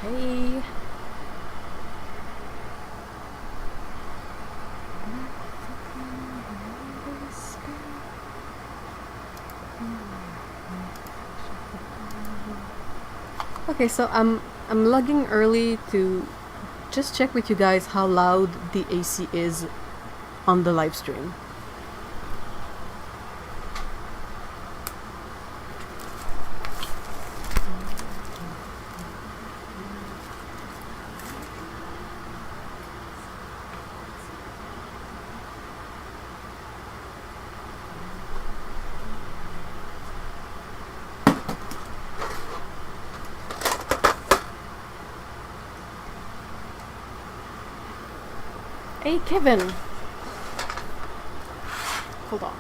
Hey. Okay, so I'm logging early to just check with you guys how loud the AC is on the live stream. Hey, Kevin. Hold on.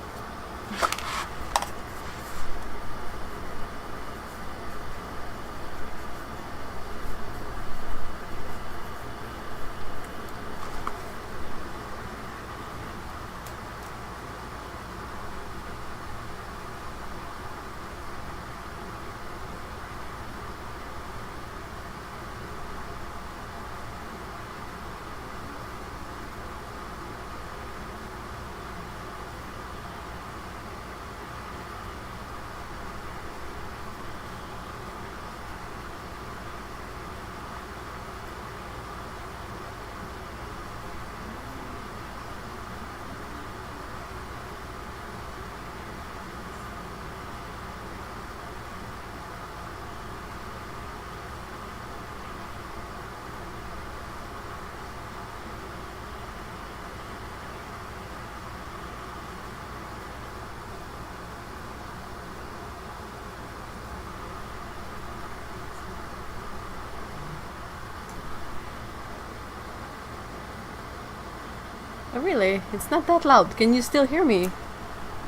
Oh, really? It's not that loud. Can you still hear me?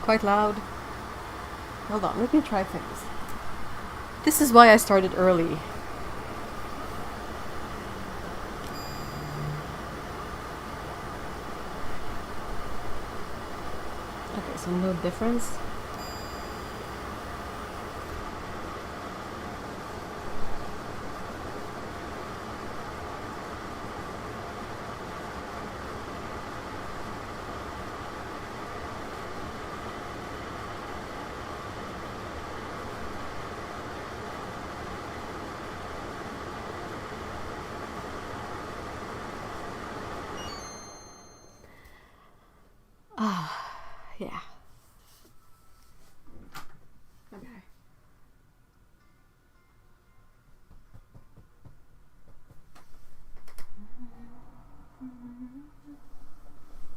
Quite loud. Hold on, let me try things. This is why I started early. Okay, so no difference. Yeah. Okay.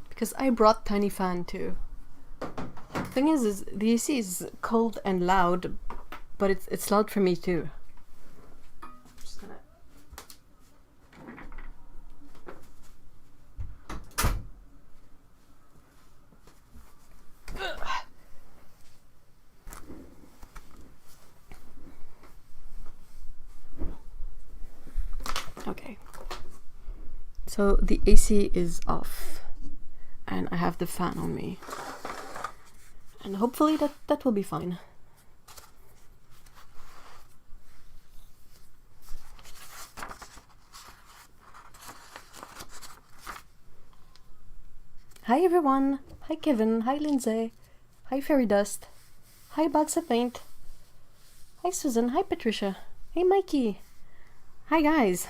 Because I brought tiny fan too. Thing is the AC is cold and loud, but it's loud for me too. Just gonna... Okay. So the AC is off, and I have the fan on me, and hopefully that will be fine. Hi everyone! Hi Kevin! Hi Lindsay! Hi Fairy Dust! Hi Bags of Paint! Hi Susan! Hi Patricia! Hey Mikey! Hi guys!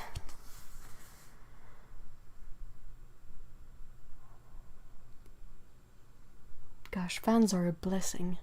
Gosh, fans are a blessing.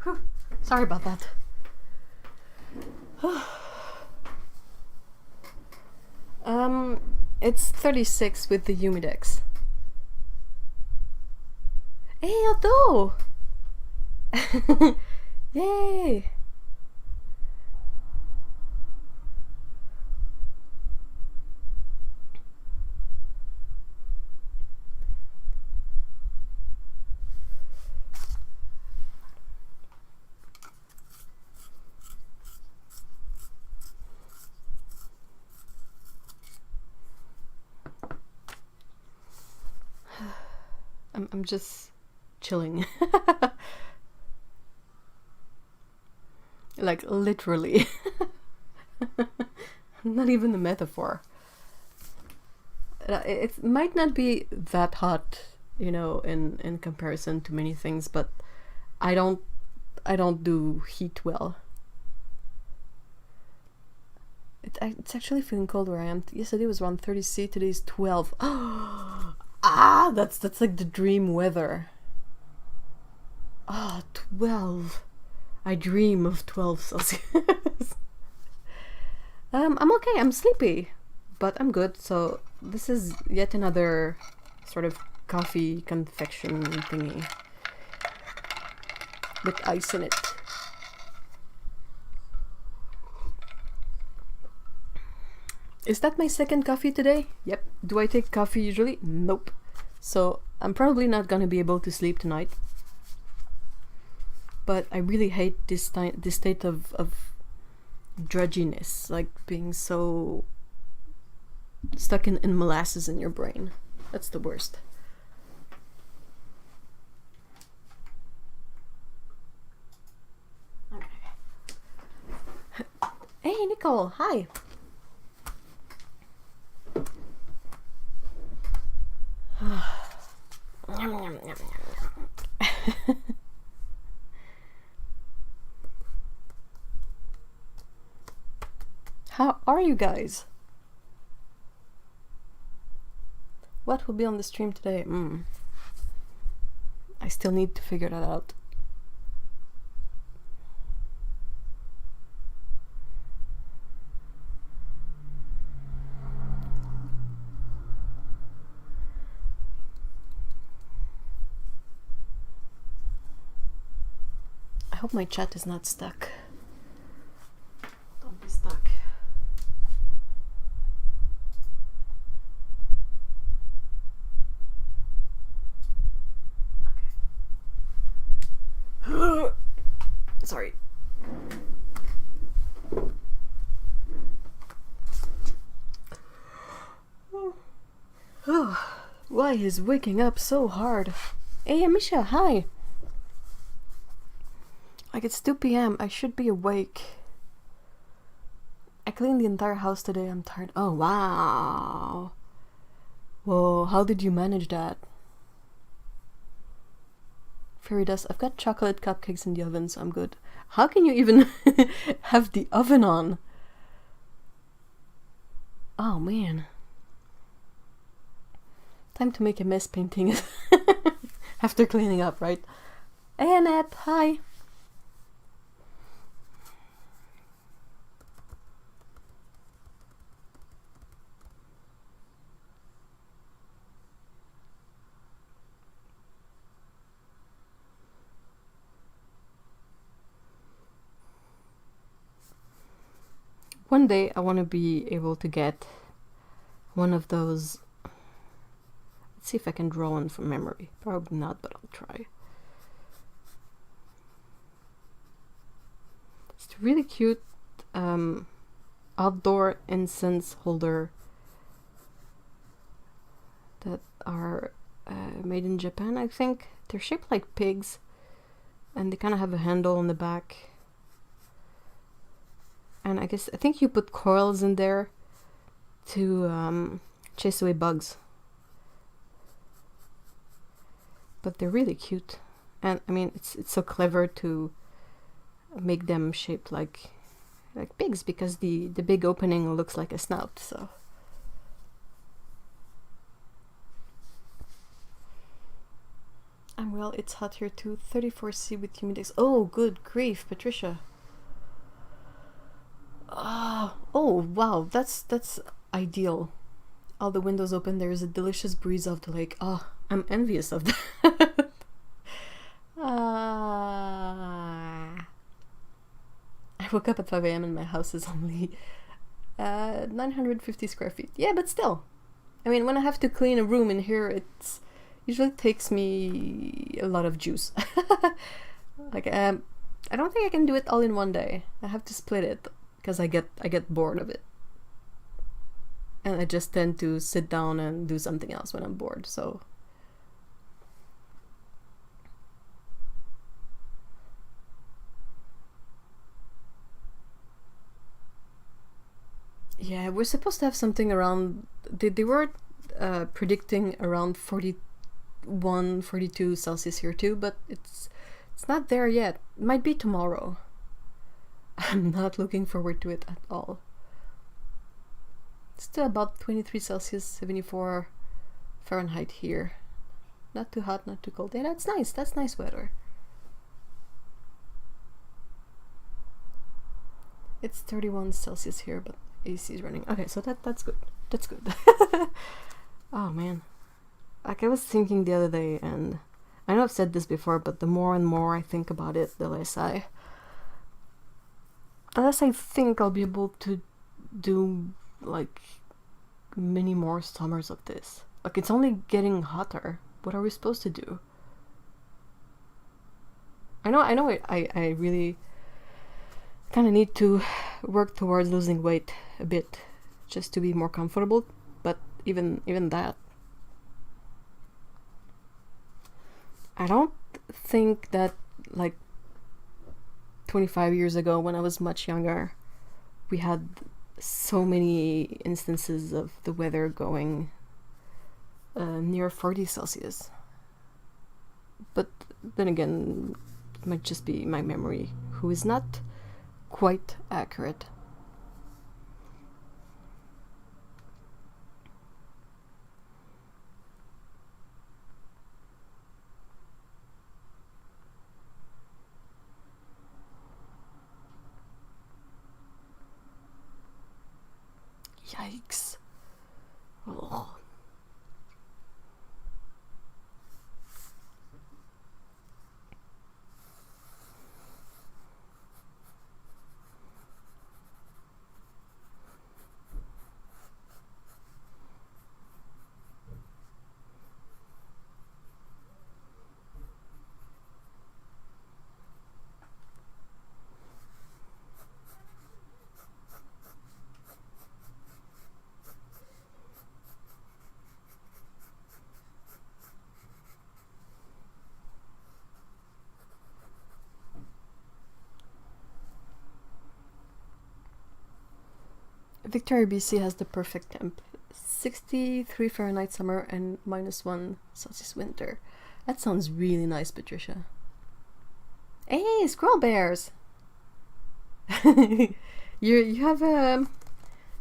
Whew. Sorry about that. It's 36 with the Humidex. Hey, Otto! Yay! I'm just chilling. Like literally. Not even a metaphor. It might not be that hot, you know, in comparison to many things, but I don't do heat well. It's actually feeling cold where I am. Yesterday was around 30°C, today's 12. Ah, that's like the dream weather. Ah, 12. I dream of 12 Celsius. I'm okay, I'm sleepy, but I'm good. So this is yet another sort of coffee confection thingy with ice in it. Is that my second coffee today? Yep. Do I take coffee usually? Nope. So I'm probably not gonna be able to sleep tonight. But I really hate this state of drudginess, like being so stuck in molasses in your brain. That's the worst. Okay. Hey, Nicole. Hi. How are you guys? What will be on the stream today? I still need to figure that out. I hope my chat is not stuck. Don't be stuck. Okay. Sorry. Why is waking up so hard? Hey, Amisha, hi. Like, it's 2 p.m. I should be awake. I cleaned the entire house today. I'm tired. Oh, wow. Whoa, how did you manage that? Fairy dust. I've got chocolate cupcakes in the oven, so I'm good. How can you even have the oven on? Oh, man. Time to make a mess painting after cleaning up, right? Hey, Annette. Hi. One day I want to be able to get one of those. Let's see if I can draw one from memory. Probably not, but I'll try. It's a really cute outdoor incense holder that are made in Japan, I think. They're shaped like pigs, and they kind of have a handle on the back. And I think you put coils in there to chase away bugs. But they're really cute, and I mean it's so clever to make them shaped like pigs, because the big opening looks like a snout. So I'm well. It's hot here too. 34°C with humidity. Oh, good grief, Patricia. Oh wow, that's ideal. All the windows open. There's a delicious breeze off the lake. Oh, I'm envious of that. I woke up at 5 a.m. and my house is only 950 square feet. Yeah, but still. I mean, when I have to clean a room in here, it usually takes me a lot of juice. Like, I don't think I can do it all in one day. I have to split it, because I get bored of it. And I just tend to sit down and do something else when I'm bored, so. Yeah, we're supposed to have something around, they were predicting around 41, 42 Celsius here too, but it's not there yet. It might be tomorrow. I'm not looking forward to it at all. It's still about 23 Celsius, 74 Fahrenheit here. Not too hot, not too cold. Yeah, that's nice. That's nice weather. It's 31 Celsius here, but AC is running. Okay, so that's good. That's good. Oh man. Like, I was thinking the other day, and I know I've said this before, but the more and more I think about it, the less I think I'll be able to do like many more summers of this. Like, it's only getting hotter. What are we supposed to do? I know I really kind of need to work towards losing weight a bit, just to be more comfortable, but even that, I don't think that, like, 25 years ago, when I was much younger, we had so many instances of the weather going near 40 Celsius. But then again, it might just be my memory, who is not quite accurate. Yikes. Ugh. Victoria, BC has the perfect temp. 63 Fahrenheit summer and -1 Celsius winter. That sounds really nice, Patricia. Hey, squirrel bears! you have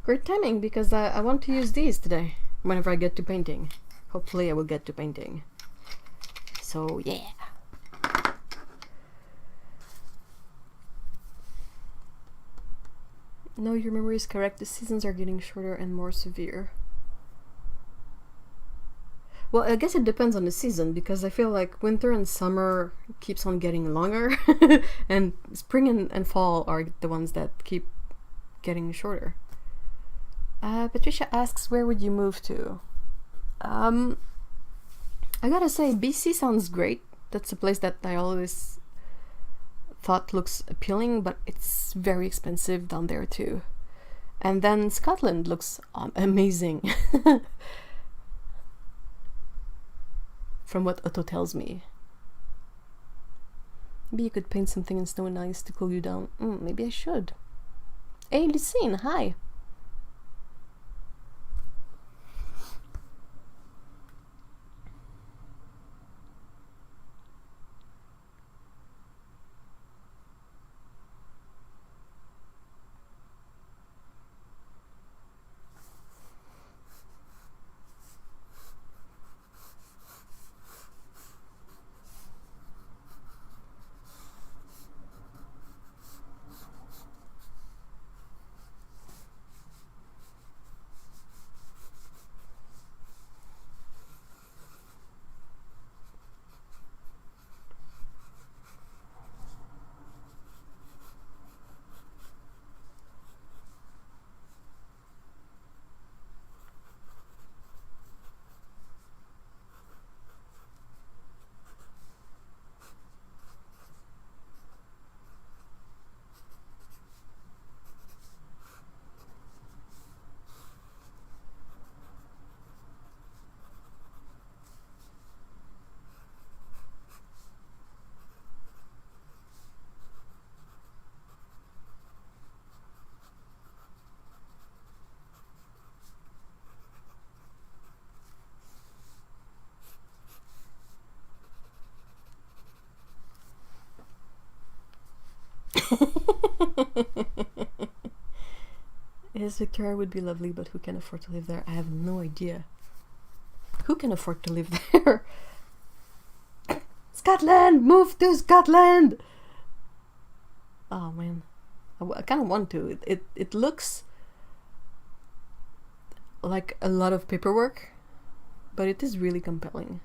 great timing, because I want to use these today whenever I get to painting. Hopefully I will get to painting. So yeah. No, your memory is correct. The seasons are getting shorter and more severe. Well, I guess it depends on the season, because I feel like winter and summer keeps on getting longer and spring and fall are the ones that keep getting shorter. Patricia asks, where would you move to? I gotta say, BC sounds great. That's a place that I always thought looks appealing, but it's very expensive down there too. And then Scotland looks amazing. From what Otto tells me. Maybe you could paint something in snow and ice to cool you down. Maybe I should. Hey, Lucine, hi. Yes, Victoria would be lovely, but who can afford to live there? I have no idea. Who can afford to live there? Scotland! Move to Scotland! Oh man, I kind of want to. It looks like a lot of paperwork, but it is really compelling.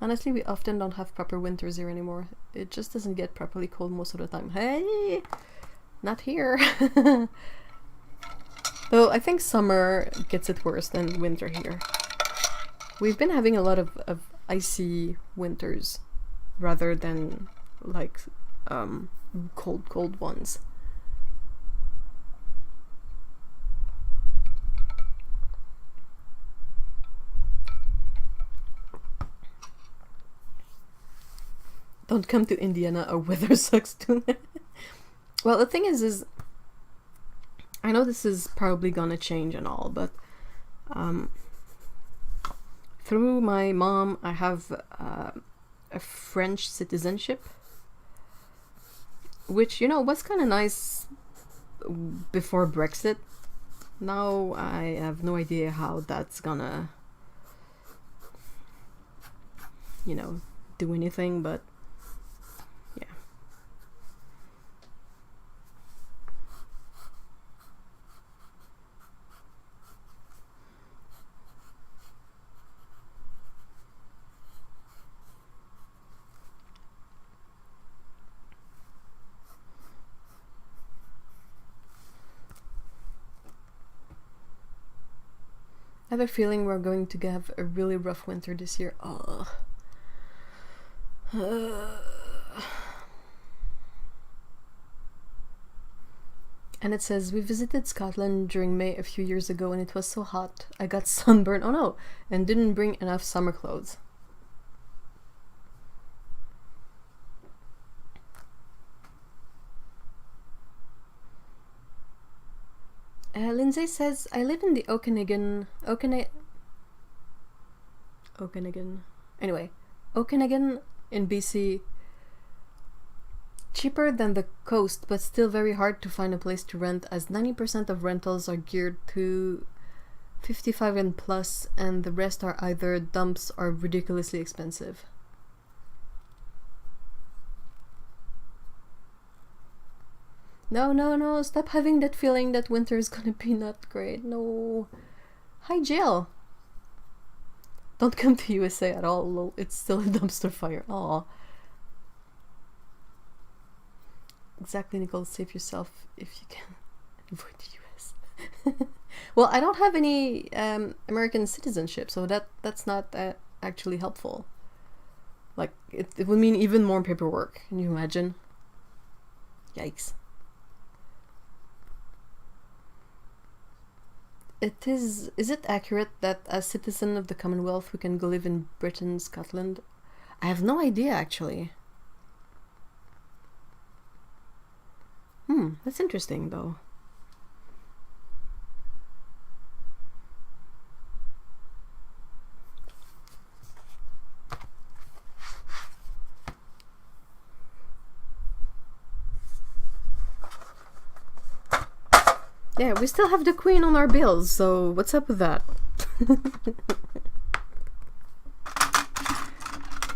Honestly, we often don't have proper winters here anymore. It just doesn't get properly cold most of the time. Hey! Not here! Though I think summer gets it worse than winter here. We've been having a lot of icy winters rather than like cold ones. Don't come to Indiana, our weather sucks too. Well, the thing is I know this is probably gonna change and all, but through my mom, I have a French citizenship, which, you know, was kind of nice before Brexit. Now I have no idea how that's gonna, you know, do anything, but yeah. I have a feeling we're going to have a really rough winter this year. Oh. And it says, we visited Scotland during May a few years ago and it was so hot. I got sunburned, oh no, and didn't bring enough summer clothes. Lindsay says, I live in the Okanagan. Anyway, Okanagan in BC. Cheaper than the coast, but still very hard to find a place to rent, as 90% of rentals are geared to 55 and plus, and the rest are either dumps or ridiculously expensive. No, stop having that feeling that winter is gonna be not great. No. Hi, Jill. Don't come to USA at all. It's still a dumpster fire. Aw. exactly, Nicole. Save yourself if you can. Avoid the US. Well, I don't have any American citizenship, so that's not actually helpful. Like, it would mean even more paperwork. Can you imagine? Yikes. Is it accurate that as citizen of the Commonwealth we can go live in Britain, Scotland? I have no idea, actually. That's interesting, though. Yeah, we still have the Queen on our bills, so what's up with that?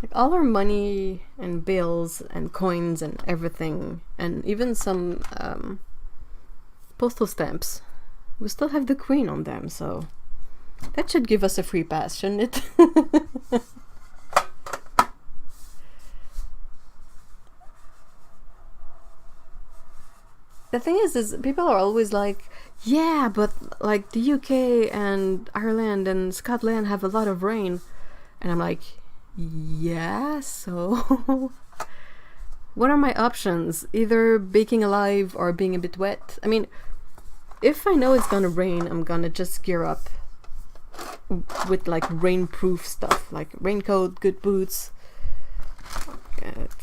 Like, all our money and bills and coins and everything, and even some postal stamps, we still have the Queen on them, so that should give us a free pass, shouldn't it? The thing is people are always like, yeah, but like the UK and Ireland and Scotland have a lot of rain. And I'm like, yeah, so what are my options? Either baking alive or being a bit wet. I mean, if I know it's gonna rain, I'm gonna just gear up with like rainproof stuff, like raincoat, good boots,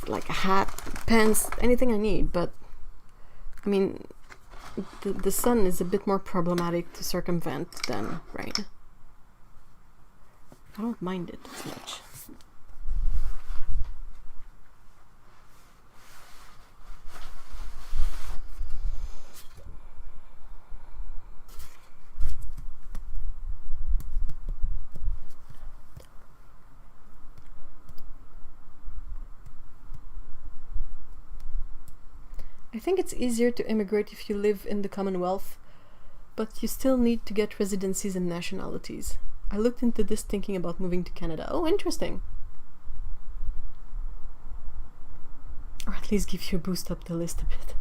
like a hat, pants, anything I need. But I mean, the sun is a bit more problematic to circumvent than rain. I don't mind it as much. I think it's easier to immigrate if you live in the Commonwealth, but you still need to get residencies and nationalities. I looked into this thinking about moving to Canada. Oh, interesting. Or at least give you a boost up the list a bit.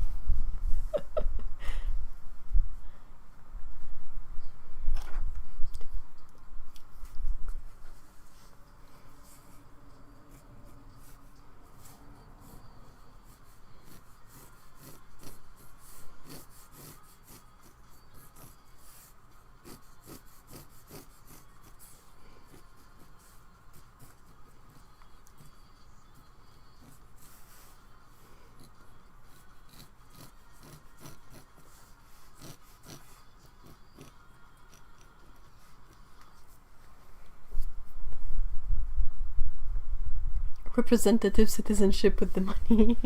Representative citizenship with the money.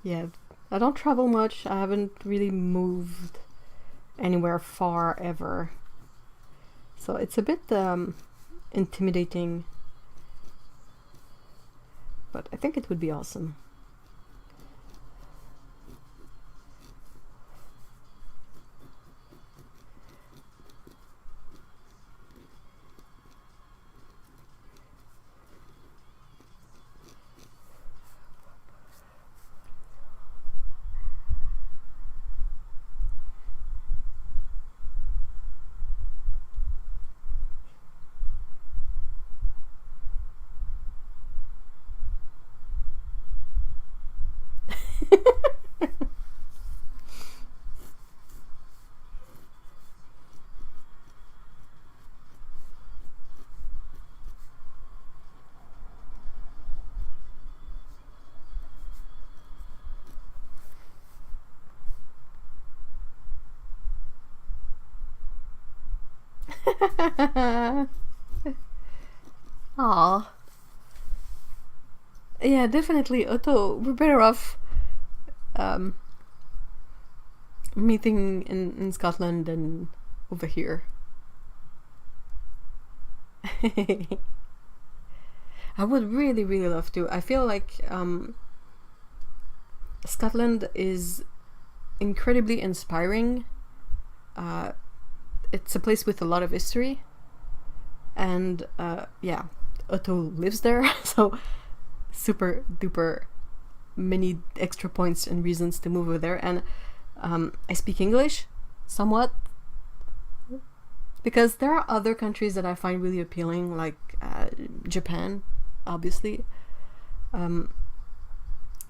Yeah, I don't travel much. I haven't really moved anywhere far ever. So it's a bit intimidating, but I think it would be awesome. Aw. Yeah, definitely, Otto. We're better off meeting in Scotland than over here. I would really, really love to. I feel like Scotland is incredibly inspiring. It's a place with a lot of history, and yeah, Otto lives there, so super duper many extra points and reasons to move over there. And I speak English somewhat, because there are other countries that I find really appealing, like Japan, obviously.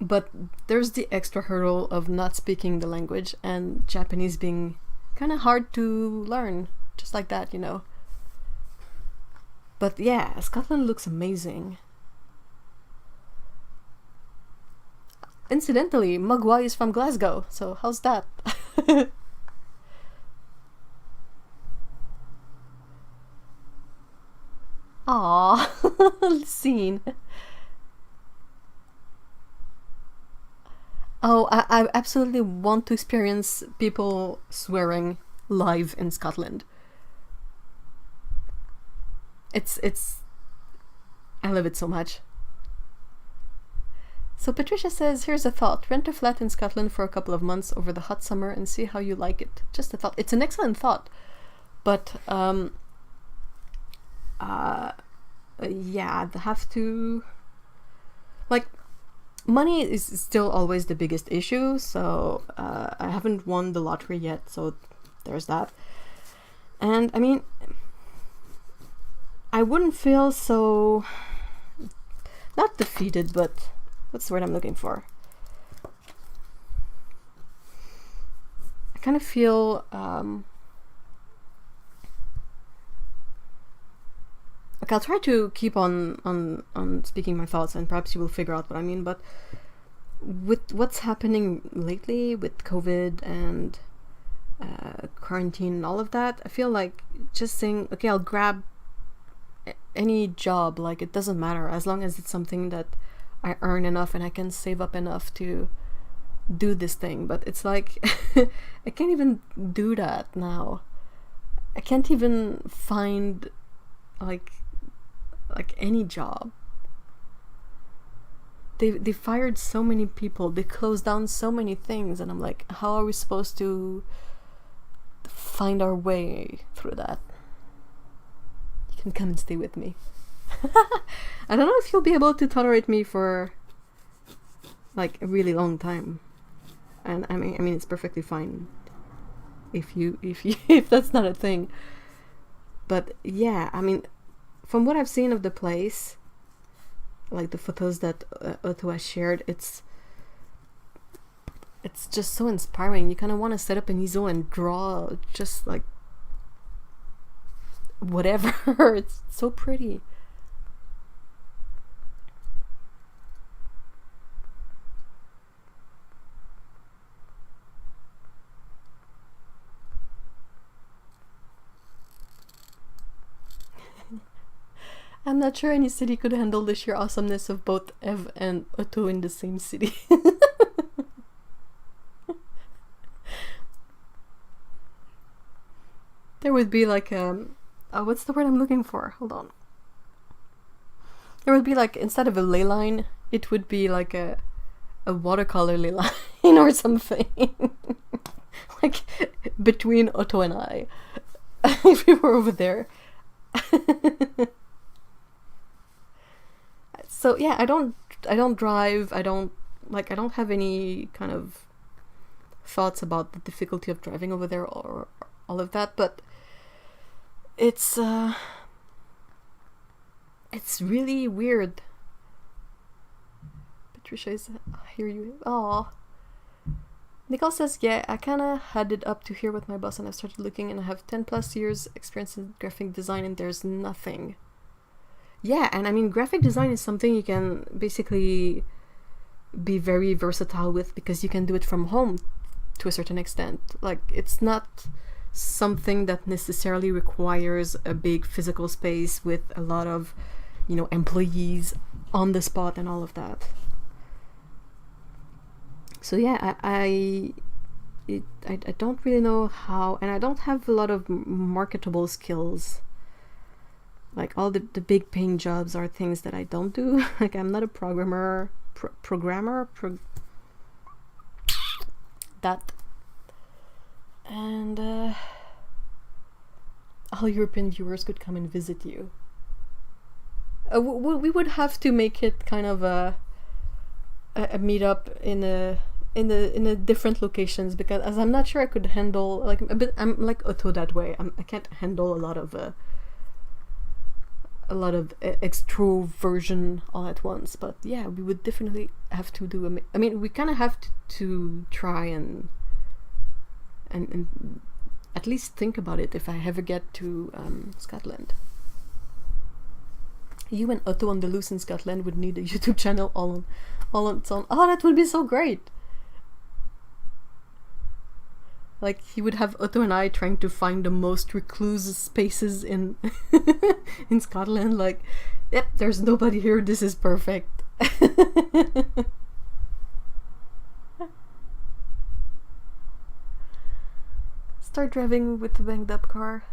But there's the extra hurdle of not speaking the language, and Japanese being kind of hard to learn, just like that, you know. But yeah, Scotland looks amazing. Incidentally, Mugwai is from Glasgow, so how's that? Aww, scene. Oh, I absolutely want to experience people swearing live in Scotland. It's I love it so much. So Patricia says, here's a thought. Rent a flat in Scotland for a couple of months over the hot summer and see how you like it. Just a thought. It's an excellent thought. But yeah, I'd have to, like, money is still always the biggest issue, so I haven't won the lottery yet, so there's that. And I mean, I wouldn't feel so, not defeated, but what's the word I'm looking for? I kind of feel like, I'll try to keep on speaking my thoughts, and perhaps you will figure out what I mean. But with what's happening lately with COVID and quarantine and all of that, I feel like just saying, okay, I'll grab any job, like, it doesn't matter, as long as it's something that I earn enough and I can save up enough to do this thing. But it's like I can't even do that now. I can't even find like any job. They fired so many people, they closed down so many things, and I'm like, how are we supposed to find our way through that? You can come and stay with me. I don't know if you'll be able to tolerate me for like a really long time, and I mean it's perfectly fine if you if that's not a thing. But yeah, I mean, from what I've seen of the place, like the photos that Otto has shared, it's just so inspiring. You kind of want to set up an easel and draw just like whatever. It's so pretty. I'm not sure any city could handle the sheer awesomeness of both Ev and Otto in the same city. There would be like what's the word I'm looking for? Hold on. There would be like, instead of a ley line, it would be like a watercolor ley line or something. Like between Otto and I. If we were over there. So yeah, I don't drive. I don't have any kind of thoughts about the difficulty of driving over there or all of that, but it's really weird. Patricia is, I hear you. Aw. Nicole says, yeah, I kind of had it up to here with my boss, and I started looking, and I have 10 plus years experience in graphic design, and there's nothing. Yeah, and I mean, graphic design is something you can basically be very versatile with, because you can do it from home to a certain extent. Like, it's not something that necessarily requires a big physical space with a lot of, you know, employees on the spot and all of that. So yeah, I don't really know how, and I don't have a lot of marketable skills. Like all the big paying jobs are things that I don't do. Like I'm not a programmer, that. And all European viewers could come and visit you. We would have to make it kind of a meetup in a different locations, because as I'm not sure I could handle like a bit. I'm like Otto that way. I can't handle a lot of extroversion all at once. But yeah, we would definitely have to do. I mean, we kind of have to try and at least think about it if I ever get to Scotland. You and Otto on the loose in Scotland would need a YouTube channel all on its own. Oh, that would be so great! Like, he would have Otto and I trying to find the most recluse spaces in in Scotland. Like, yep, there's nobody here. This is perfect. Start driving with the banged up car.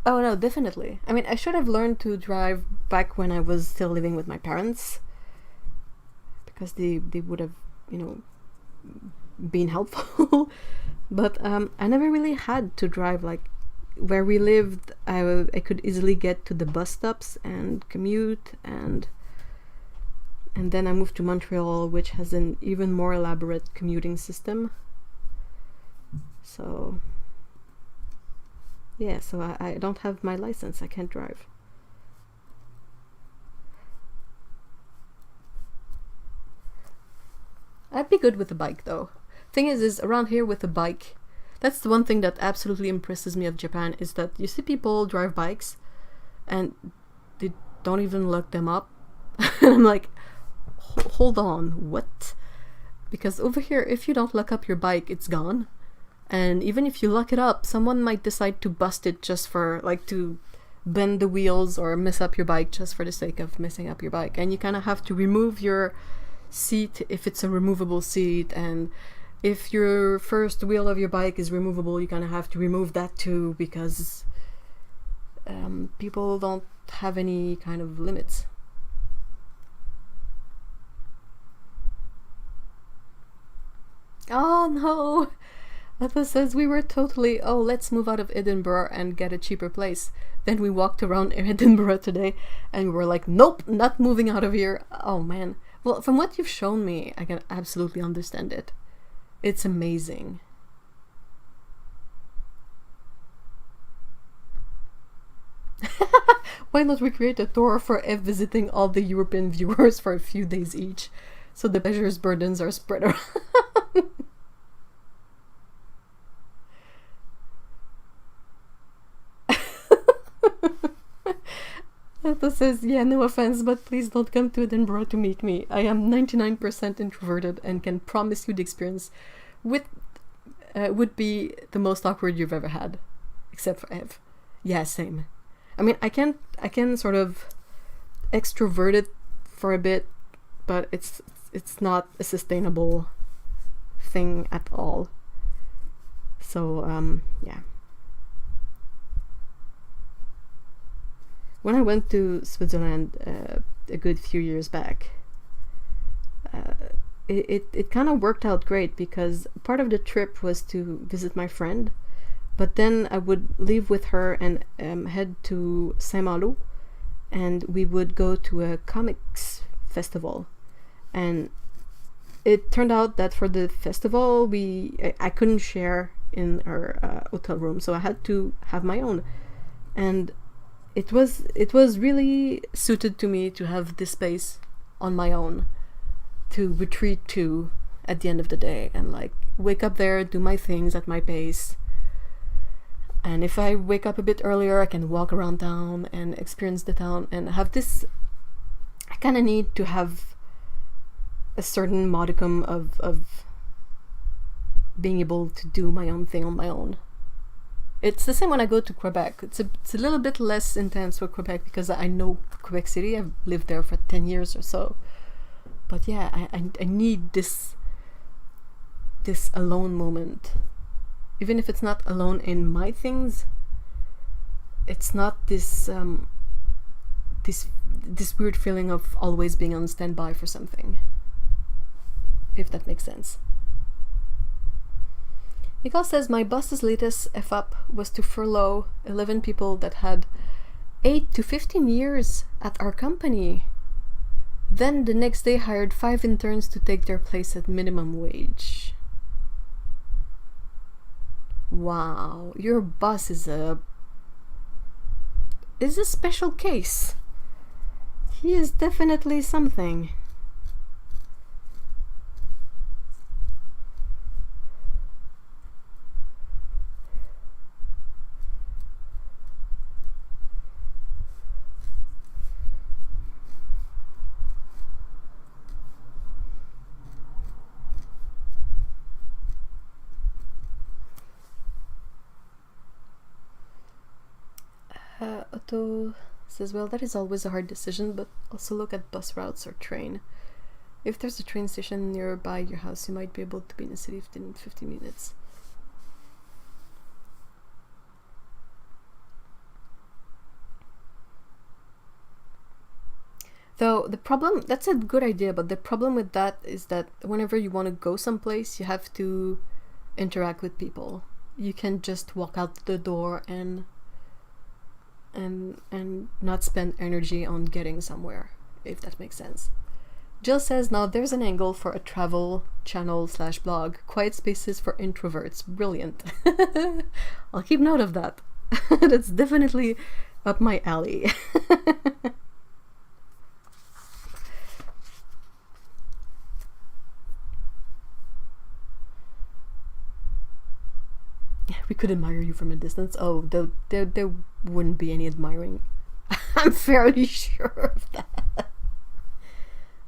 Oh no, definitely. I mean, I should have learned to drive back when I was still living with my parents, because they would have, you know, been helpful. But I never really had to drive. Like where we lived, I could easily get to the bus stops and commute, and then I moved to Montreal, which has an even more elaborate commuting system. So yeah, so I don't have my license. I can't drive. I'd be good with a bike though. Thing is around here with a bike, that's the one thing that absolutely impresses me of Japan, is that you see people drive bikes and they don't even look them up. And I'm like, hold on, what? Because over here, if you don't look up your bike, it's gone. And even if you lock it up, someone might decide to bust it just for, like, to bend the wheels or mess up your bike just for the sake of messing up your bike. And you kind of have to remove your seat if it's a removable seat. And if your first wheel of your bike is removable, you kind of have to remove that too, because people don't have any kind of limits. Oh no! Atha says we were totally, oh, let's move out of Edinburgh and get a cheaper place. Then we walked around Edinburgh today and we were like, nope, not moving out of here. Oh man. Well, from what you've shown me, I can absolutely understand it. It's amazing. Why not recreate a tour for visiting all the European viewers for a few days each, so the pleasures burdens are spread around? Atha says, yeah, no offense, but please don't come to Edinburgh to meet me. I am 99% introverted and can promise you the experience would be the most awkward you've ever had. Except for Ev. Yeah, same. I mean, I can sort of extrovert it for a bit, but it's not a sustainable thing at all. So, yeah. When I went to Switzerland a good few years back, it kind of worked out great, because part of the trip was to visit my friend, but then I would leave with her and head to Saint-Malo, and we would go to a comics festival. And it turned out that for the festival, I couldn't share in our hotel room, so I had to have my own. And it was really suited to me to have this space on my own to retreat to at the end of the day, and like wake up there, do my things at my pace. And if I wake up a bit earlier, I can walk around town and experience the town and have this. I kind of need to have a certain modicum of being able to do my own thing on my own. It's the same when I go to Quebec. It's a little bit less intense with Quebec because I know Quebec City. I've lived there for 10 years or so. But yeah, I need this alone moment. Even if it's not alone in my things, it's not this this weird feeling of always being on standby for something, if that makes sense. Nicole says, my boss's latest F-up was to furlough 11 people that had 8 to 15 years at our company. Then the next day hired 5 interns to take their place at minimum wage. Wow, your boss is a special case. He is definitely something. Otto says, well, that is always a hard decision, but also look at bus routes or train. If there's a train station nearby your house, you might be able to be in the city within 15 minutes. Though the problem, that's a good idea, but the problem with that is that whenever you want to go someplace, you have to interact with people. You can just walk out the door and not spend energy on getting somewhere, if that makes sense. Jill says, now there's an angle for a travel channel / blog. Quiet spaces for introverts. Brilliant. I'll keep note of that. That's definitely up my alley. We could admire you from a distance. Oh, there wouldn't be any admiring. I'm fairly sure of that.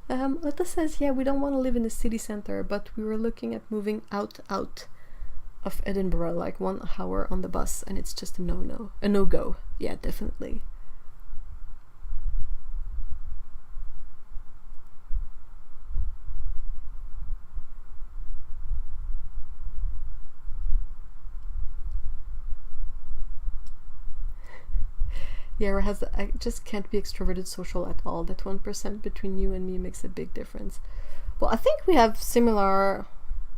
Letta says, yeah, we don't want to live in the city center, but we were looking at moving out of Edinburgh, like 1 hour on the bus, and it's just a no-go. Yeah, definitely. Yara has, I just can't be extroverted social at all. That 1% between you and me makes a big difference. Well, I think we have similar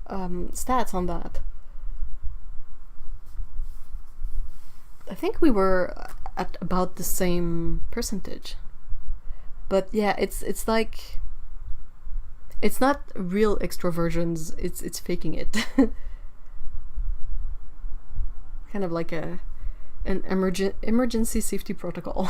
stats on that. I think we were at about the same percentage. But yeah, it's like, it's not real extroversions, it's faking it. Kind of like an emergency safety protocol.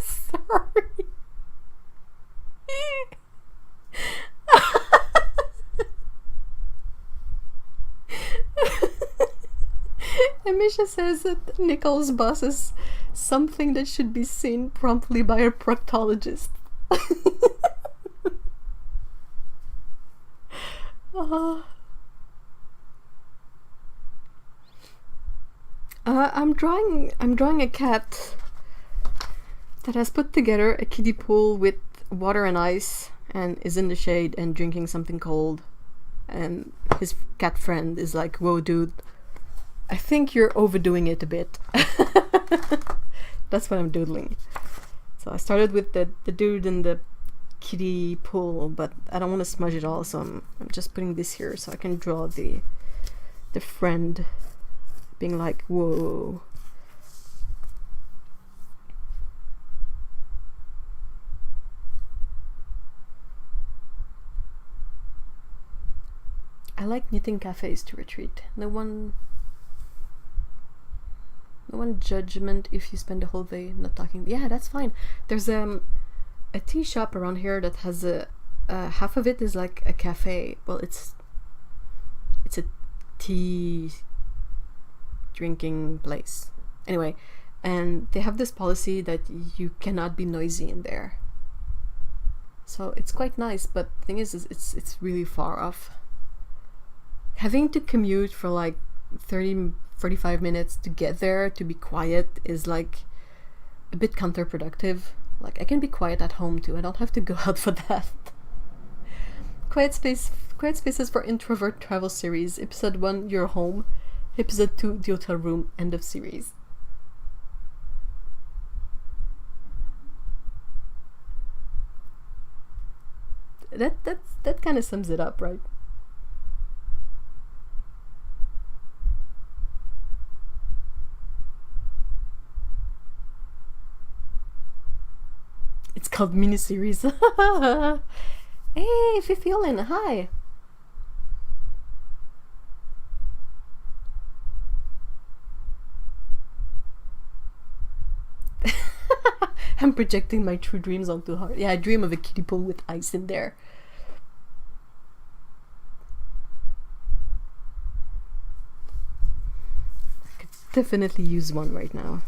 Sorry. Amisha says that Nicole's boss is something that should be seen promptly by a proctologist. I'm drawing a cat that has put together a kiddie pool with water and ice and is in the shade and drinking something cold, and his cat friend is like, whoa dude, I think you're overdoing it a bit. That's what I'm doodling. So I started with the dude in the kiddie pool, but I don't want to smudge it all, so I'm just putting this here so I can draw the friend being like, whoa. I like knitting cafes to retreat. No one judgment if you spend the whole day not talking. Yeah, that's fine. There's a tea shop around here that has half of it is like a cafe. Well, it's a tea drinking place. Anyway, and they have this policy that you cannot be noisy in there. So it's quite nice, but the thing is it's really far off. Having to commute for like 45 minutes to get there to be quiet is like a bit counterproductive. Like I can be quiet at home too. I don't have to go out for that. Quiet Spaces for Introvert Travel Series. Episode 1, Your Home. Episode 2, The Hotel Room. End of series. That kind of sums it up, right? It's called miniseries. Hey, Fifiolin, hi. I'm projecting my true dreams onto her. Yeah, I dream of a kiddie pool with ice in there. I could definitely use one right now.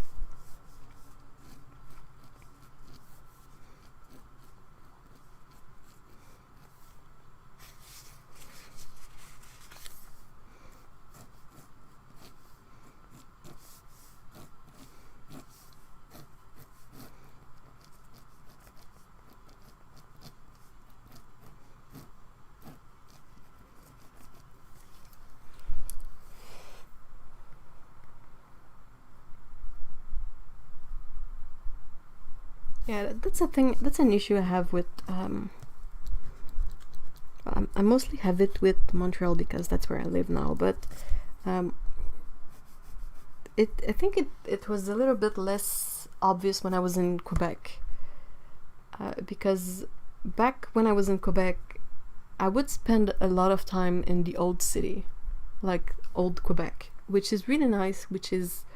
Yeah, that's a thing. That's an issue I have with. I mostly have it with Montreal because that's where I live now. But I think it was a little bit less obvious when I was in Quebec. Because back when I was in Quebec, I would spend a lot of time in the old city, like old Quebec, which is really nice. Which is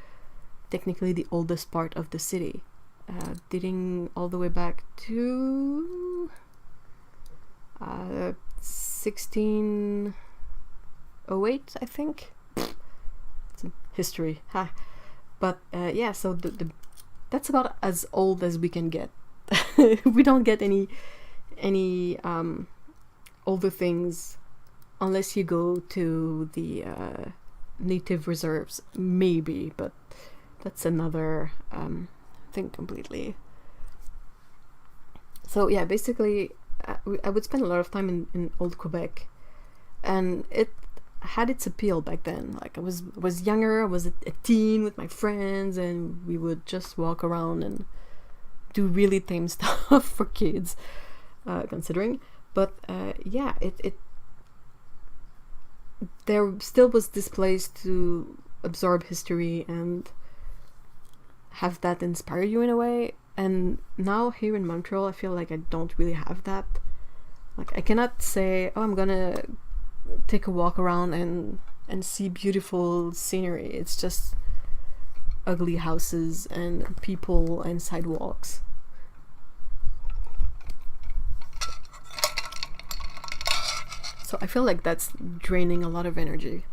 technically the oldest part of the city. Dating all the way back to 1608, I think. It's history, ha. But yeah, so that's about as old as we can get. We don't get any older things unless you go to the native reserves, maybe. But that's another. Thing completely. So yeah, basically I would spend a lot of time in old Quebec, and it had its appeal back then. Like I was younger, I was a teen with my friends, and we would just walk around and do really tame stuff for kids, considering. But yeah, it there still was this place to absorb history and have that inspire you in a way. And now here in Montreal, I feel like I don't really have that. Like I cannot say, oh, I'm gonna take a walk around and see beautiful scenery. It's just ugly houses and people and sidewalks. So I feel like that's draining a lot of energy.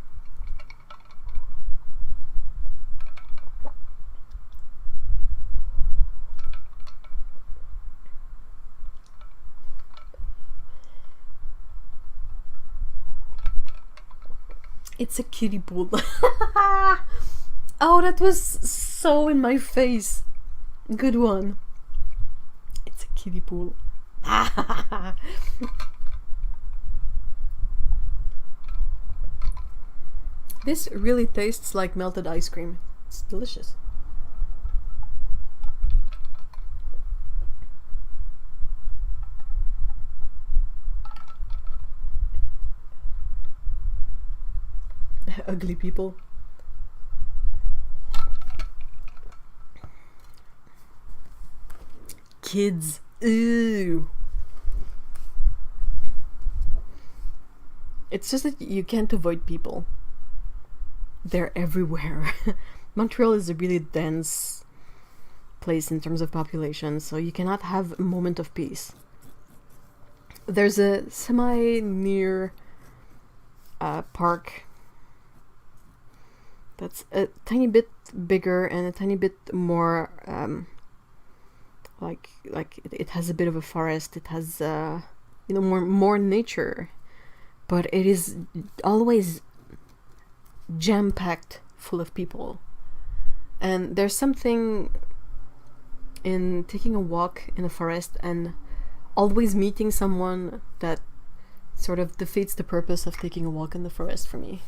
It's a kiddie pool. Oh, that was so in my face. Good one. It's a kiddie pool. This really tastes like melted ice cream. It's delicious. Ugly people. Kids. Ew. It's just that you can't avoid people. They're everywhere. Montreal is a really dense place in terms of population, so you cannot have a moment of peace. There's a semi-near park that's a tiny bit bigger and a tiny bit more like it has a bit of a forest. It has you know, more nature, but it is always jam-packed full of people. And there's something in taking a walk in a forest and always meeting someone that sort of defeats the purpose of taking a walk in the forest for me.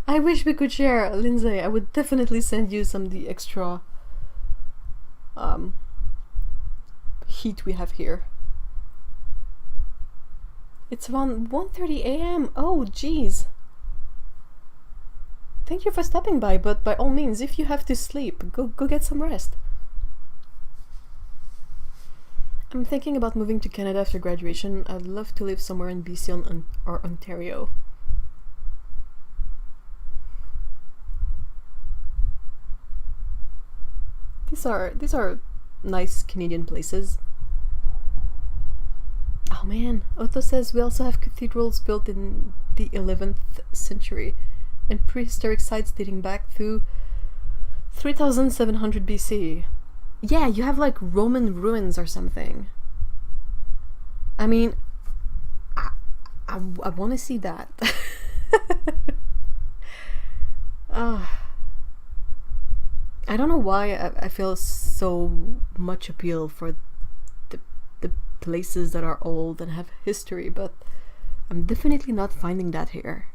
I wish we could share, Lindsay. I would definitely send you some of the extra heat we have here. It's around 1:30 a.m. Oh, geez. Thank you for stopping by, but by all means, if you have to sleep, go get some rest. I'm thinking about moving to Canada after graduation. I'd love to live somewhere in BC or Ontario. These are nice Canadian places. Oh man, Otto says we also have cathedrals built in the 11th century and prehistoric sites dating back through 3700 BC. Yeah, you have like Roman ruins or something. I mean, I want to see that. I don't know why I feel so much appeal for the places that are old and have history, but I'm definitely not finding that here.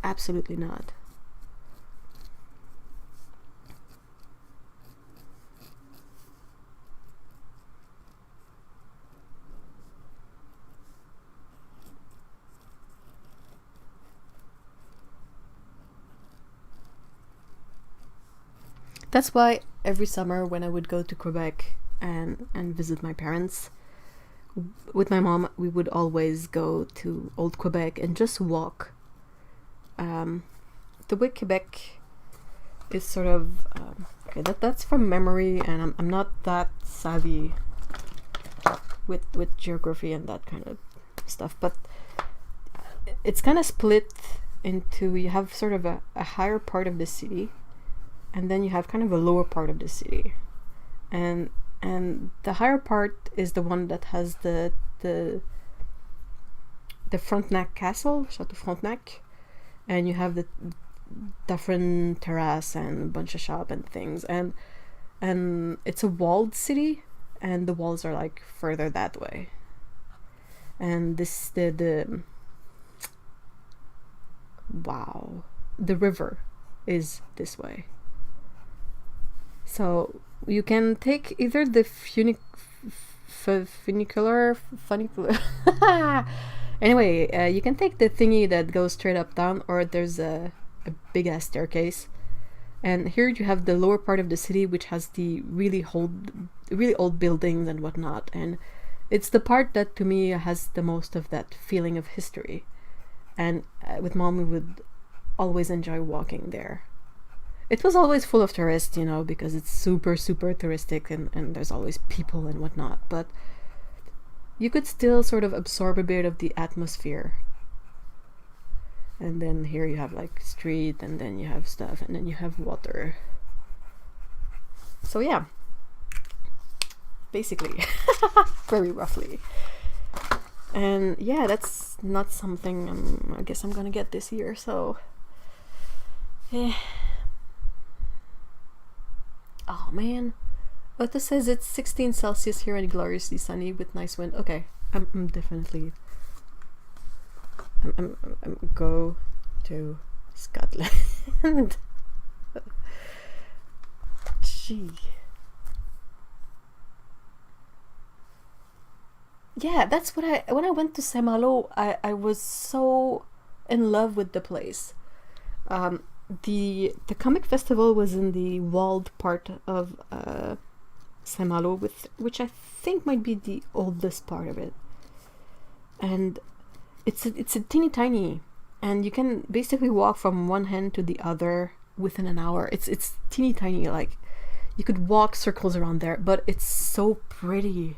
Absolutely not. That's why every summer when I would go to Quebec and visit my parents, with my mom, we would always go to Old Quebec and just walk. The way Quebec is sort of okay, that's from memory, and I'm not that savvy with geography and that kind of stuff, but it's kind of split into, you have sort of a higher part of the city, and then you have kind of a lower part of the city, and the higher part is the one that has the Frontenac Castle, Chateau Frontenac, and you have the different terrace and a bunch of shop and things, and it's a walled city, and the walls are like further that way, and this the river is this way. So you can take either the funicular anyway, you can take the thingy that goes straight up down, or there's a big ass staircase. And here you have the lower part of the city, which has the really old buildings and whatnot, and it's the part that to me has the most of that feeling of history. And with mom we would always enjoy walking there. It was always full of tourists, you know, because it's super touristic, and there's always people and whatnot, but you could still sort of absorb a bit of the atmosphere. And then here you have like street, and then you have stuff, and then you have water. So yeah, basically, very roughly. And yeah, that's not something I guess I'm gonna get this year, so yeah. Oh man, Otto says it's 16 Celsius here and gloriously sunny with nice wind. Okay, I'm definitely I'm go to Scotland. Gee. Yeah, that's what when I went to Saint-Malo, I was so in love with the place. The comic festival was in the walled part of Saint-Malo, which I think might be the oldest part of it, and it's a teeny tiny, and you can basically walk from one end to the other within an hour. It's teeny tiny, like you could walk circles around there, but it's so pretty.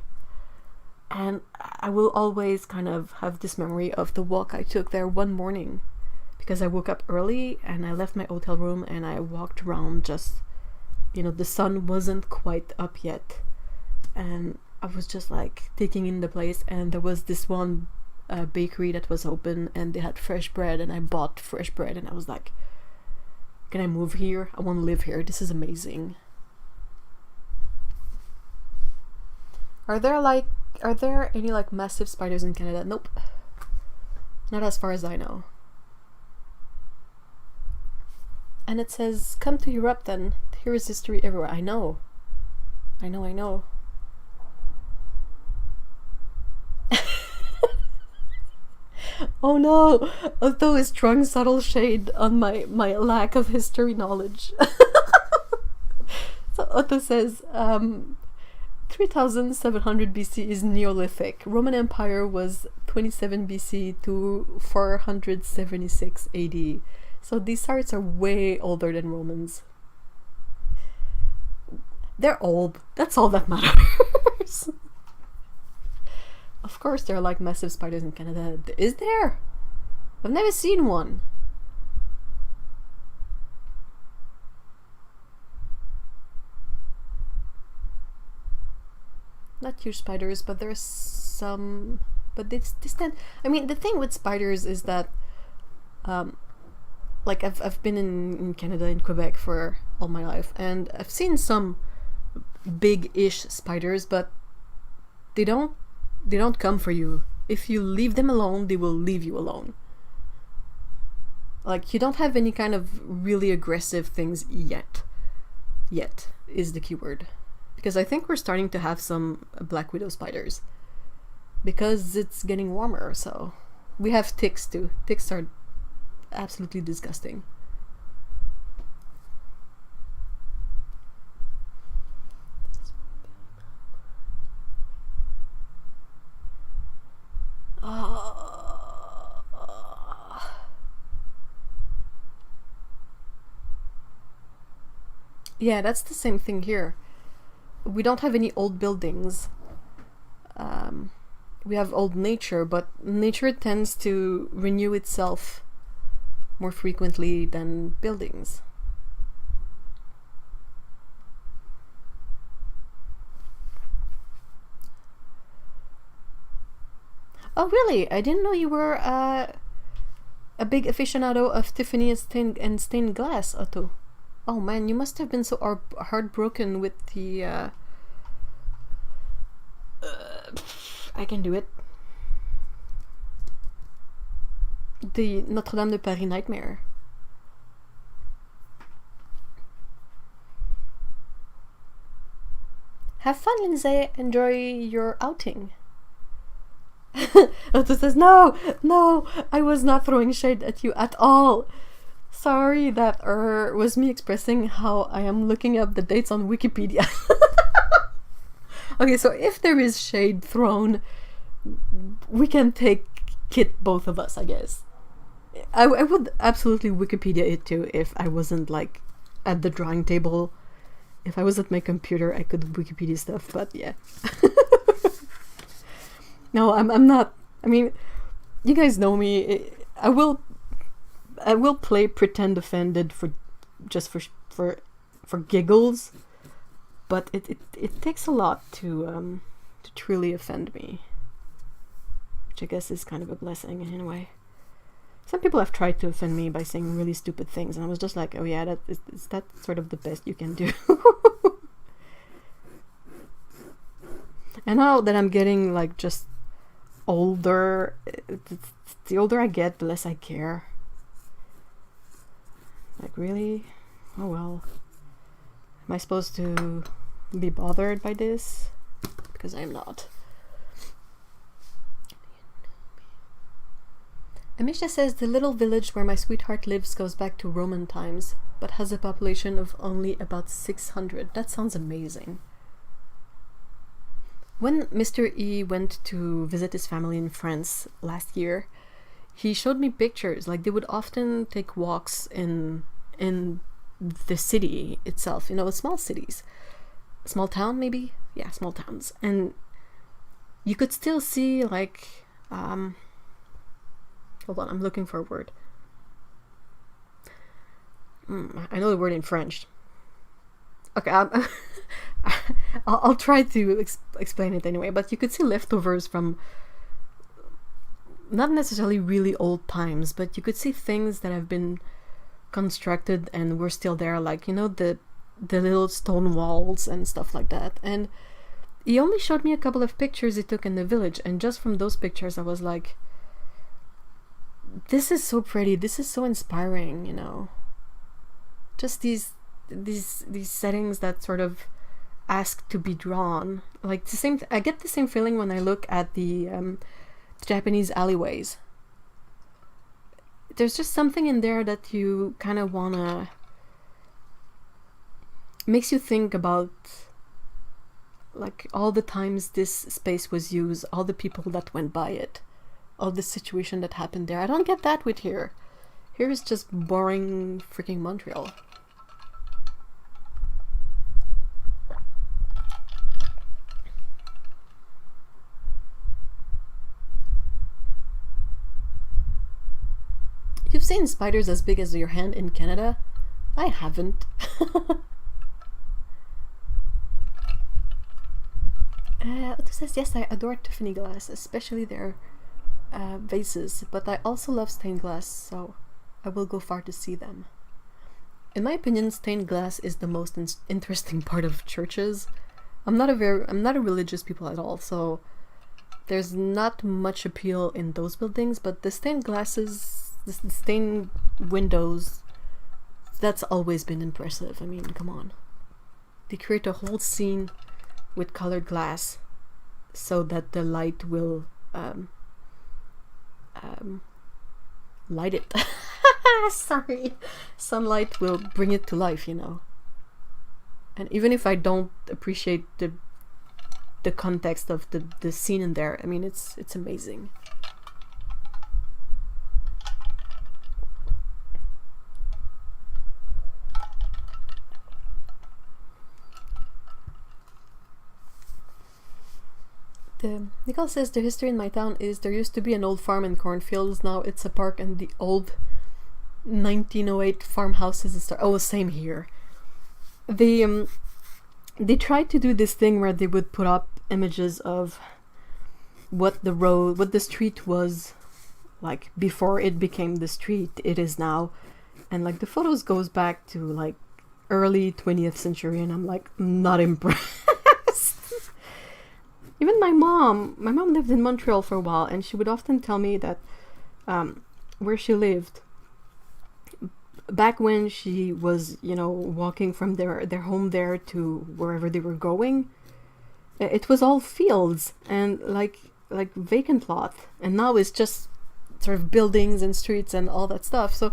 And I will always kind of have this memory of the walk I took there one morning, because I woke up early and I left my hotel room and I walked around just, you know, the sun wasn't quite up yet. And I was just like taking in the place, and there was this one bakery that was open and they had fresh bread, and I bought fresh bread and I was like, can I move here? I want to live here. This is amazing. Are there any like massive spiders in Canada? Nope. Not as far as I know. And it says, come to Europe then. Here is history everywhere. I know. Oh no! Although a strong subtle shade on my lack of history knowledge. So Otto says, 3700 BC is Neolithic. Roman Empire was 27 BC to 476 AD. So these sites are way older than Romans. They're old. That's all that matters. Of course there are like massive spiders in Canada. Is there? I've never seen one. Not huge spiders, but there's some. But this tend. I mean, the thing with spiders is that, like I've been in Canada, in Quebec for all my life, and I've seen some big-ish spiders, but they don't come for you. If you leave them alone, they will leave you alone. Like, you don't have any kind of really aggressive things yet. Yet is the keyword. Because I think we're starting to have some black widow spiders. Because it's getting warmer, so. We have ticks too. Ticks are absolutely disgusting. Yeah, that's the same thing here. We don't have any old buildings. We have old nature, but nature tends to renew itself more frequently than buildings. Oh really? I didn't know you were a big aficionado of Tiffany and stained glass, Otto. Oh man, you must have been so heartbroken with the I can do it. The Notre Dame de Paris nightmare. Have fun, Lindsay. Enjoy your outing. Otto says, no, I was not throwing shade at you at all. Sorry, that was me expressing how I am looking up the dates on Wikipedia. Okay, so if there is shade thrown, we can take it, both of us, I guess. I would absolutely Wikipedia it too if I wasn't like at the drawing table. If I was at my computer, I could Wikipedia stuff, but yeah. No, I'm not. I mean, you guys know me. I will play pretend offended for giggles, but it takes a lot to truly offend me, which I guess is kind of a blessing in a way. Some people have tried to offend me by saying really stupid things, and I was just like, oh yeah, is that sort of the best you can do? And now that I'm getting like just older, the older I get, the less I care. Like, really? Oh well. Am I supposed to be bothered by this? Because I'm not. Amisha says the little village where my sweetheart lives goes back to Roman times, but has a population of only about 600. That sounds amazing. When Mr. E went to visit his family in France last year, he showed me pictures. Like, they would often take walks in the city itself, you know, small cities. Small town, maybe? Yeah, small towns. And you could still see, like, hold on, I'm looking for a word. I know the word in French. Okay, I'll try to explain it anyway, but you could see leftovers from not necessarily really old times, but you could see things that have been constructed and were still there, like, you know, the little stone walls and stuff like that. And he only showed me a couple of pictures he took in the village, and just from those pictures I was like, this is so pretty, this is so inspiring, you know. Just these settings that sort of ask to be drawn. Like the same, I get the same feeling when I look at the Japanese alleyways. There's just something in there that you kind of wanna, makes you think about like all the times this space was used, all the people that went by it, all the situation that happened there. I don't get that with here. Here is just boring freaking Montreal. You've seen spiders as big as your hand in Canada? I haven't. Otto says, yes, I adore Tiffany glass, especially their vases, but I also love stained glass, so I will go far to see them. In my opinion, stained glass is the most interesting part of churches. I'm not a religious people at all, so there's not much appeal in those buildings, but the stained glasses, the stained windows, that's always been impressive. I mean, come on. They create a whole scene with colored glass so that the light will light it. Sorry. Sunlight will bring it to life, you know. And even if I don't appreciate the context of the scene in there, I mean, it's amazing. Nicole says, the history in my town is there used to be an old farm and cornfields. Now it's a park and the old 1908 farmhouses and stuff. Oh, same here. They tried to do this thing where they would put up images of what the street was like before it became the street it is now, and like the photos goes back to like early 20th century, and I'm like not impressed. Even my mom lived in Montreal for a while, and she would often tell me that where she lived back when she was, you know, walking from their home there to wherever they were going, it was all fields and like vacant lot, and now it's just sort of buildings and streets and all that stuff. So,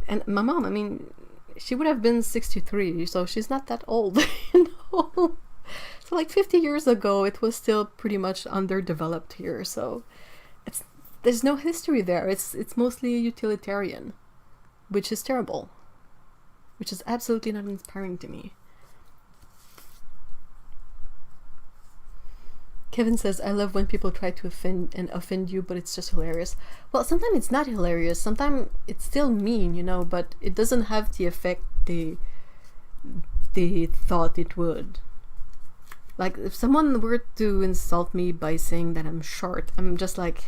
and my mom, I mean, she would have been 63, so she's not that old, you know. So like 50 years ago, it was still pretty much underdeveloped here. So there's no history there. It's mostly utilitarian, which is terrible, which is absolutely not inspiring to me. Kevin says, I love when people try to offend you, but it's just hilarious. Well, sometimes it's not hilarious. Sometimes it's still mean, you know, but it doesn't have the effect they thought it would. Like, if someone were to insult me by saying that I'm short, I'm just like,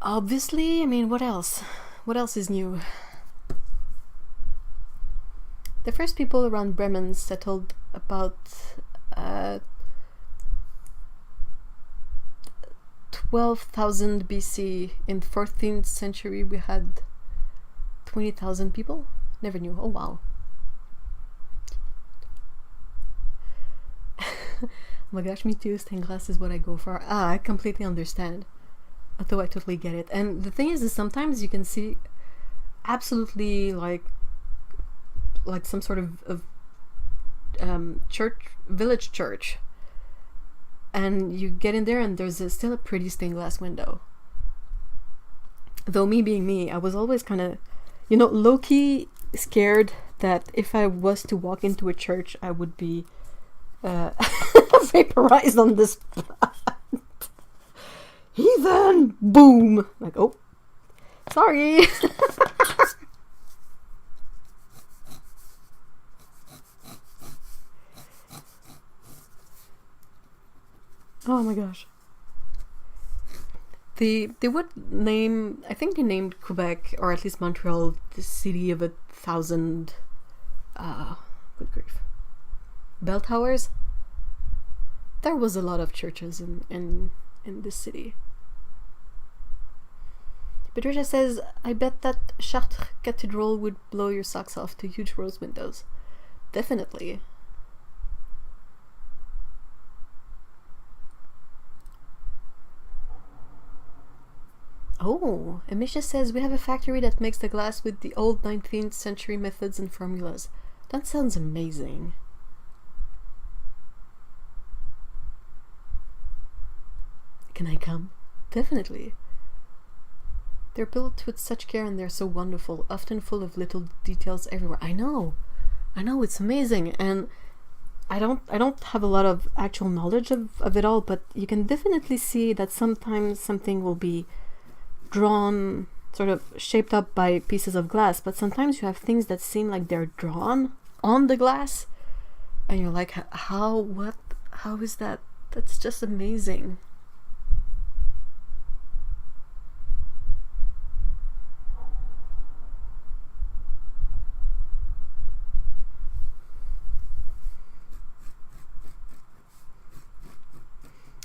obviously, I mean, what else? What else is new? The first people around Bremen settled about 12,000 BC. In 14th century, we had 20,000 people. Never knew. Oh, wow. Oh my gosh, me too. Stained glass is what I go for. I completely understand. Although I totally get it. And the thing is sometimes you can see absolutely like some sort of church, village church, and you get in there and there's still a pretty stained glass window. Though me being me, I was always kind of, you know, low-key scared that if I was to walk into a church, I would be vaporized on the spot. Heathen! Boom! Like, oh, sorry. Oh my gosh. They would name, I think they named Quebec, or at least Montreal, the city of 1,000, good grief, bell towers. There was a lot of churches in this city. Patricia says, I bet that Chartres Cathedral would blow your socks off to huge rose windows. Definitely. Oh, Amisha says we have a factory that makes the glass with the old 19th century methods and formulas. That sounds amazing. Can I come? Definitely. They're built with such care and they're so wonderful, often full of little details everywhere. I know, it's amazing, and I don't have a lot of actual knowledge of it all, but you can definitely see that sometimes something will be drawn, sort of shaped up by pieces of glass, but sometimes you have things that seem like they're drawn on the glass, and you're like, how is that? That's just amazing.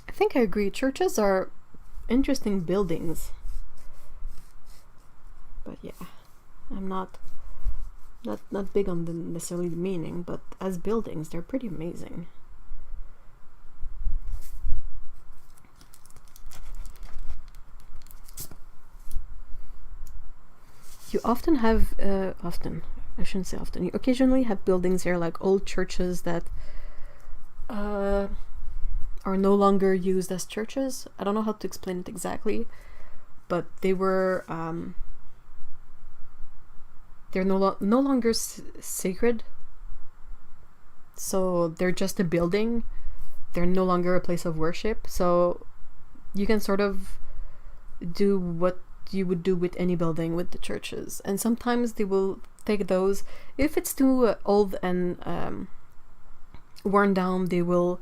I think I agree. Churches are interesting buildings. But yeah, I'm not big on necessarily the meaning, but as buildings, they're pretty amazing. You often have, I shouldn't say often, you occasionally have buildings here, like old churches that are no longer used as churches. I don't know how to explain it exactly, but they were, they're no longer sacred, so they're just a building. They're no longer a place of worship, so you can sort of do what you would do with any building with the churches. And sometimes they will take those, if it's too old and worn down, they will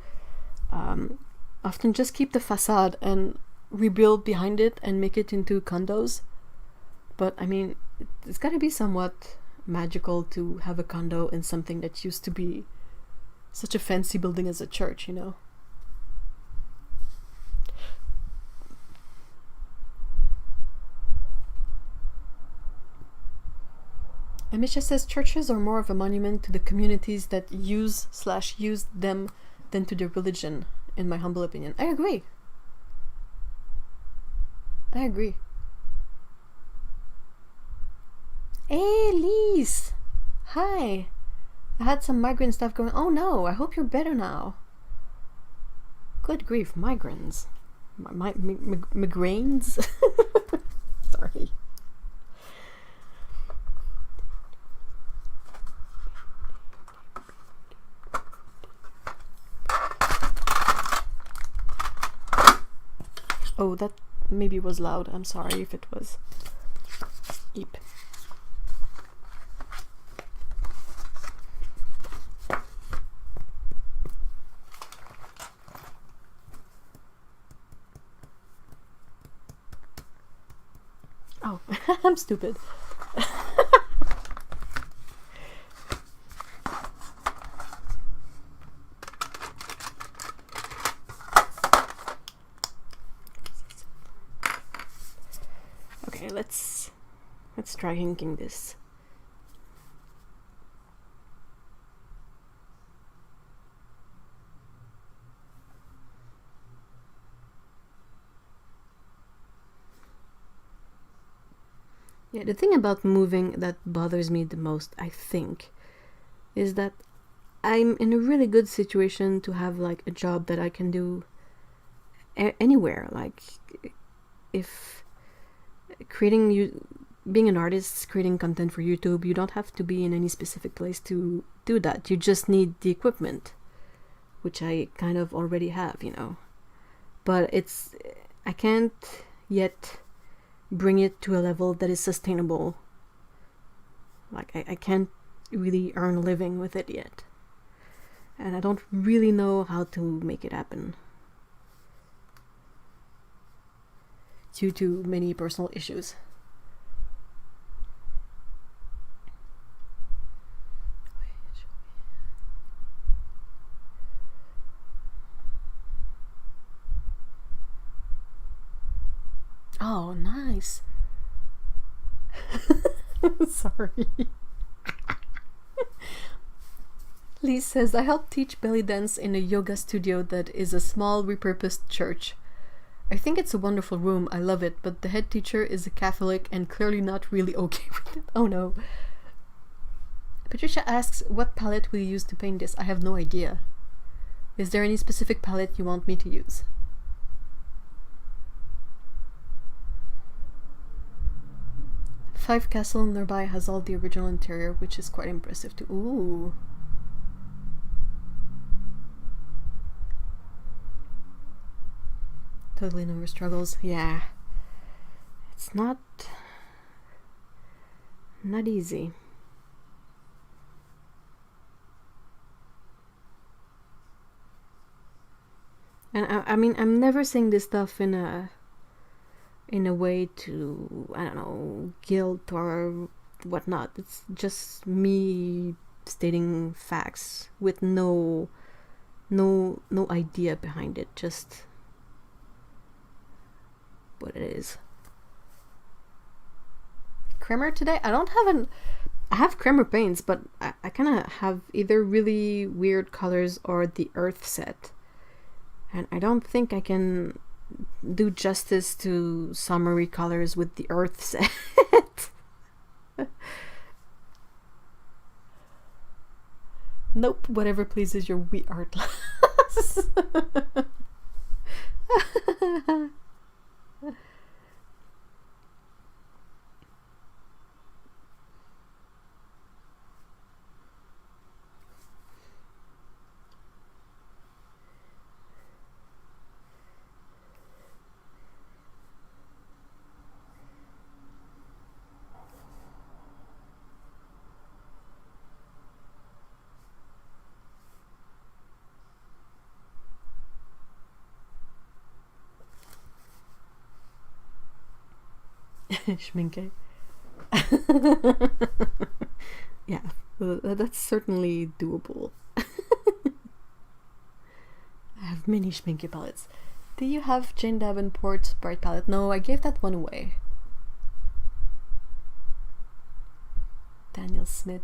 often just keep the facade and rebuild behind it and make it into condos. But I mean, it's got to be somewhat magical to have a condo in something that used to be such a fancy building as a church, you know? Amisha says churches are more of a monument to the communities that used them than to their religion, in my humble opinion. I agree. Hey, Lise! Hi! I had some migraine stuff going. Oh no, I hope you're better now. Good grief, migraines. Migraines? Sorry. Oh, that maybe was loud. I'm sorry if it was. Eep. Oh, I'm stupid. Okay, let's try inking this. Yeah, the thing about moving that bothers me the most, I think, is that I'm in a really good situation to have like a job that I can do anywhere. Like, if being an artist, creating content for YouTube, you don't have to be in any specific place to do that. You just need the equipment, which I kind of already have, you know. But I can't yet bring it to a level that is sustainable. Like, I can't really earn a living with it yet. And I don't really know how to make it happen. due to many personal issues. Oh, nice. Sorry. Lee says, I help teach belly dance in a yoga studio that is a small repurposed church. I think it's a wonderful room, I love it, but the head teacher is a Catholic and clearly not really okay with it. Oh no. Patricia asks, what palette will you use to paint this? I have no idea. Is there any specific palette you want me to use? Five Castle nearby has all the original interior, which is quite impressive too. Ooh. Totally never struggles. Yeah. It's not easy. And I mean, I'm never saying this stuff in a way to, I don't know, guilt or whatnot. It's just me stating facts with no idea behind it. Just what it is. Kremer today? I don't have I have Kremer paints, but I kind of have either really weird colors or the earth set. And I don't think I can do justice to summery colors with the earth set. Nope, whatever pleases your wee art class. Schminke. Yeah, that's certainly doable. I have many Schminke palettes. Do you have Jane Davenport's bright palette? No, I gave that one away. Daniel Smith.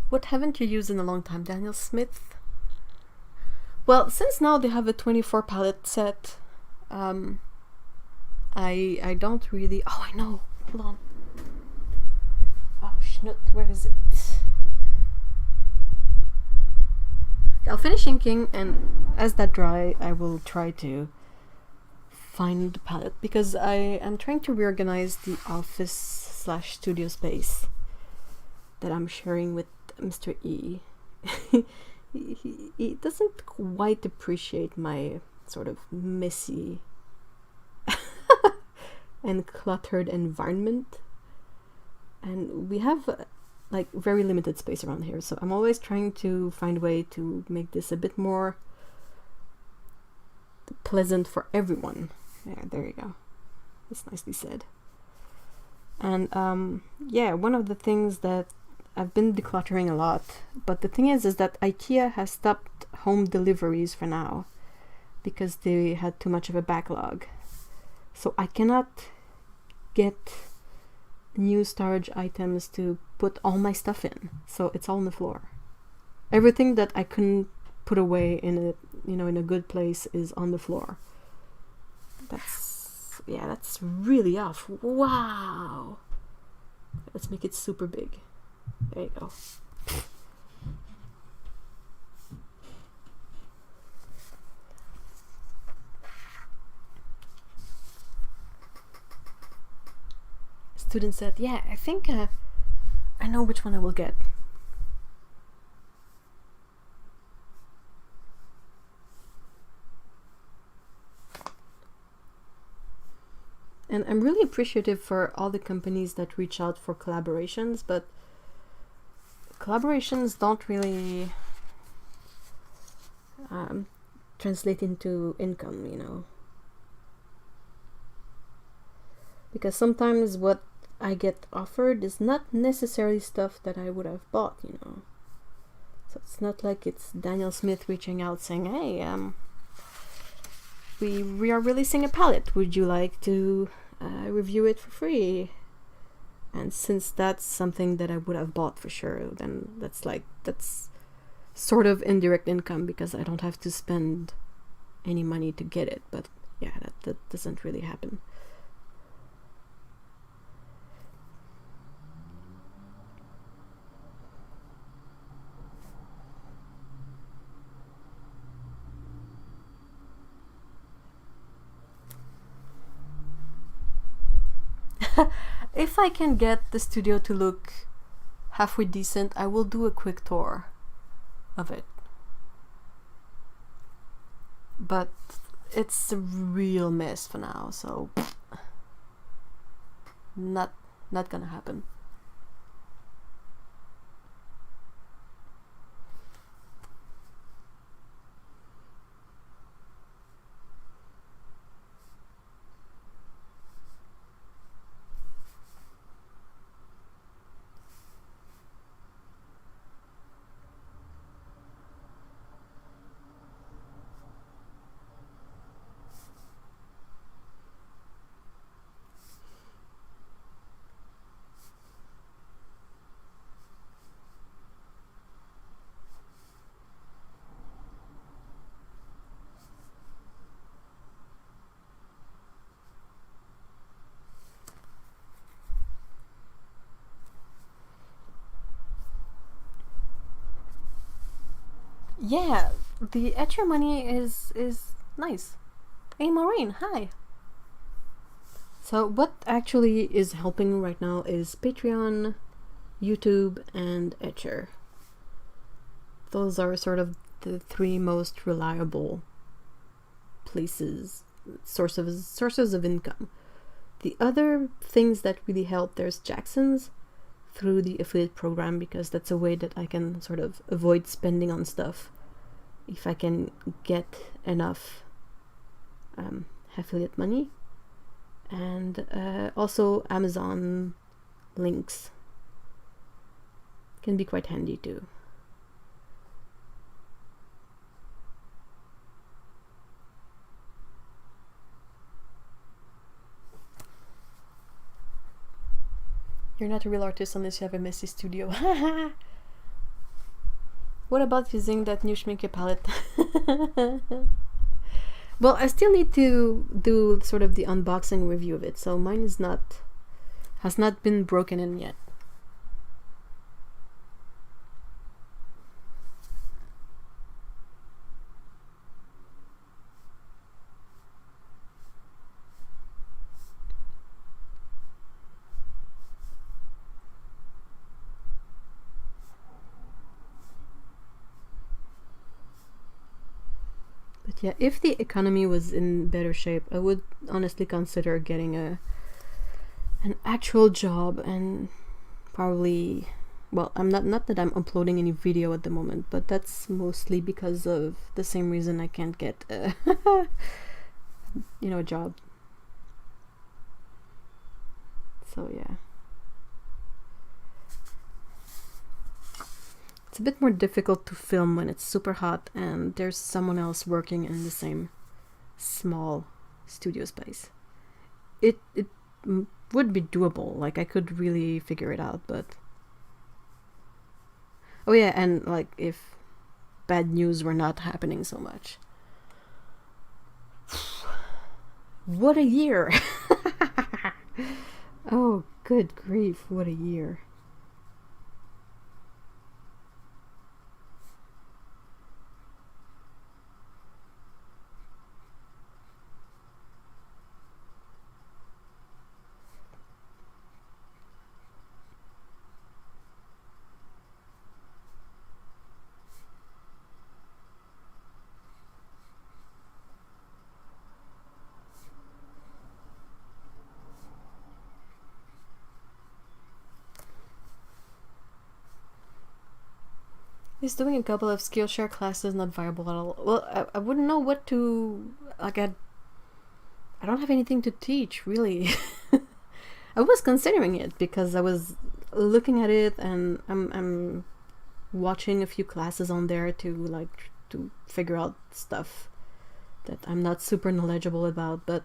What haven't you used in a long time? Daniel Smith? Well, since now they have a 24 palette set, I don't really... Oh, I know. Hold on. Oh, schnut. Where is it? I'll finish inking, and as that dry, I will try to find the palette, because I am trying to reorganize the office/studio space that I'm sharing with Mr. E. He doesn't quite appreciate my sort of messy and cluttered environment, and we have like very limited space around here, so I'm always trying to find a way to make this a bit more pleasant for everyone. Yeah, there you go. That's nicely said. And yeah, one of the things that I've been decluttering a lot, but the thing is that IKEA has stopped home deliveries for now because they had too much of a backlog. So I cannot get new storage items to put all my stuff in. So it's all on the floor. Everything that I couldn't put away in a good place is on the floor. That's really off. Wow. Let's make it super big. There you go. Student said, yeah, I think I know which one I will get. And I'm really appreciative for all the companies that reach out for collaborations, but collaborations don't really translate into income, you know. Because sometimes what I get offered is not necessarily stuff that I would have bought, you know. So it's not like it's Daniel Smith reaching out saying, hey, we are releasing a palette. Would you like to review it for free? And since that's something that I would have bought for sure, then that's sort of indirect income because I don't have to spend any money to get it. But yeah, that doesn't really happen. If I can get the studio to look halfway decent, I will do a quick tour of it. But it's a real mess for now, so not gonna happen. Yeah, the etcher money is nice. Hey Maureen, hi. So what actually is helping right now is Patreon, YouTube, and Etcher. Those are sort of the three most reliable places, sources of income. The other things that really help, there's Jackson's through the affiliate program, because that's a way that I can sort of avoid spending on stuff if I can get enough affiliate money. And also Amazon links can be quite handy too. You're not a real artist unless you have a messy studio. What about using that new Schminke palette? Well, I still need to do sort of the unboxing review of it, so mine has not been broken in yet. But yeah, if the economy was in better shape, I would honestly consider getting an actual job, and probably, well, I'm not that I'm uploading any video at the moment, but that's mostly because of the same reason I can't get a job. So yeah. It's a bit more difficult to film when it's super hot and there's someone else working in the same small studio space. It would be doable, like I could really figure it out, but oh yeah, and like if bad news were not happening so much. What a year. Oh, good grief, what a year. He's doing a couple of Skillshare classes, not viable at all. Well, I wouldn't know what to... Like, I don't have anything to teach, really. I was considering it because I was looking at it, and I'm watching a few classes on there to figure out stuff that I'm not super knowledgeable about, but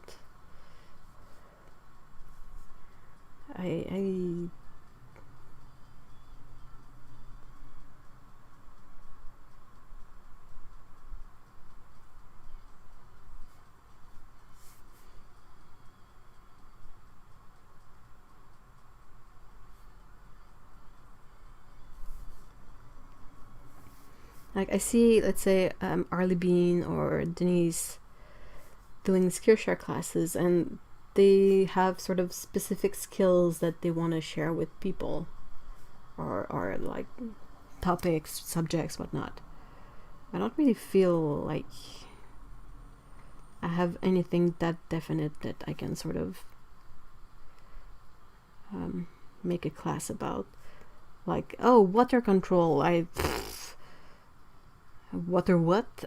like I see, let's say, Arlie Bean or Denise doing Skillshare classes, and they have sort of specific skills that they want to share with people, or like topics, subjects, whatnot. I don't really feel like I have anything that definite that I can sort of make a class about. Like, oh, water control. Water what?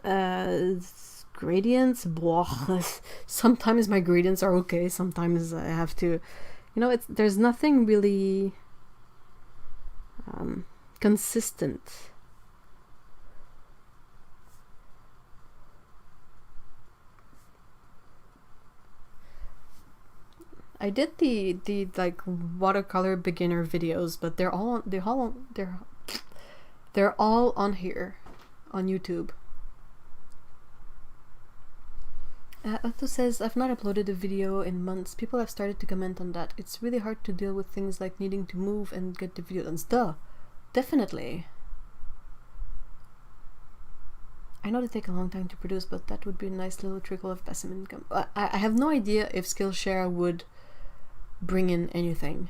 Gradients? Blah. Sometimes my gradients are okay. Sometimes I have to, there's nothing really consistent. I did the like watercolor beginner videos, but they're all on here on YouTube. Otto says, I've not uploaded a video in months. People have started to comment on that. It's really hard to deal with things like needing to move and get the video done. Duh. Definitely. I know they take a long time to produce, but that would be a nice little trickle of passive income. I have no idea if Skillshare would bring in anything.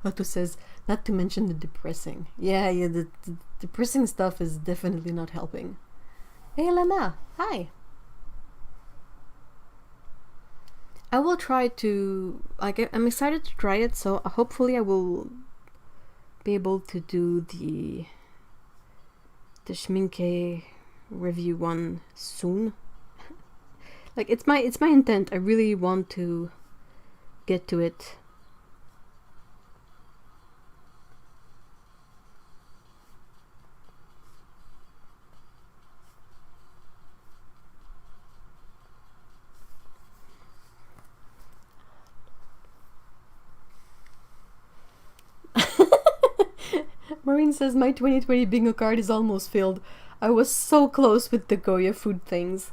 Otto says, not to mention the depressing. Yeah, the depressing stuff is definitely not helping. Hey, Lena. Hi. I will try to, I'm excited to try it, so hopefully I will be able to do the Schminke review one soon. Like, it's my intent. I really want to get to it. Maureen says, my 2020 bingo card is almost filled. I was so close with the Goya food things,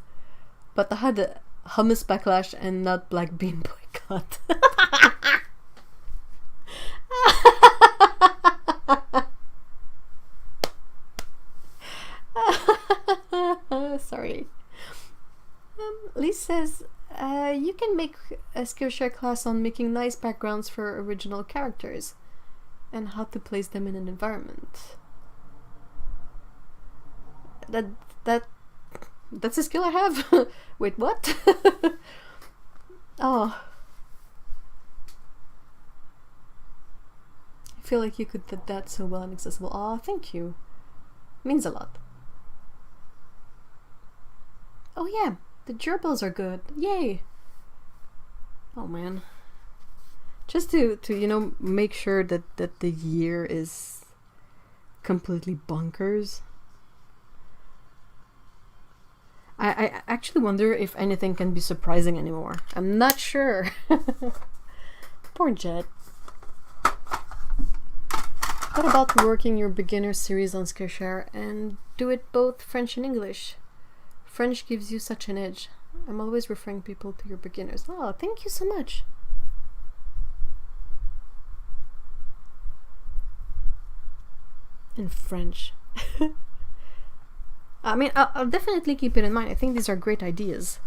but I had a hummus backlash and not black bean boycott. Sorry. Lee says, you can make a Skillshare class on making nice backgrounds for original characters and how to place them in an environment. That's a skill I have. Wait, what? Oh. I feel like you could do that so well and accessible. Oh, thank you. Means a lot. Oh yeah, the gerbils are good. Yay! Oh man. Just to make sure that the year is completely bonkers. I actually wonder if anything can be surprising anymore. I'm not sure. Poor Jet. What about working your beginner series on Skillshare and do it both French and English? French gives you such an edge. I'm always referring people to your beginners. Oh, thank you so much. In French. I mean, I'll definitely keep it in mind. I think these are great ideas.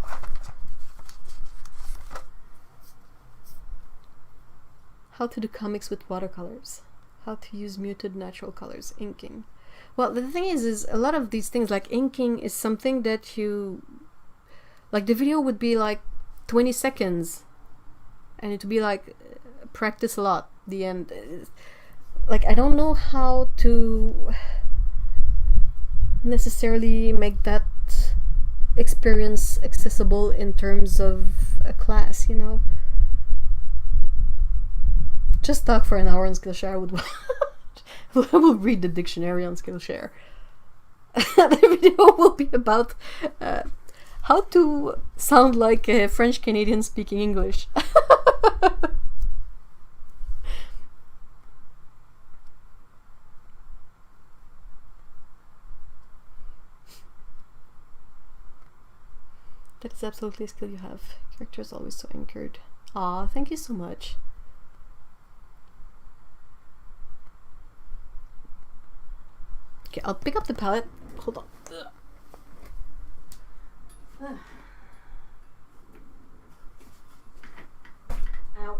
How to do comics with watercolors. How to use muted natural colors. Inking. Well, the thing is a lot of these things, like inking, is something that you... Like, the video would be like 20 seconds. And it would be like, practice a lot. The end. Like, I don't know how to necessarily make that experience accessible in terms of a class, you know. Just talk for an hour on Skillshare. I will read the dictionary on Skillshare. The video will be about how to sound like a French Canadian speaking English. That is absolutely a skill you have. Character is always so anchored. Aw, thank you so much. Okay, I'll pick up the palette. Hold on. Ow.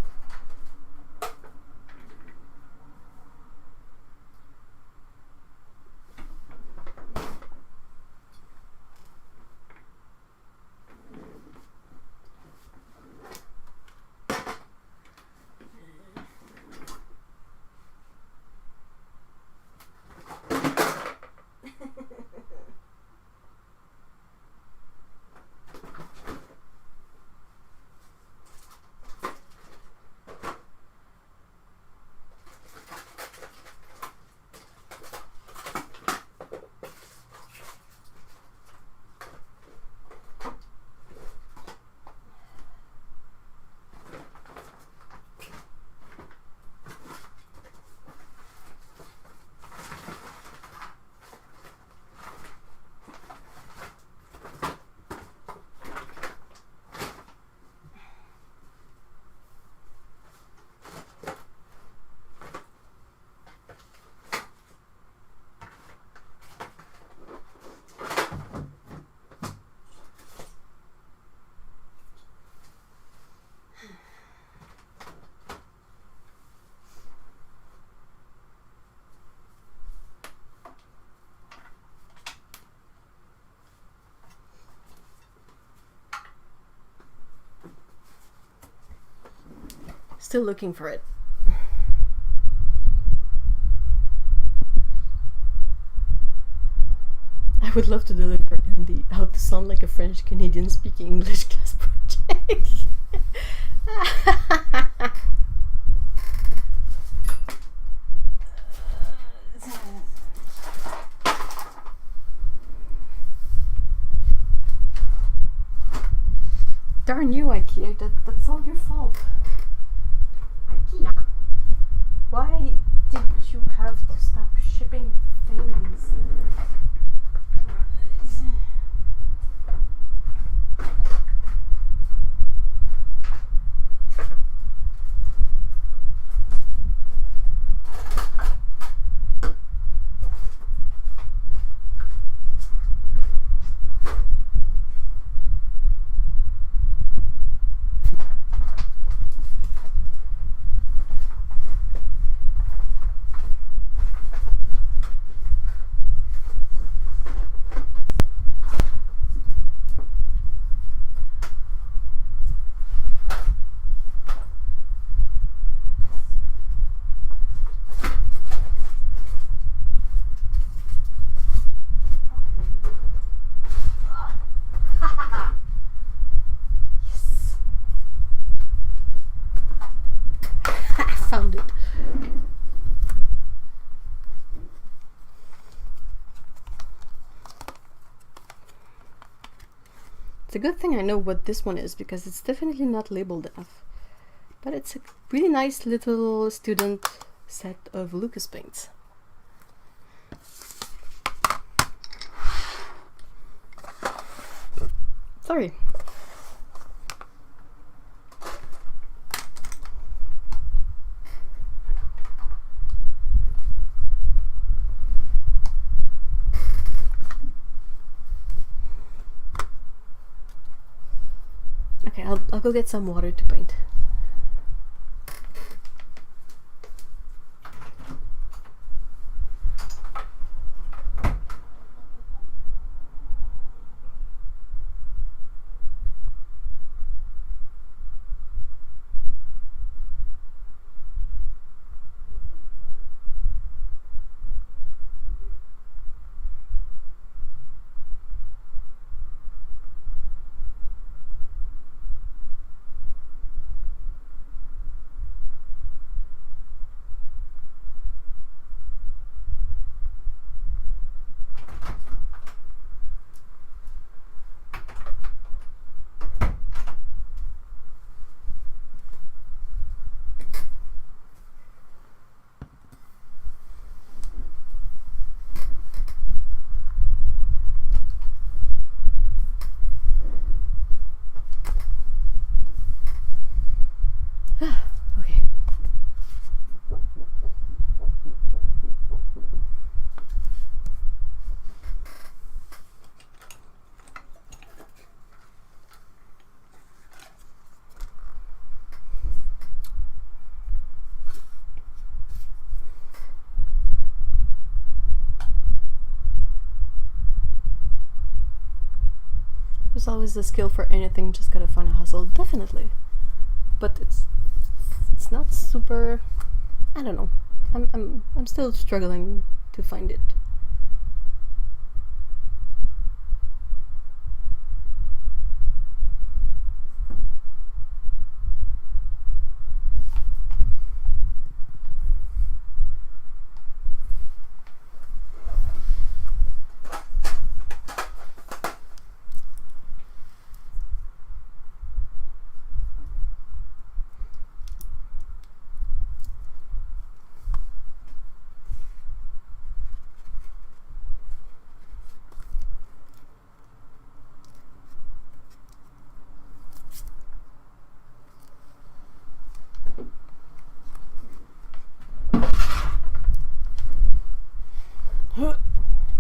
Still looking for it. I would love to deliver in the how to sound like a French Canadian speaking English class project. Darn you, IKEA, that's all your fault. IKEA, why did you have to stop shipping things? Found it. It's a good thing I know what this one is because it's definitely not labeled enough. But it's a really nice little student set of Lucas paints. Sorry. Okay, I'll go get some water to paint. there's always a skill for anything, just gotta find a hustle, definitely. But it's not super, I don't know. I'm still struggling to find it.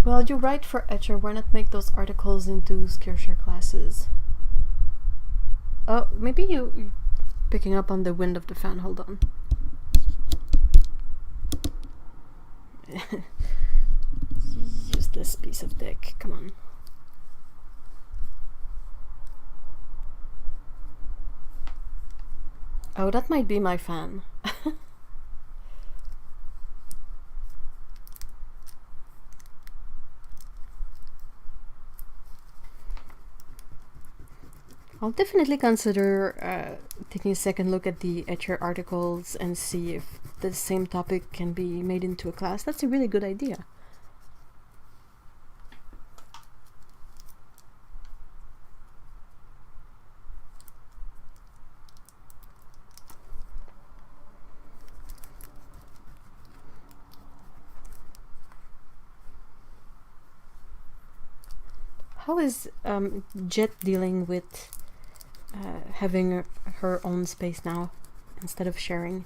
Well, you're right for Etcher. Why not make those articles into Skillshare classes? Oh, maybe you're picking up on the wind of the fan. Hold on. Useless piece of dick. Come on. Oh, that might be my fan. I'll definitely consider taking a second look at the Etcher articles and see if the same topic can be made into a class. That's a really good idea. How is Jet dealing with having her own space now instead of sharing?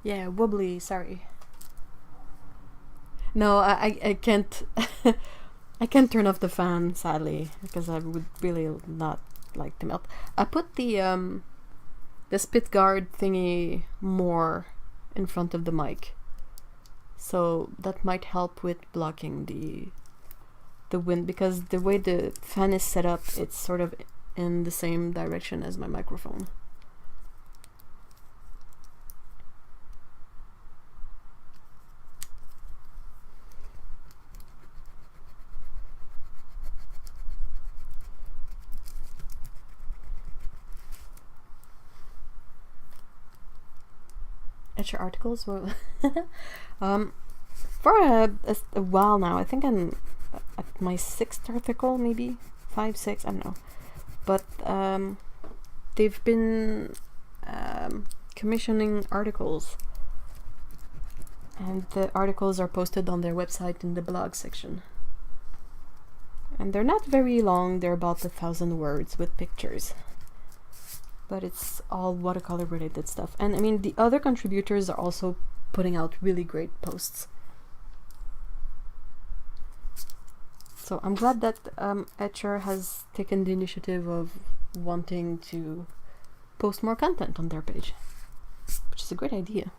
Yeah, wobbly, sorry. No, I can't I can't turn off the fan, sadly, because I would really not like to melt. I put the spit guard thingy more in front of the mic, so that might help with blocking the wind, because the way the fan is set up, it's sort of in the same direction as my microphone. Etcher articles? Well, for a while now, I think I'm at my 6th article, maybe 5, 6, I don't know. But they've been commissioning articles, and the articles are posted on their website in the blog section. And they're not very long, they're about 1,000 words with pictures. But it's all watercolor related stuff. And I mean, the other contributors are also putting out really great posts. So I'm glad that Etcher has taken the initiative of wanting to post more content on their page, which is a great idea.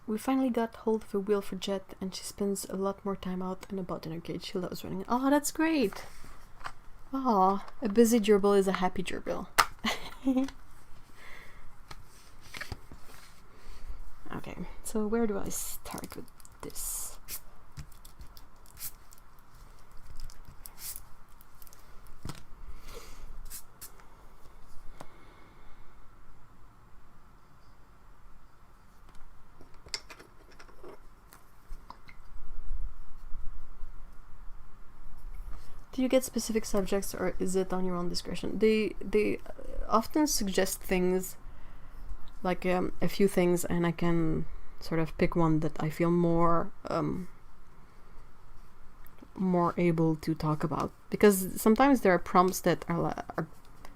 We finally got hold of a wheel for Jet, and she spends a lot more time out and about in her cage. She loves running. Oh, that's great! Oh, a busy gerbil is a happy gerbil. Okay, so where do I start with this? Do you get specific subjects, or is it on your own discretion? They often suggest things, like a few things, and I can sort of pick one that I feel more able to talk about. Because sometimes there are prompts that are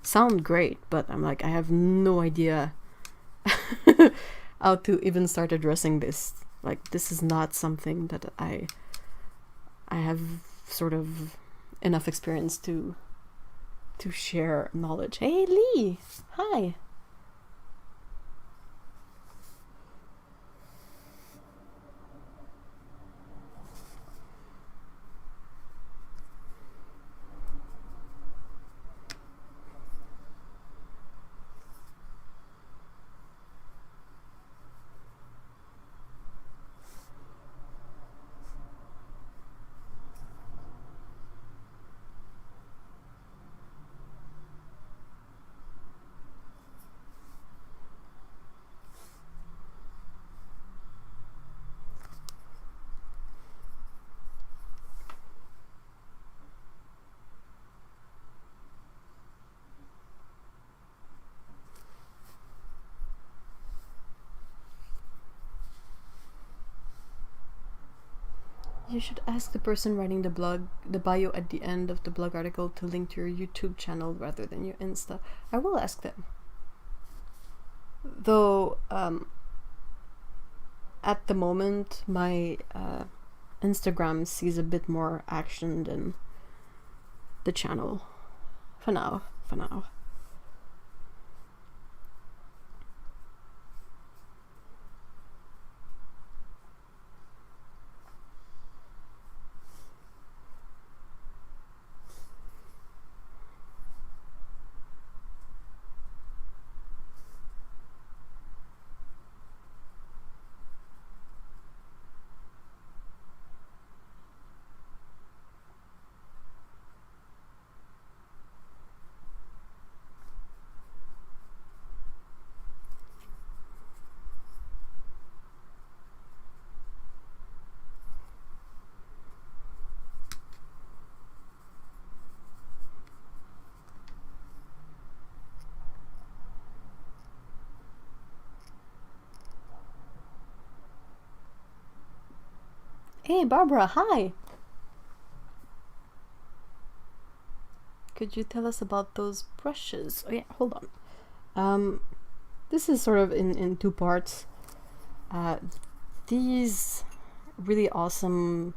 sound great, but I'm like, I have no idea how to even start addressing this. Like, this is not something that I have sort of enough experience to share knowledge. Hey Lee, hi. You should ask the person writing the blog, the bio at the end of the blog article, to link to your YouTube channel rather than your Insta. I will ask them. Though, at the moment, my Instagram sees a bit more action than the channel. For now. Hey Barbara, hi! Could you tell us about those brushes? Oh yeah, hold on. This is sort of in two parts. These really awesome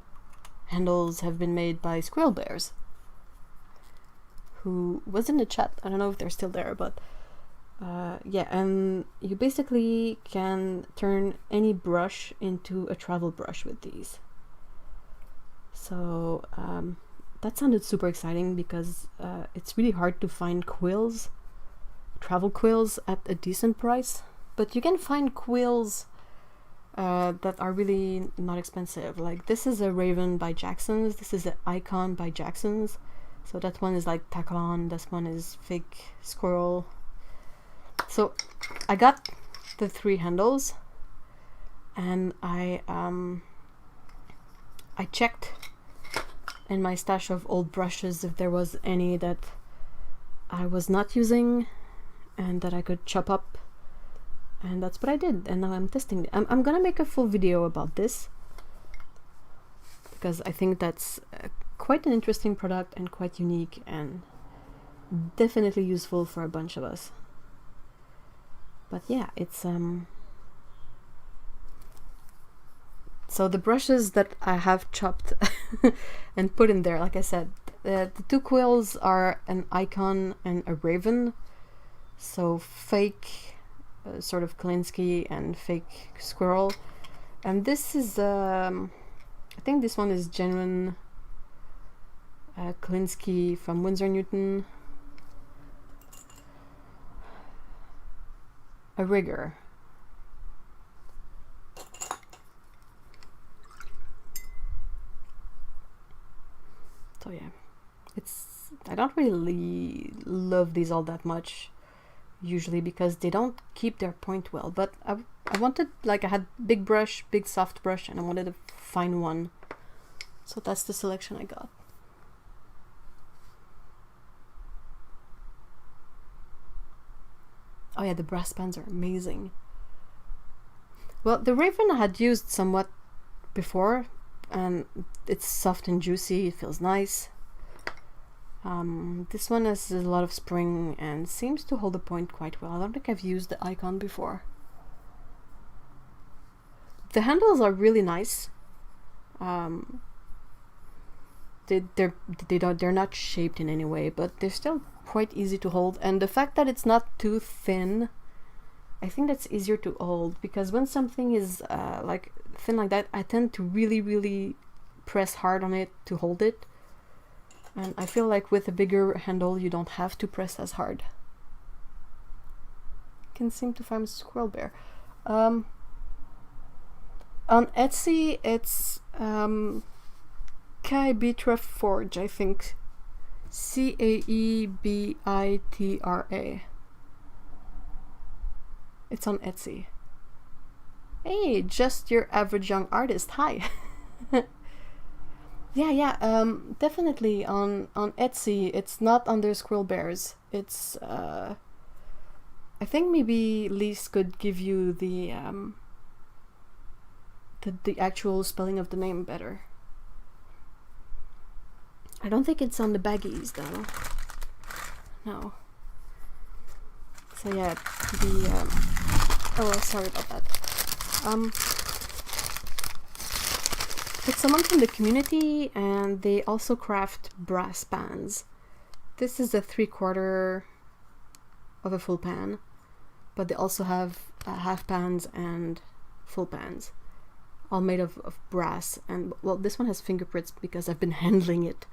handles have been made by Squirrel Bears, who was in the chat. I don't know if they're still there, but yeah, and you basically can turn any brush into a travel brush with these. So that sounded super exciting because it's really hard to find quills, travel quills at a decent price, but you can find quills that are really not expensive. Like this is a Raven by Jackson's, this is an Icon by Jackson's. So that one is like Taklon, this one is Fake Squirrel. So I got the 3 handles, and I checked in my stash of old brushes if there was any that I was not using and that I could chop up, and that's what I did, and now I'm testing it. I'm gonna make a full video about this because I think that's quite an interesting product and quite unique and definitely useful for a bunch of us. But yeah, it's so the brushes that I have chopped and put in there, like I said, the 2 quills are an Icon and a Raven. So Fake sort of Klinsky and Fake Squirrel. And this is, I think this one is genuine Klinsky from Winsor Newton. A rigger. So yeah, I don't really love these all that much usually because they don't keep their point well, but I wanted, like, I had big brush, big soft brush, and I wanted a fine one, so that's the selection I got. Oh yeah, the brass bands are amazing. Well, the Raven I had used somewhat before, and it's soft and juicy, it feels nice. This one has a lot of spring and seems to hold the point quite well. I don't think I've used the Icon before. The handles are really nice. They're not shaped in any way, but they're still quite easy to hold. And the fact that it's not too thin, I think that's easier to hold, because when something is like thin like that, I tend to really press hard on it to hold it. And I feel like with a bigger handle, you don't have to press as hard. Can seem to find Squirrel Bear. On Etsy, it's Caebitra Forge, I think. Caebitra. It's on Etsy. Hey, just your average young artist. Hi. Yeah, definitely on Etsy. It's not under Squirrel Bears. It's I think maybe Lise could give you the actual spelling of the name better. I don't think it's on the baggies though. No. So yeah, the oh, sorry about that. It's someone from the community, and they also craft brass pans. This is a 3/4 of a full pan, but they also have half pans and full pans, all made of brass. And well, this one has fingerprints because I've been handling it.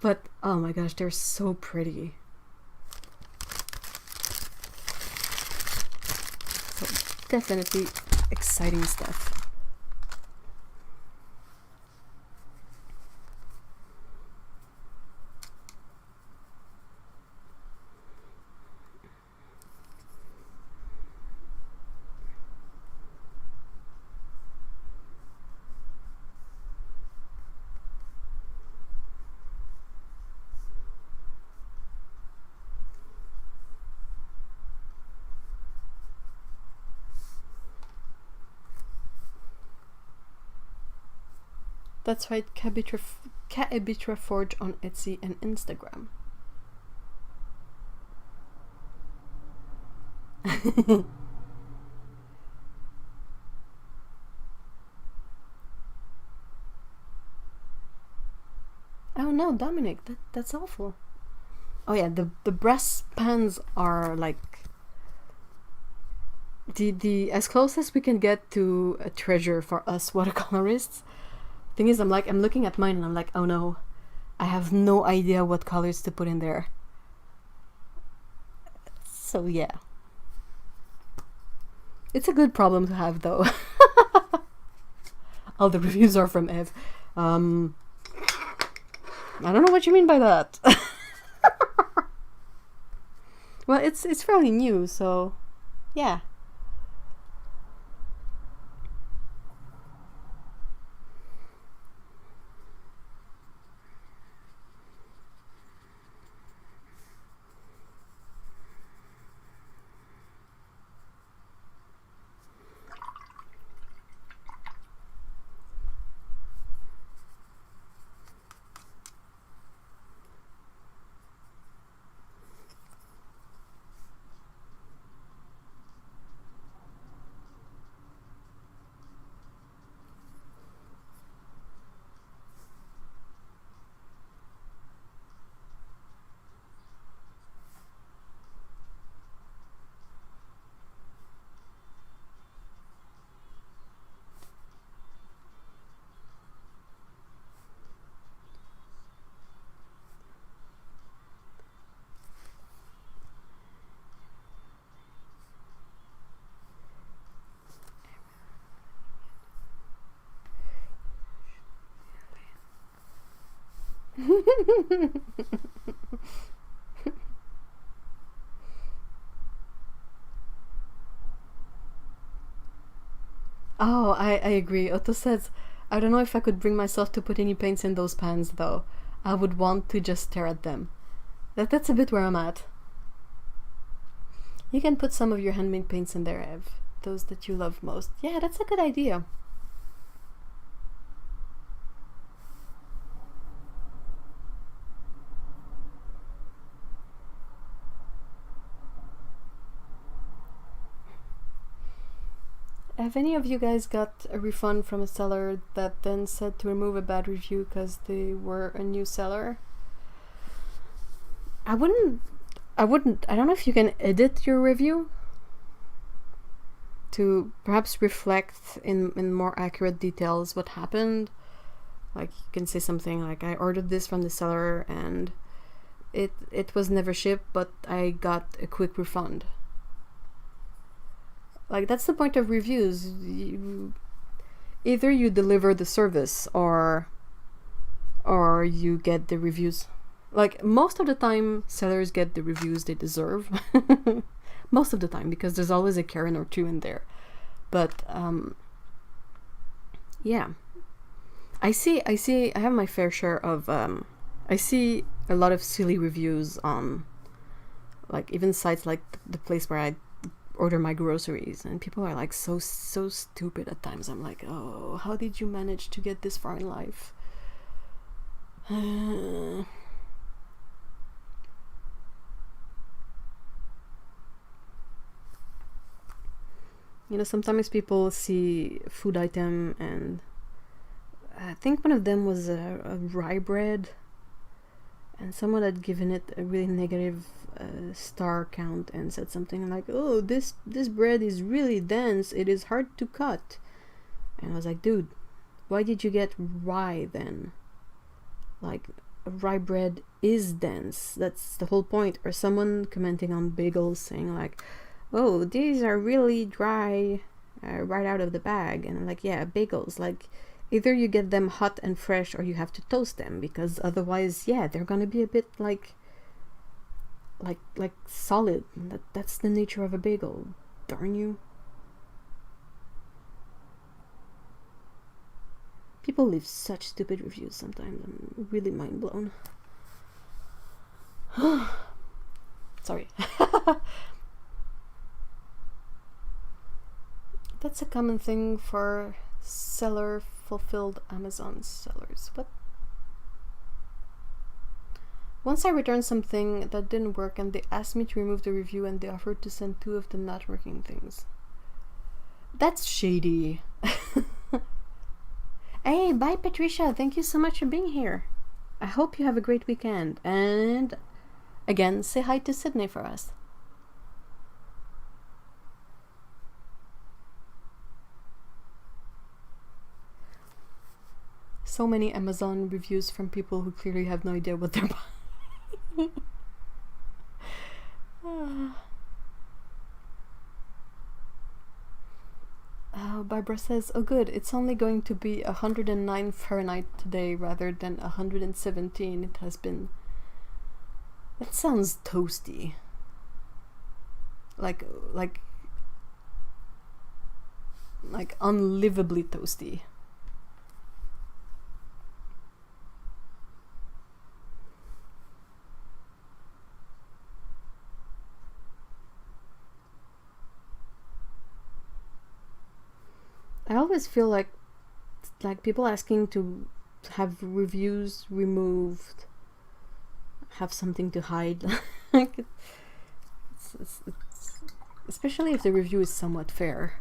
But oh my gosh, they're so pretty. So definitely exciting stuff. That's right, Caturday Forge on Etsy and Instagram. Oh no, Dominic, that's awful. Oh yeah, the brass pans are like the as close as we can get to a treasure for us watercolorists. Thing is, I'm looking at mine and I'm like, oh no, I have no idea what colors to put in there. So yeah, it's a good problem to have though. All the reviews are from Ev. I don't know what you mean by that. Well, it's fairly new, so yeah. Oh, I agree. Otto says, I don't know if I could bring myself to put any paints in those pans though. I would want to just stare at them. That's a bit where I'm at. You can put some of your handmade paints in there, Ev. Those that you love most. Yeah, that's a good idea. Have any of you guys got a refund from a seller that then said to remove a bad review because they were a new seller? I don't know if you can edit your review to perhaps reflect in more accurate details what happened. Like you can say something like, I ordered this from the seller and it was never shipped, but I got a quick refund. Like that's the point of reviews. Either you deliver the service or you get the reviews. Like most of the time sellers get the reviews they deserve. Most of the time, because there's always a Karen or two in there. But yeah. I have my fair share of I see a lot of silly reviews on like even sites like the place where I order my groceries, and people are like so stupid at times. I'm like, oh, how did you manage to get this far in life? You know, sometimes people see food item, and I think one of them was a rye bread, and someone had given it a really negative star count and said something like, "Oh, this bread is really dense. It is hard to cut." And I was like, "Dude, why did you get rye then? Like, rye bread is dense. That's the whole point." Or someone commenting on bagels saying like, "Oh, these are really dry, right out of the bag." And I'm like, yeah, bagels, like, either you get them hot and fresh or you have to toast them, because otherwise, yeah, they're gonna be a bit like solid. That's the nature of a bagel. Darn you. People leave such stupid reviews sometimes. I'm really mind blown. Sorry. That's a common thing for seller fulfilled Amazon sellers. What? Once I returned something that didn't work and they asked me to remove the review, and they offered to send 2 of the not working things. That's shady. Hey, bye Patricia. Thank you so much for being here. I hope you have a great weekend. And again, say hi to Sydney for us. So many Amazon reviews from people who clearly have no idea what they're buying. Barbara says, "Oh good, it's only going to be 109 Fahrenheit today rather than 117 it has been." That sounds toasty. Like unlivably toasty. I always feel like people asking to have reviews removed have something to hide. Like it's, especially if the review is somewhat fair.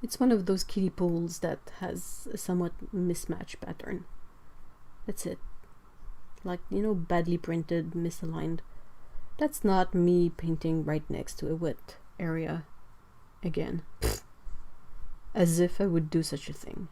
It's one of those kiddie pools that has a somewhat mismatched pattern. That's it. Like, you know, badly printed, misaligned. That's not me painting right next to a wet area again. As if I would do such a thing.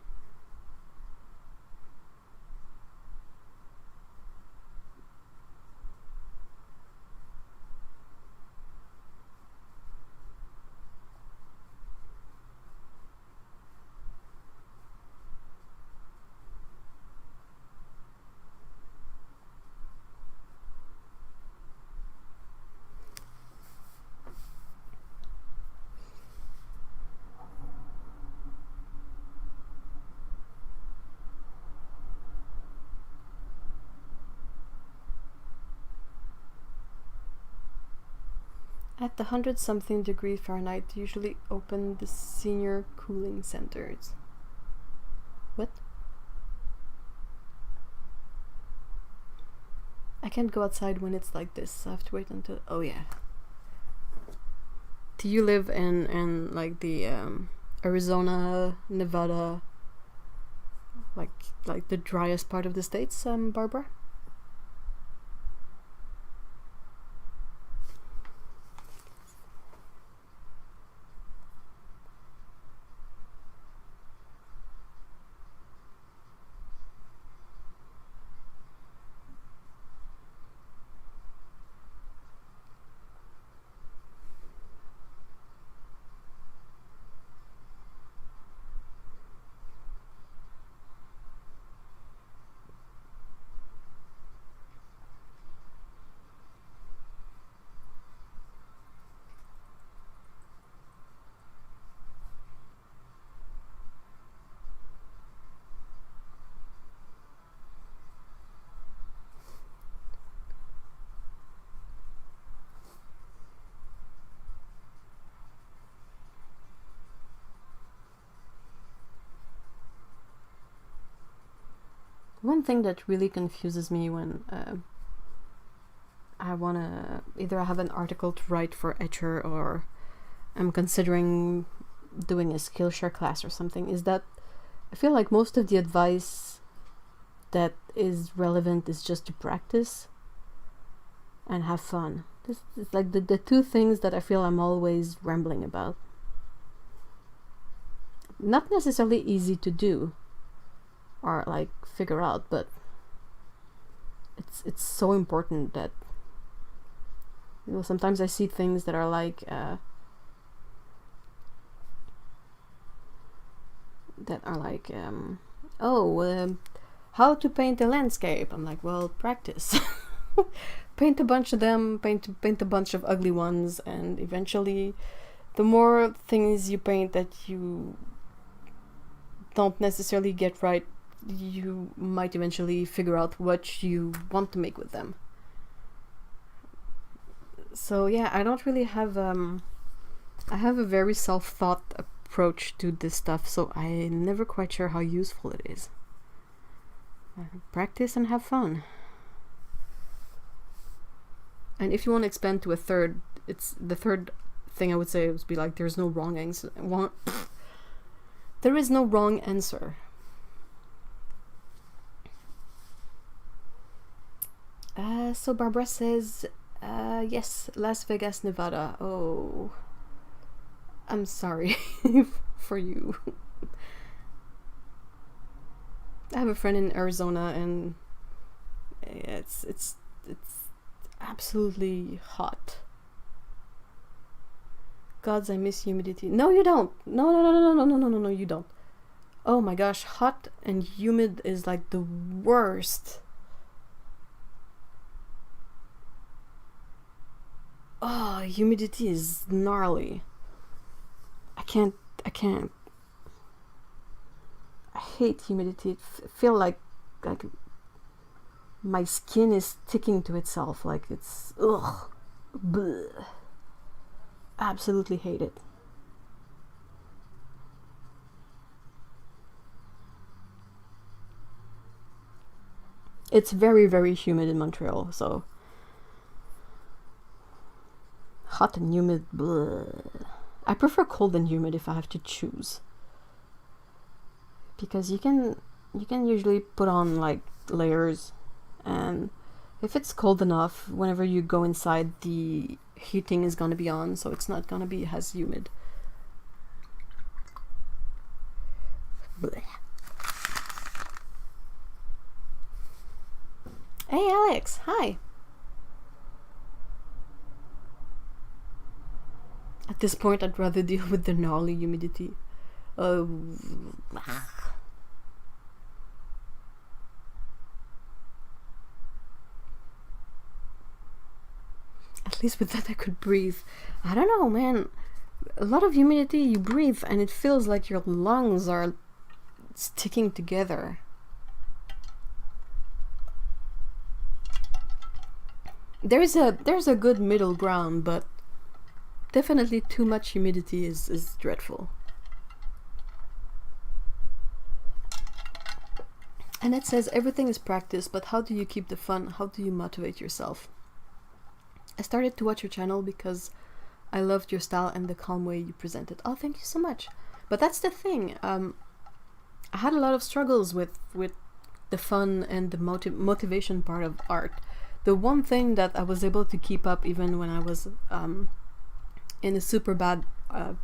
At the 100-something degree Fahrenheit, they usually open the senior cooling centers. What? I can't go outside when it's like this, so I have to wait until... Oh yeah. Do you live in like the Arizona, Nevada, like the driest part of the states, Barbara? One thing that really confuses me when I want to either have an article to write for Etcher or I'm considering doing a Skillshare class or something is that I feel like most of the advice that is relevant is just to practice and have fun. This is like the two things that I feel I'm always rambling about. Not necessarily easy to do or like figure out, but it's so important that, you know, sometimes I see things that are like how to paint a landscape. I'm like, well, practice. Paint a bunch of them, paint a bunch of ugly ones, and eventually the more things you paint that you don't necessarily get right, you might eventually figure out what you want to make with them. So yeah, I don't really have I have a very self-thought approach to this stuff, so I'm never quite sure how useful it is. Practice and have fun. And if you want to expand to a third, it's the third thing I would say would be like, there's no wrong answer. There is no wrong answer. So Barbara says, yes, Las Vegas, Nevada. Oh, I'm sorry for you. I have a friend in Arizona, and it's absolutely hot. Gods, I miss humidity. No, you don't. No, you don't. Oh my gosh, hot and humid is like the worst. Oh, humidity is gnarly. I can't. I hate humidity. I feel like my skin is sticking to itself. Like it's ugh. Bleh. Absolutely hate it. It's very, very humid in Montreal, so hot and humid. Bleh. I prefer cold and humid if I have to choose, because you can usually put on like layers, and if it's cold enough, whenever you go inside, the heating is gonna be on, so it's not gonna be as humid. Bleh. Hey Alex, hi. At this point, I'd rather deal with the gnarly humidity. At least with that I could breathe. I don't know, man. A lot of humidity, you breathe and it feels like your lungs are sticking together. There's a good middle ground, but definitely too much humidity is dreadful. And it says everything is practice, but how do you keep the fun? How do you motivate yourself? I started to watch your channel because I loved your style and the calm way you present it. Oh, thank you so much. But that's the thing. I had a lot of struggles with the fun and the motivation part of art. The one thing that I was able to keep up even when I was in a super bad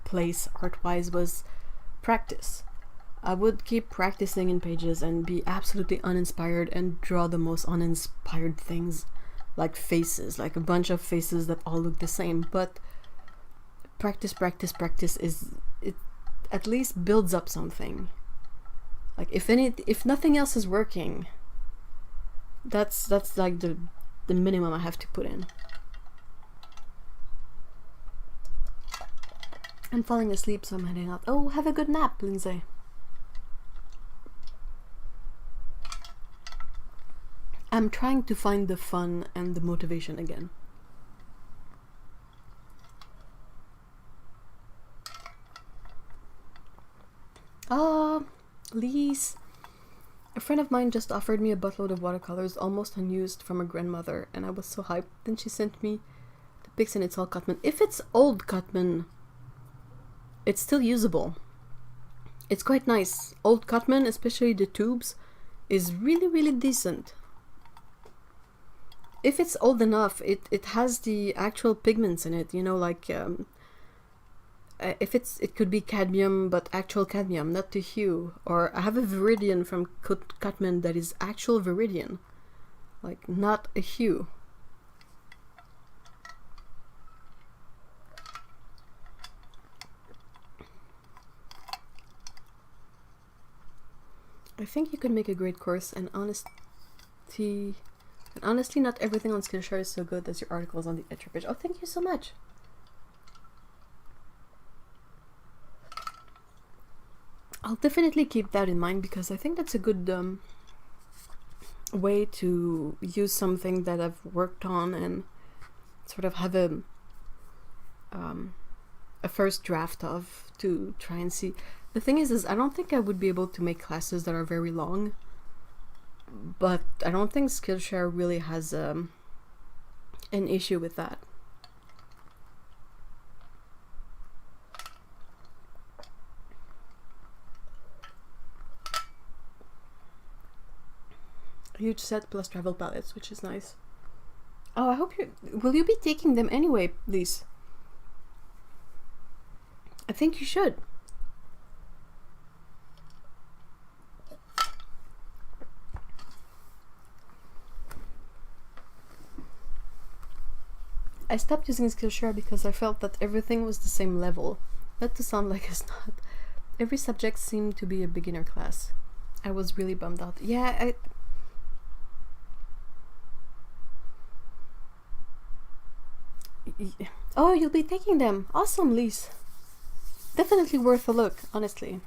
place art-wise was practice. I would keep practicing in pages and be absolutely uninspired and draw the most uninspired things, like faces, like a bunch of faces that all look the same. But practice is, it at least builds up something. Like if nothing else is working, that's like the minimum I have to put in. I'm falling asleep, so I'm heading out. Oh, have a good nap, Lindsay. I'm trying to find the fun and the motivation again. Lise. A friend of mine just offered me a buttload of watercolors, almost unused, from her grandmother, and I was so hyped. Then she sent me the pics and it's all Cutman. If it's old Cutman, it's still usable. It's quite nice. Old Cutman, especially the tubes, is really, really decent. If it's old enough, it has the actual pigments in it, you know, like if it could be cadmium, but actual cadmium, not the hue. Or I have a Viridian from Cutman that is actual Viridian, like not a hue. I think you could make a great course, and honestly, not everything on Skillshare is so good as your articles on the Etcher page. Oh, thank you so much. I'll definitely keep that in mind, because I think that's a good way to use something that I've worked on and sort of have a first draft of, to try and see. The thing is I don't think I would be able to make classes that are very long, but I don't think Skillshare really has an issue with that. A huge set plus travel palettes, which is nice. Oh, I hope will you be taking them anyway, please? I think you should. I stopped using Skillshare because I felt that everything was the same level. Not to sound like it's not. Every subject seemed to be a beginner class. I was really bummed out. Yeah, Oh, you'll be taking them. Awesome, Lise. Definitely worth a look, honestly.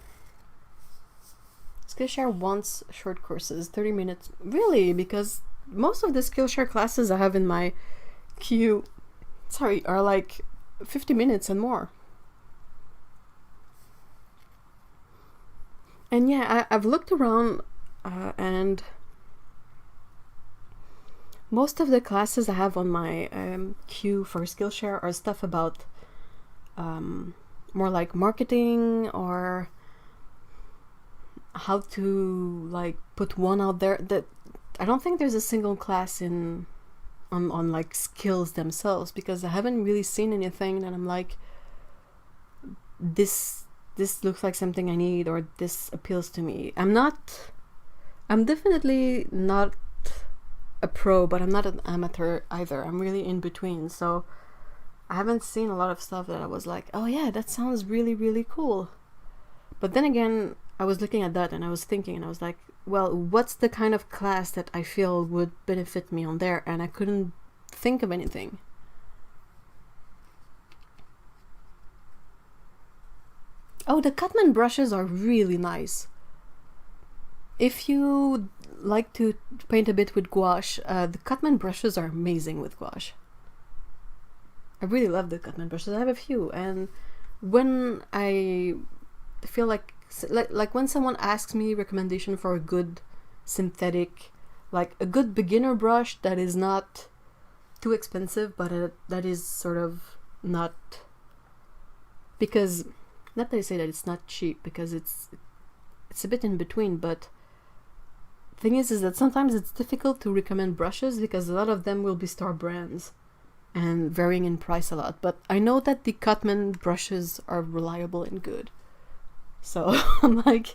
Skillshare wants short courses, 30 minutes. Really? Because most of the Skillshare classes I have in my queue, are like 50 minutes and more. And yeah, I've looked around and most of the classes I have on my queue for Skillshare are stuff about more like marketing or how to like put one out there. That I don't think there's a single class on like skills themselves, because I haven't really seen anything that I'm like, this looks like something I need, or this appeals to me. I'm definitely not a pro, but I'm not an amateur either. I'm really in between, so I haven't seen a lot of stuff that I was like, oh yeah, that sounds really, really cool. But then again, I was looking at that and I was thinking, and I was like, well, what's the kind of class that I feel would benefit me on there? And I couldn't think of anything. Oh, the Cutman brushes are really nice. If you like to paint a bit with gouache, the Cutman brushes are amazing with gouache. I really love the Cutman brushes. I have a few, and when I feel like when someone asks me recommendation for a good synthetic, like a good beginner brush that is not too expensive, but that is sort of not, because Not that I say that it's not cheap, because it's a bit in between, but the thing is that sometimes it's difficult to recommend brushes because a lot of them will be star brands and varying in price a lot. But I know that the Cutman brushes are reliable and good. So I'm like,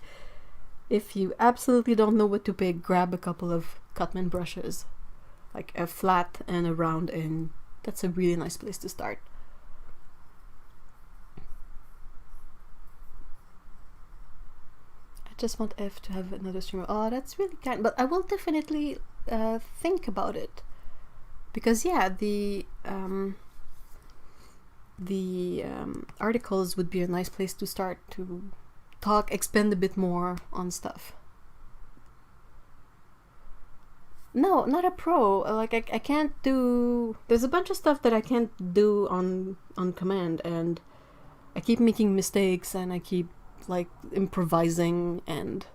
if you absolutely don't know what to pay, grab a couple of Cutman brushes, like a flat and a round, and that's a really nice place to start. I just want F to have another streamer. Oh, that's really kind, but I will definitely think about it, because yeah, the articles would be a nice place to start to talk, expand a bit more on stuff. No, not a pro. Like I can't do. There's a bunch of stuff that I can't do on command, and I keep making mistakes, and I keep like improvising, and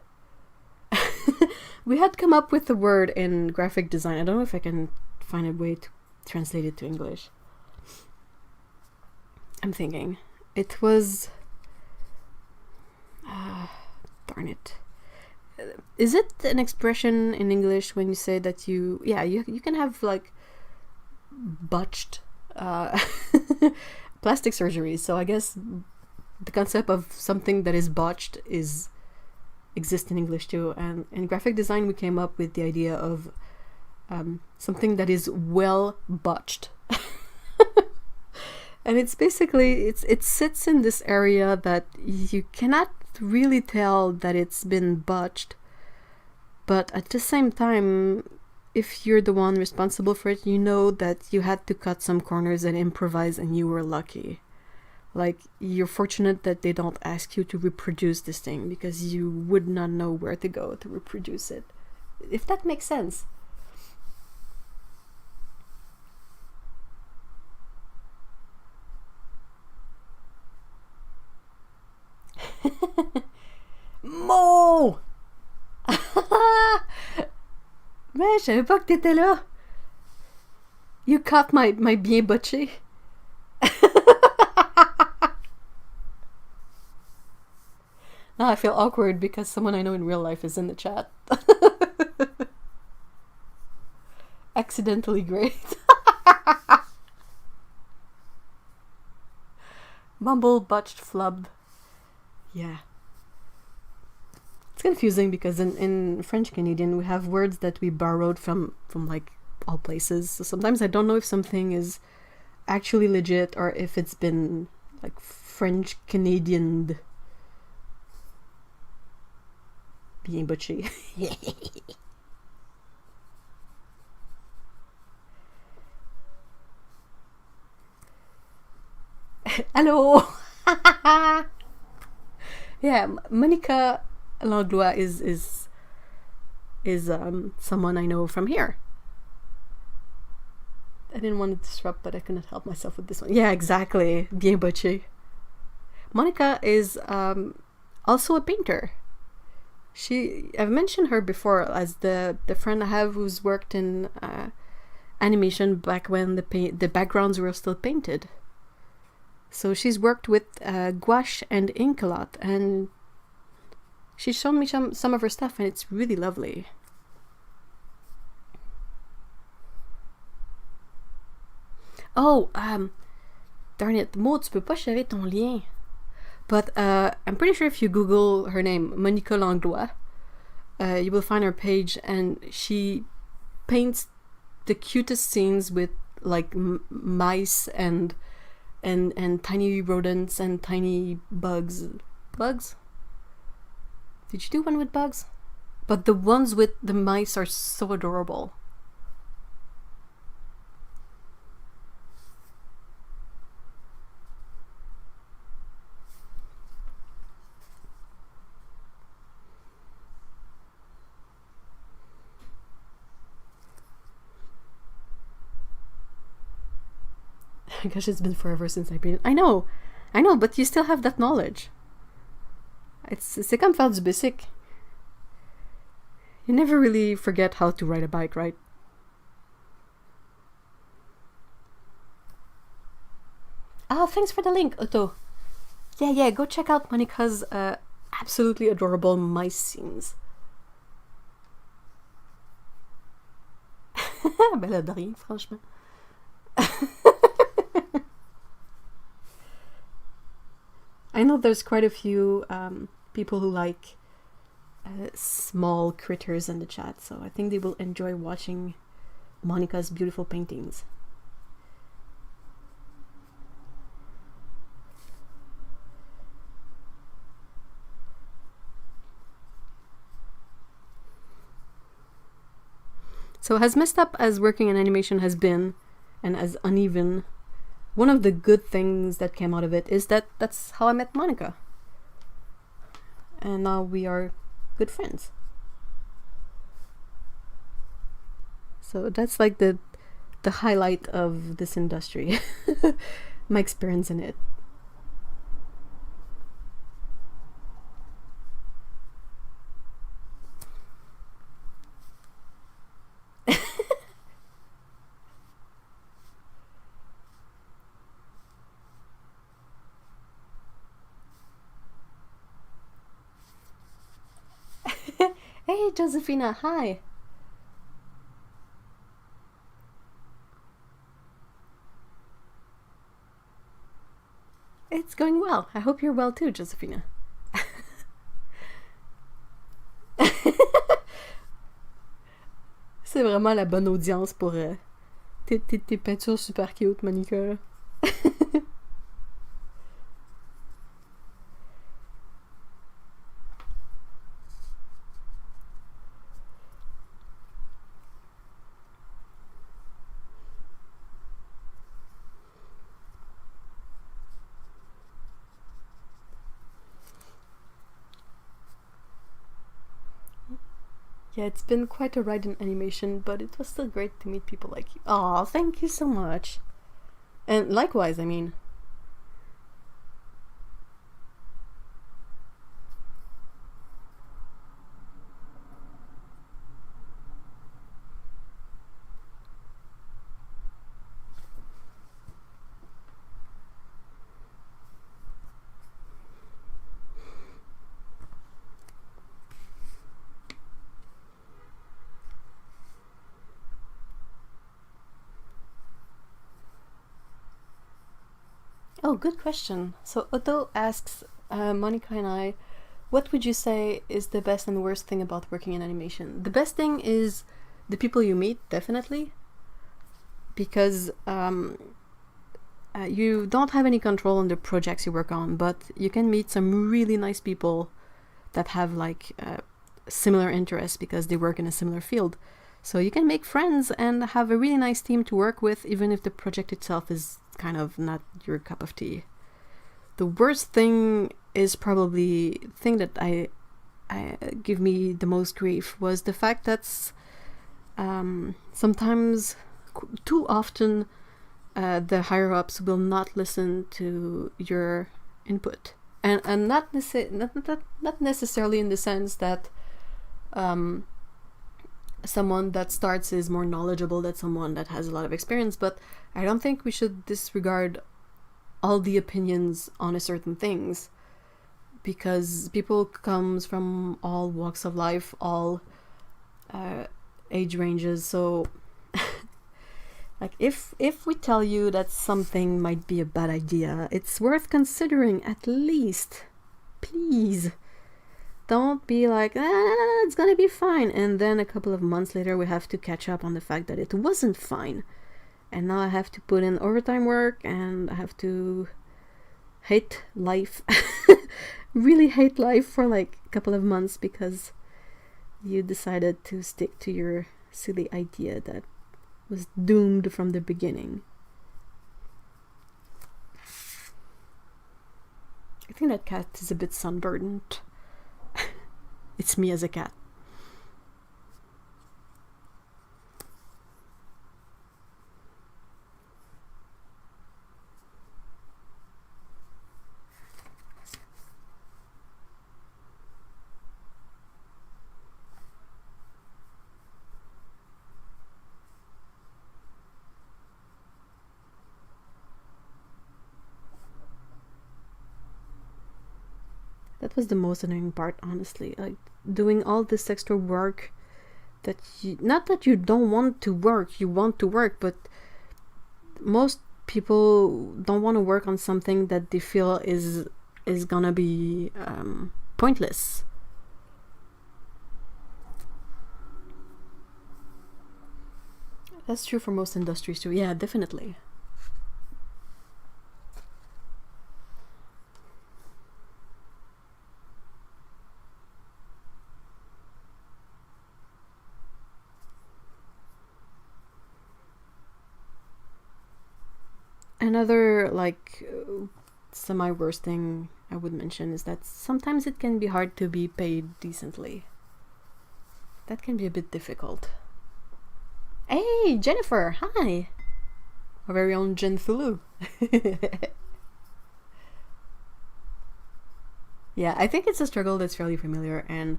we had come up with the word in graphic design. I don't know if I can find a way to translate it to English. I'm thinking it was darn it. Is it an expression in English when you say that you can have like botched plastic surgery? So I guess the concept of something that is botched exists in English too. And in graphic design, we came up with the idea of something that is well botched. And it's basically, it sits in this area that you cannot really tell that it's been botched, but at the same time, if you're the one responsible for it, you know that you had to cut some corners and improvise, and you were lucky. Like, you're fortunate that they don't ask you to reproduce this thing, because you would not know where to go to reproduce it, if that makes sense. Mo! Mais je savais pas que t'étais là. You caught my bien botché. Now I feel awkward because someone I know in real life is in the chat. Accidentally great. Mumble, botched, flubbed. Yeah. It's confusing because in French Canadian we have words that we borrowed from like all places. So sometimes I don't know if something is actually legit or if it's been like French Canadianed. Bien butchy. Hello. Yeah, Monica Langlois is someone I know from here. I didn't want to disrupt, but I couldn't help myself with this one. Yeah, exactly. Bien butchy. Monica is also a painter. I've mentioned her before as the friend I have who's worked in animation back when the backgrounds were still painted. So she's worked with gouache and ink a lot, and she's shown me some of her stuff, and it's really lovely. Oh, darn it, Maud, tu peux pas sharer ton lien. But I'm pretty sure if you Google her name, Monica Langlois, you will find her page, and she paints the cutest scenes with like mice and tiny rodents and tiny bugs. Bugs? Did you do one with bugs? But the ones with the mice are so adorable. Gosh, it's been forever since I've been. I know, but you still have that knowledge. C'est comme faire du basic. You never really forget how to ride a bike, right? Ah, thanks for the link, Otto. Yeah, go check out Monica's absolutely adorable mice scenes. Ben là, de rien, franchement. I know there's quite a few people who like small critters in the chat, so I think they will enjoy watching Monica's beautiful paintings. So as messed up as working in animation has been, and as uneven, one of the good things that came out of it is that that's how I met Monica. And now we are good friends. So that's like the highlight of this industry. My experience in it. Hey, Josephina, hi. It's going well. I hope you're well too, Josephina. C'est vraiment la bonne audience pour tes peintures super cute, Monica. Yeah, it's been quite a ride in animation, but it was still great to meet people like you. Aw, thank you so much. And likewise, I mean. Oh, good question. So Otto asks Monica and I, what would you say is the best and worst thing about working in animation? The best thing is the people you meet, definitely, because you don't have any control on the projects you work on, but you can meet some really nice people that have like similar interests because they work in a similar field. So you can make friends and have a really nice team to work with, even if the project itself is kind of not your cup of tea. The worst thing is probably the thing that I give me the most grief was the fact that sometimes, too often, the higher ups will not listen to your input, and not necessarily in the sense that someone that starts is more knowledgeable than someone that has a lot of experience, but I don't think we should disregard all the opinions on a certain things, because people comes from all walks of life, all age ranges. So like if we tell you that something might be a bad idea, it's worth considering at least. Please don't be like, it's gonna be fine, and then a couple of months later we have to catch up on the fact that it wasn't fine, and now I have to put in overtime work, and I have to hate life really hate life for like a couple of months because you decided to stick to your silly idea that was doomed from the beginning. I think that cat is a bit sunburned. It's me as a cat. That was the most annoying part, honestly. Like, doing all this extra work that not that you don't want to work, you want to work, but most people don't want to work on something that they feel is gonna be pointless. That's true for most industries too. Yeah, definitely. Another like semi worst thing I would mention is that sometimes it can be hard to be paid decently. That can be a bit difficult. Hey, Jennifer, hi! Our very own Jen Thulu. Yeah, I think it's a struggle that's fairly familiar, and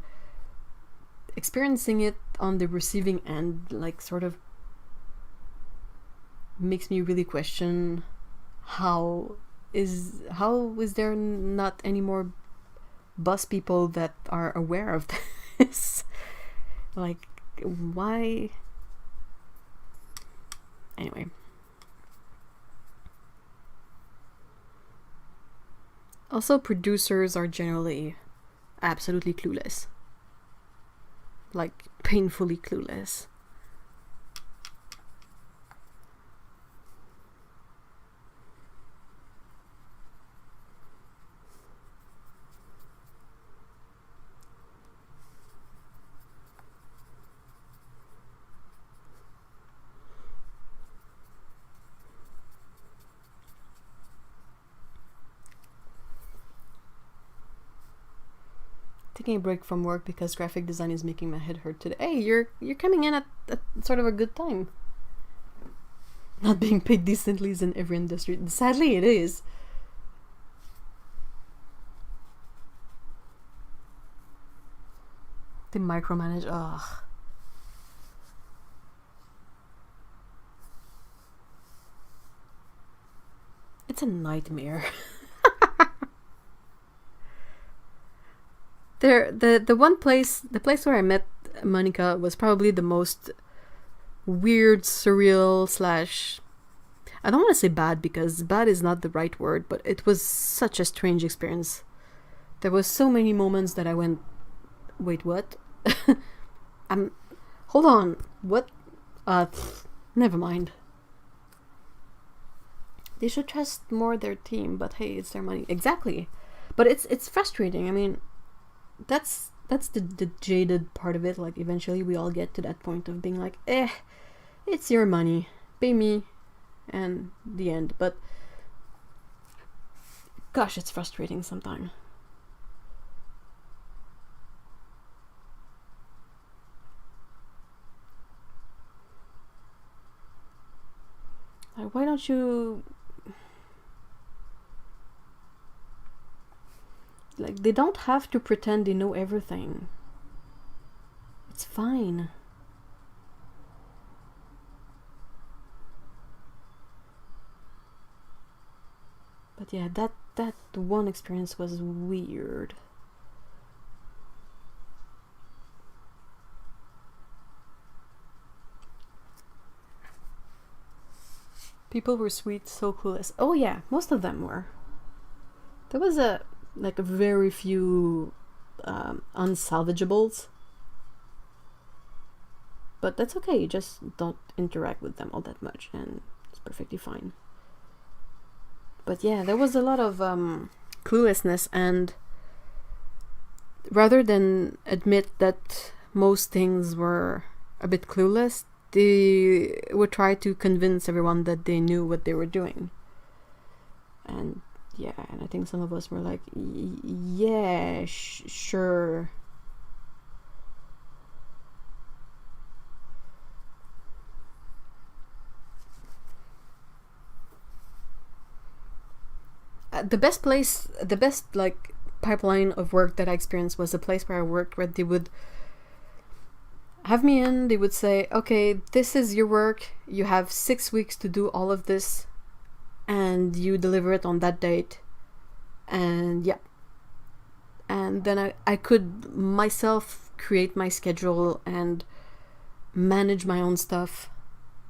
experiencing it on the receiving end, like, sort of makes me really question how is there not any more bus people that are aware of this? Like, why? Anyway. Also, producers are generally absolutely clueless. Like, painfully clueless. Taking a break from work because graphic design is making my head hurt today. Hey, you're coming in at sort of a good time. Not being paid decently is in every industry. Sadly, it is. They micromanage. Ugh. It's a nightmare. The place where I met Monica was probably the most weird, surreal / I don't want to say bad because bad is not the right word, but it was such a strange experience. There was so many moments that I went, wait, what? Hold on, what? Never mind. They should trust more their team, but hey, it's their money. Exactly. But it's frustrating. I mean, that's the jaded part of it. Like, eventually we all get to that point of being like, it's your money, pay me, and the end. But gosh, it's frustrating sometimes. Like, why don't you, like, they don't have to pretend they know everything. It's fine. But yeah, that one experience was weird. People were sweet, so clueless. Oh yeah, most of them were. There was a very few unsalvageables. But that's okay, you just don't interact with them all that much, and it's perfectly fine. But yeah, there was a lot of cluelessness, and rather than admit that most things were a bit clueless, they would try to convince everyone that they knew what they were doing. And yeah, and I think some of us were like, yeah, sure. The best like pipeline of work that I experienced was the place where I worked, where they would have me in, they would say, okay, this is your work, you have 6 weeks to do all of this, and you deliver it on that date, and yeah. and then I could myself create my schedule and manage my own stuff,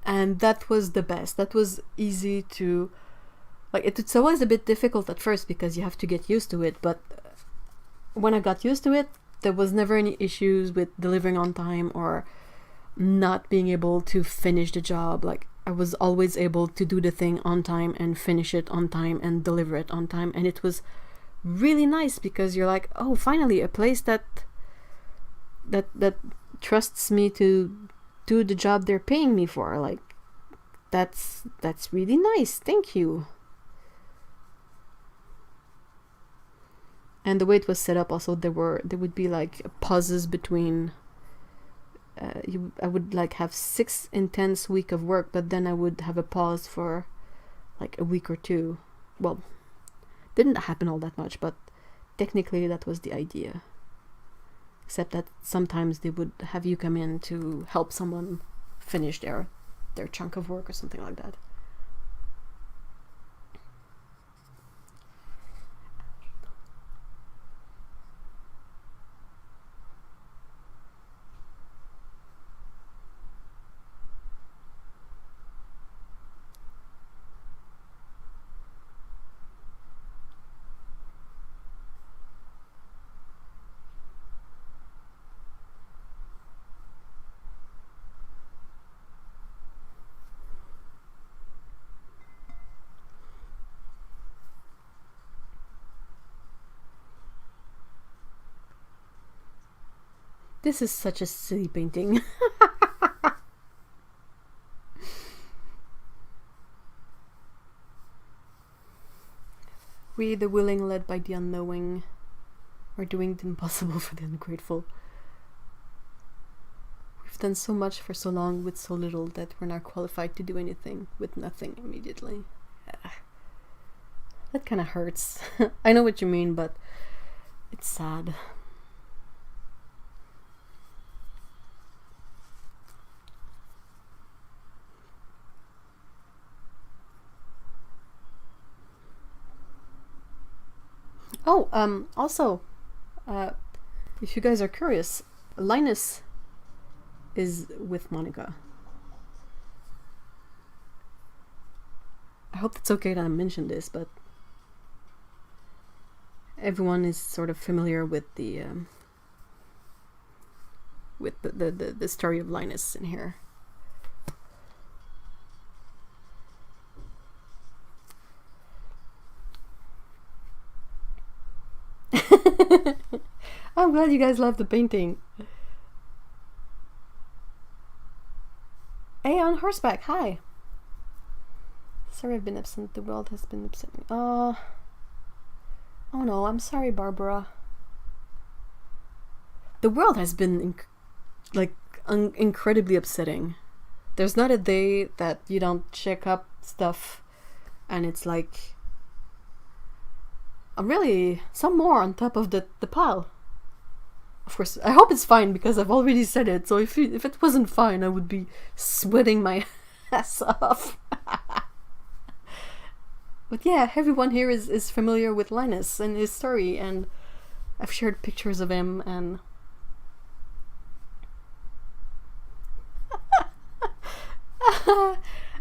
and that was the best. That was easy to, like, it's always a bit difficult at first because you have to get used to it, but when I got used to it, there was never any issues with delivering on time or not being able to finish the job. Like, I was always able to do the thing on time and finish it on time and deliver it on time, and it was really nice because you're like, oh, finally a place that trusts me to do the job they're paying me for. Like, that's really nice, thank you. And the way it was set up also, there would be like pauses between I would like have 6 intense week of work, but then I would have a pause for like a week or two. Well, didn't happen all that much, but technically that was the idea. Except that sometimes they would have you come in to help someone finish their chunk of work or something like that. This is such a silly painting. We, the willing, led by the unknowing, are doing the impossible for the ungrateful. We've done so much for so long with so little that we're not qualified to do anything with nothing immediately. That kind of hurts. I know what you mean, but it's sad. Oh, also, if you guys are curious, Linus is with Monica. I hope it's okay that I mentioned this, but everyone is sort of familiar with the story of Linus in here. I'm glad you guys love the painting. Hey, on horseback, hi. Sorry I've been absent. The world has been upsetting. Oh no, I'm sorry, Barbara. The world has been incredibly upsetting. There's not a day that you don't check up stuff and it's like really some more on top of the pile. Of course, I hope it's fine because I've already said it, so if it wasn't fine, I would be sweating my ass off. But yeah, everyone here is familiar with Linus and his story, and I've shared pictures of him, and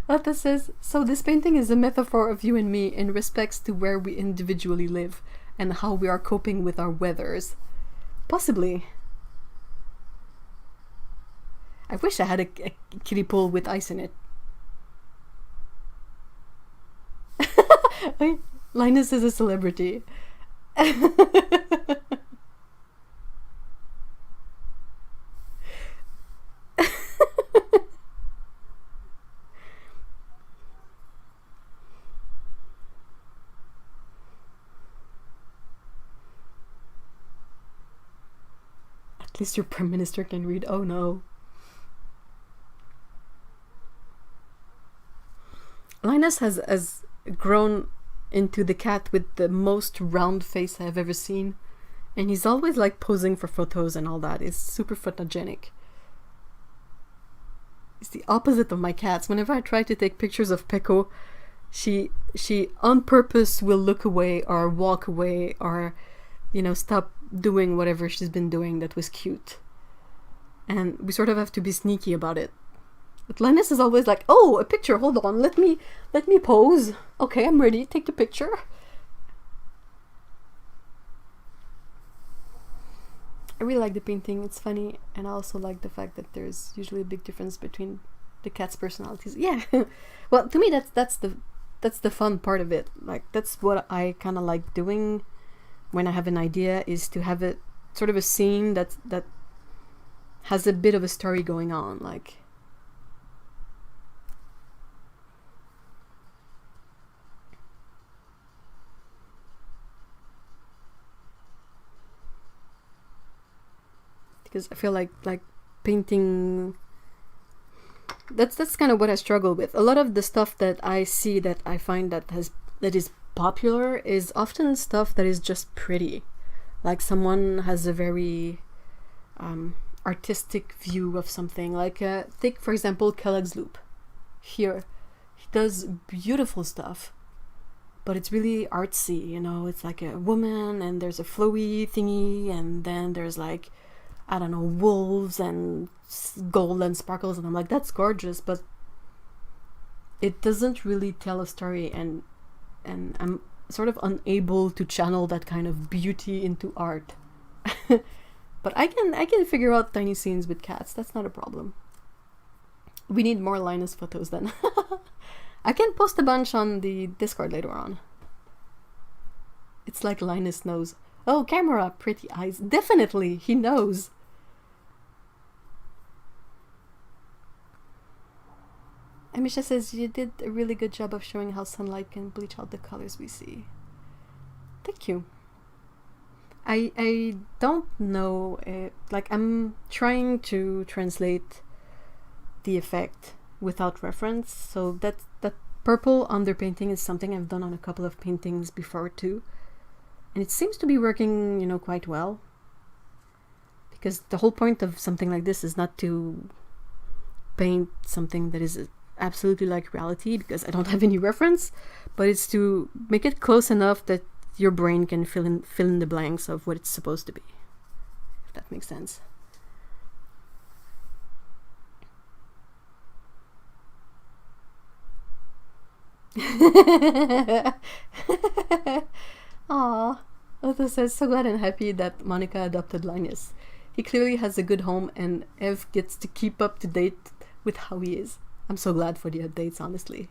Lotta says, so this painting is a metaphor of you and me in respects to where we individually live and how we are coping with our weathers. Possibly. I wish I had a kiddie pool with ice in it. Linus is a celebrity. At least your prime minister can read. Oh no. Linus has grown into the cat with the most round face I've ever seen, and he's always like posing for photos and all that. It's super photogenic. It's the opposite of my cats. Whenever I try to take pictures of Peko, she on purpose will look away or walk away or stop doing whatever she's been doing that was cute. And we sort of have to be sneaky about it. But Linus is always like, oh, a picture, hold on, let me pose. Okay, I'm ready, take the picture. I really like the painting, it's funny, and I also like the fact that there's usually a big difference between the cats' personalities. Yeah, well, to me that's the fun part of it. Like, that's what I kind of like doing when I have an idea, is to have it sort of a scene that has a bit of a story going on, like. Because I feel like painting, that's kind of what I struggle with. A lot of the stuff that I see that I find that is popular is often stuff that is just pretty. Like, someone has a very artistic view of something. Like, take for example Kellogg's Loop. Here, he does beautiful stuff, but it's really artsy, you know. It's like a woman, and there's a flowy thingy, and then there's like, I don't know, wolves and gold and sparkles, and I'm like, that's gorgeous, but it doesn't really tell a story, and I'm sort of unable to channel that kind of beauty into art. But I can figure out tiny scenes with cats. That's not a problem. We need more Linus photos then. I can post a bunch on the Discord later on. It's like Linus knows. Oh, camera, pretty eyes. Definitely, he knows. Amisha says, you did a really good job of showing how sunlight can bleach out the colors we see. Thank you. I don't know, like, I'm trying to translate the effect without reference, so that purple underpainting is something I've done on a couple of paintings before too, and it seems to be working, you know, quite well, because the whole point of something like this is not to paint something that is absolutely like reality, because I don't have any reference, but it's to make it close enough that your brain can fill in the blanks of what it's supposed to be, if that makes sense. Aww. Otto says, so glad and happy that Monica adopted Linus. He clearly has a good home, and Ev gets to keep up to date with how he is. I'm so glad for the updates, honestly.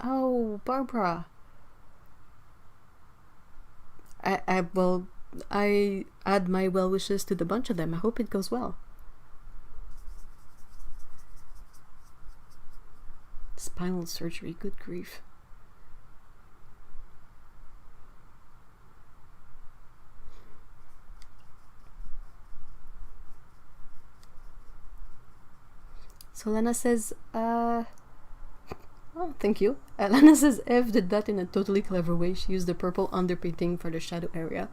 Oh, Barbara. I add my well wishes to the bunch of them. I hope it goes well. Spinal surgery, good grief. So Lena says, oh, thank you. Lena says, Ev did that in a totally clever way. She used the purple underpainting for the shadow area.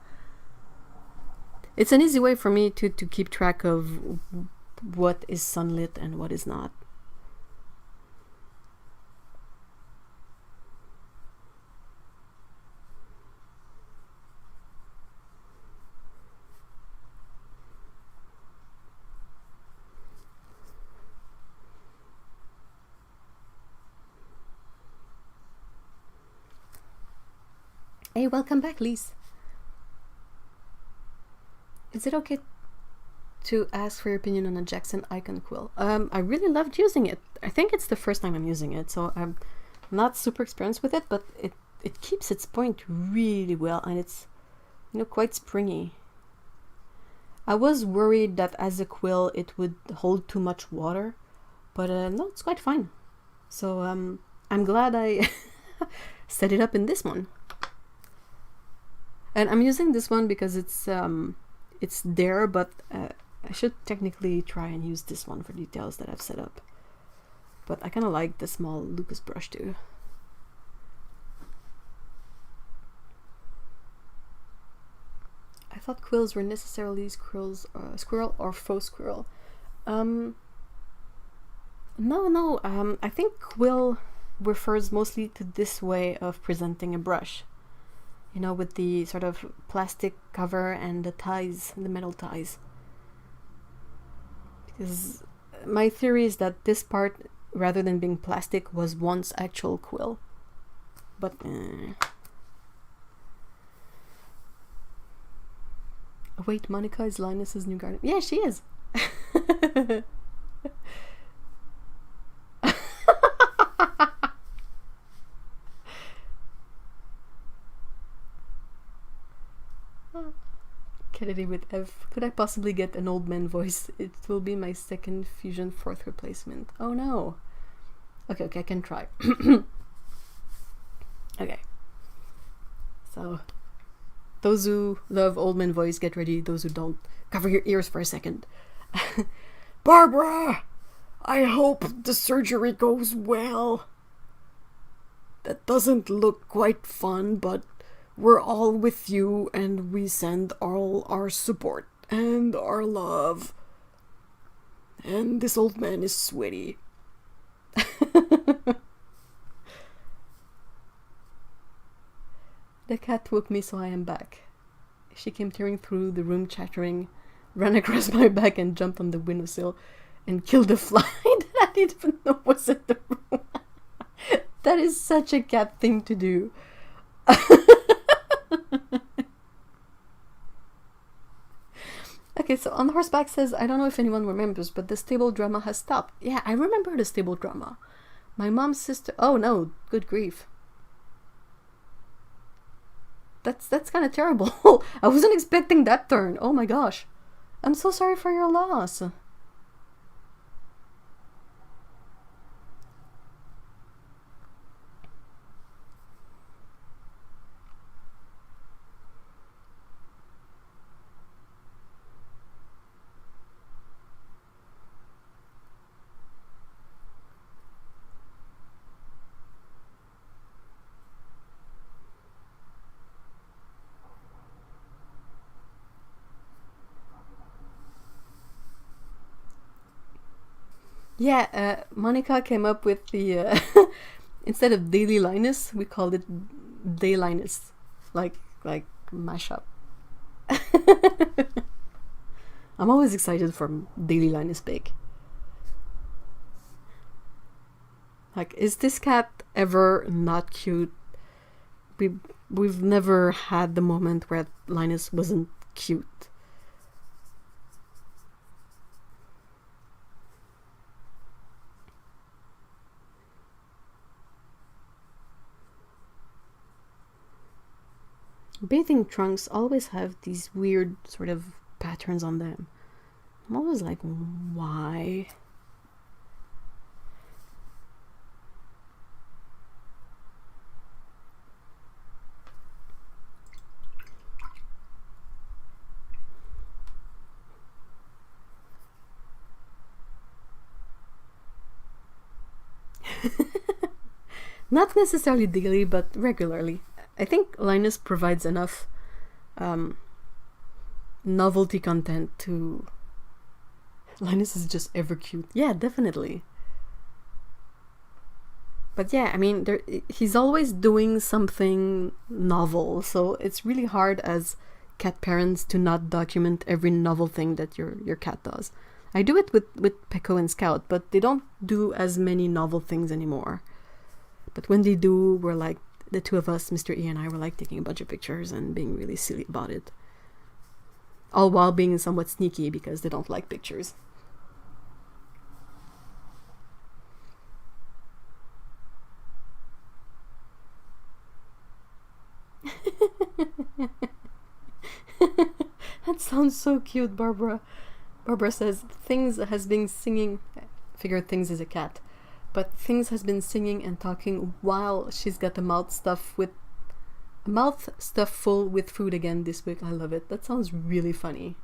It's an easy way for me to keep track of what is sunlit and what is not. Hey, welcome back, Lise. Is it okay to ask for your opinion on a Jackson Icon quill? I really loved using it. I think it's the first time I'm using it, so I'm not super experienced with it, but it keeps its point really well, and it's, you know, quite springy. I was worried that as a quill it would hold too much water, but no, it's quite fine. So I'm glad I set it up in this one. And I'm using this one because it's there, but I should technically try and use this one for details that I've set up. But I kind of like the small Lucas brush too. I thought quills were necessarily squirrel or faux squirrel. No, I think quill refers mostly to this way of presenting a brush. You know, with the sort of plastic cover and the ties, the metal ties. Because my theory is that this part, rather than being plastic, was once actual quill. But wait, Monica is Linus's new garden. Yeah, she is. Kennedy with F. Could I possibly get an old man voice? It will be my second Fusion 4th replacement. Oh no. Okay, I can try. Okay. So, those who love old man voice, get ready. Those who don't, cover your ears for a second. Barbara! I hope the surgery goes well. That doesn't look quite fun, but we're all with you and we send all our support and our love. And this old man is sweaty. The cat woke me, so I am back. She came tearing through the room chattering, ran across my back and jumped on the windowsill and killed a fly that I didn't even know was in the room. That is such a cat thing to do. Okay, so On Horseback says, I don't know if anyone remembers, but the stable drama has stopped. Yeah, I remember the stable drama. My mom's sister... Oh no, good grief. That's kind of terrible. I wasn't expecting that turn. Oh my gosh. I'm so sorry for your loss. Yeah, Monica came up with the instead of Daily Linus, we called it Day Linus, like mashup. I'm always excited for Daily Linus Bake. Like, is this cat ever not cute? We've never had the moment where Linus wasn't cute. Bathing trunks always have these weird sort of patterns on them. I'm always like, why? Not necessarily daily, but regularly. I think Linus provides enough novelty content to... Linus is just ever cute. Yeah, definitely. But yeah, I mean, he's always doing something novel, so it's really hard as cat parents to not document every novel thing that your cat does. I do it with Pecco and Scout, but they don't do as many novel things anymore. But when they do, we're like, the two of us, Mr. E and I, were like taking a bunch of pictures and being really silly about it. All while being somewhat sneaky because they don't like pictures. That sounds so cute, Barbara. Barbara says, Things has been singing... Figured Things is a cat. But Things has been singing and talking while she's got a mouth stuffed full with food again this week. I love it. That sounds really funny.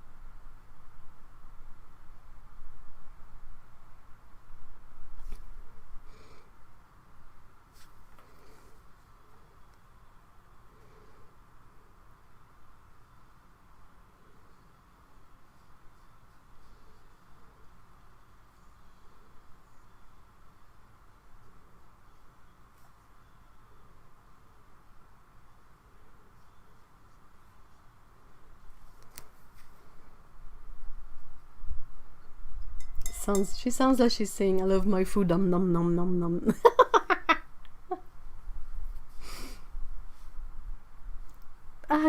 She sounds like she's saying, "I love my food, nom nom nom nom nom."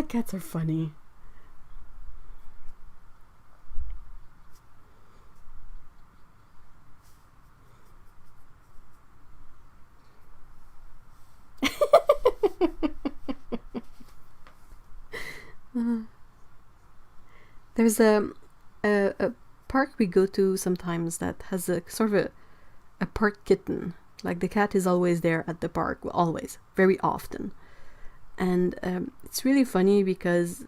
Cats are funny. There's a park we go to sometimes that has a sort of a park kitten. Like the cat is always there at the park, always, very often. And it's really funny because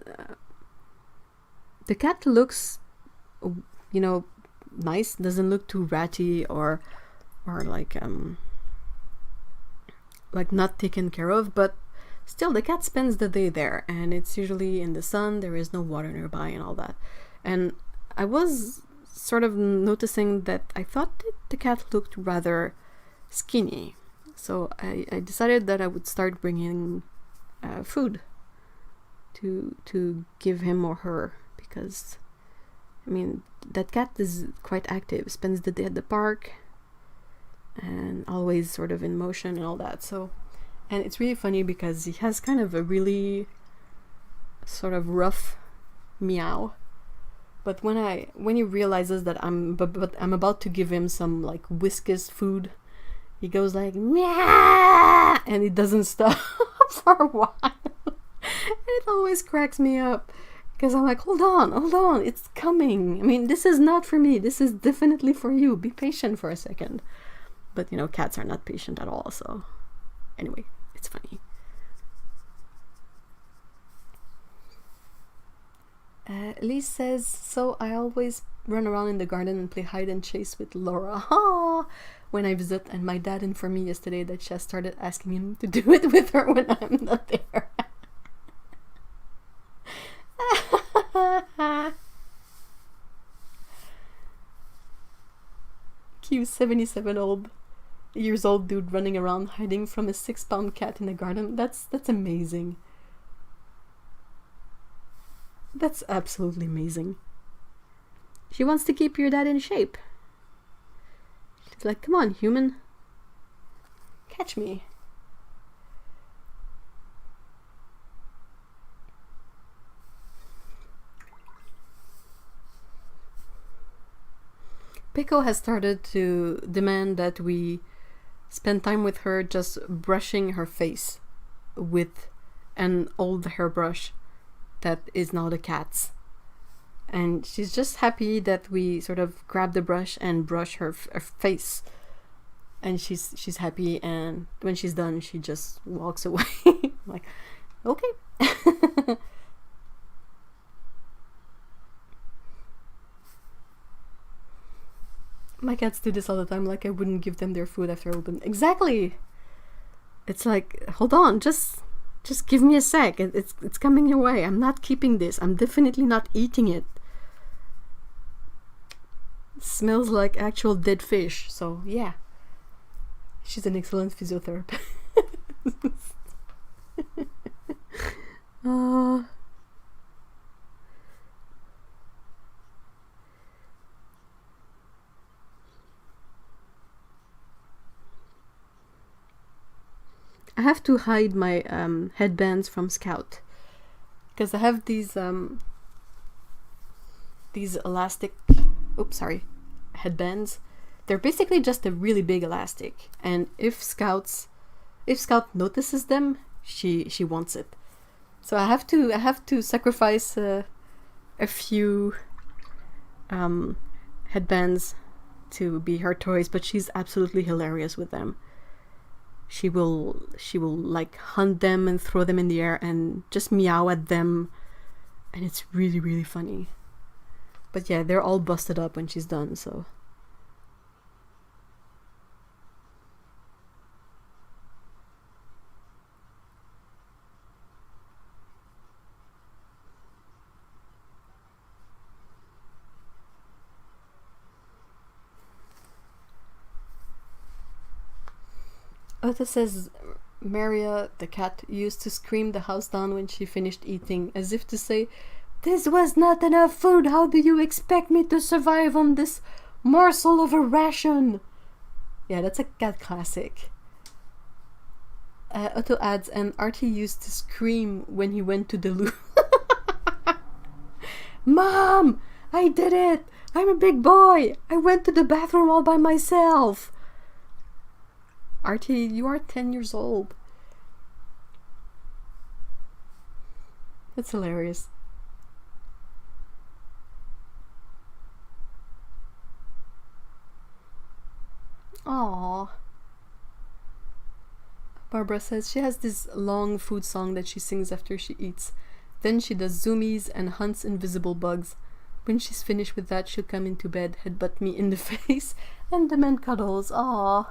the cat looks, you know, nice, doesn't look too ratty or like not taken care of, but still the cat spends the day there, and it's usually in the sun, there is no water nearby and all that. And I was sort of noticing that I thought that the cat looked rather skinny, so I decided that I would start bringing food to give him or her, because I mean that cat is quite active, spends the day at the park and always sort of in motion and all that. So, and it's really funny because he has kind of a really sort of rough meow, but when he realizes that I'm about to give him some like Whiskas food, he goes like meow, and he doesn't stop for a while. It always cracks me up because I'm like, hold on, it's coming. I mean, this is not for me, this is definitely for you, be patient for a second. But you know, cats are not patient at all, so anyway, it's funny. Elise says, so I always run around in the garden and play hide and chase with Laura when I visit, and my dad informed me yesterday that she has started asking him to do it with her when I'm not there. Cute 77-years-old dude running around hiding from a 6-pound cat in a garden. That's amazing. That's absolutely amazing. She wants to keep your dad in shape. She's like, come on, human. Catch me. Pico has started to demand that we spend time with her just brushing her face with an old hairbrush that is now the cat's. And she's just happy that we sort of grab the brush and brush her face. And she's happy, and when she's done, she just walks away. Like, okay. My cats do this all the time, like I wouldn't give them their food after I open. Exactly! It's like, hold on, just give me a sec. It's coming your way. I'm not keeping this. I'm definitely not eating it. It smells like actual dead fish, so yeah. She's an excellent physiotherapist. I have to hide my headbands from Scout because I have these elastic headbands. They're basically just a really big elastic, and if Scout notices them, she wants it. So I have to sacrifice a few headbands to be her toys, but she's absolutely hilarious with them. She will like hunt them and throw them in the air and just meow at them, and it's really, really funny. But yeah, they're all busted up when she's done, so. Otto says Maria, the cat, used to scream the house down when she finished eating, as if to say, "This was not enough food, how do you expect me to survive on this Morsel of a ration! Yeah, that's a cat classic. Otto adds, and Artie used to scream when he went to the loo. Mom! I did it! I'm a big boy! I went to the bathroom all by myself! Artie, you are 10 years old. That's hilarious. Aww. Barbara says she has this long food song that she sings after she eats. Then she does zoomies and hunts invisible bugs. When she's finished with that, she'll come into bed, headbutt me in the face, and demand cuddles. Aww.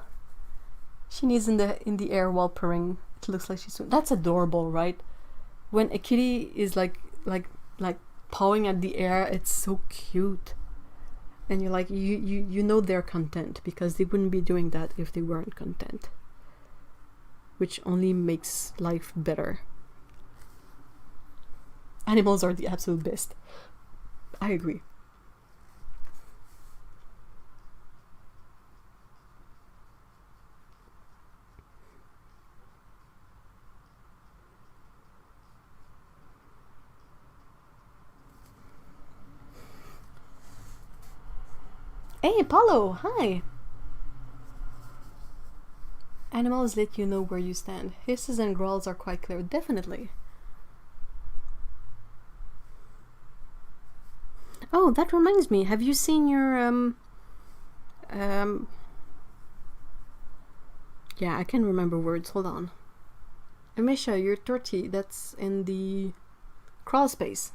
She knees in the air while purring. It looks like she's... That's adorable, right? When a kitty is like pawing at the air, it's so cute. And you're like, you know they're content, because they wouldn't be doing that if they weren't content. Which only makes life better. Animals are the absolute best. I agree. Hey, Apollo, hi! Animals let you know where you stand. Hisses and growls are quite clear, definitely. Oh, that reminds me, have you seen your, yeah, I can remember words, hold on. Amisha, your torty, that's in the crawl space.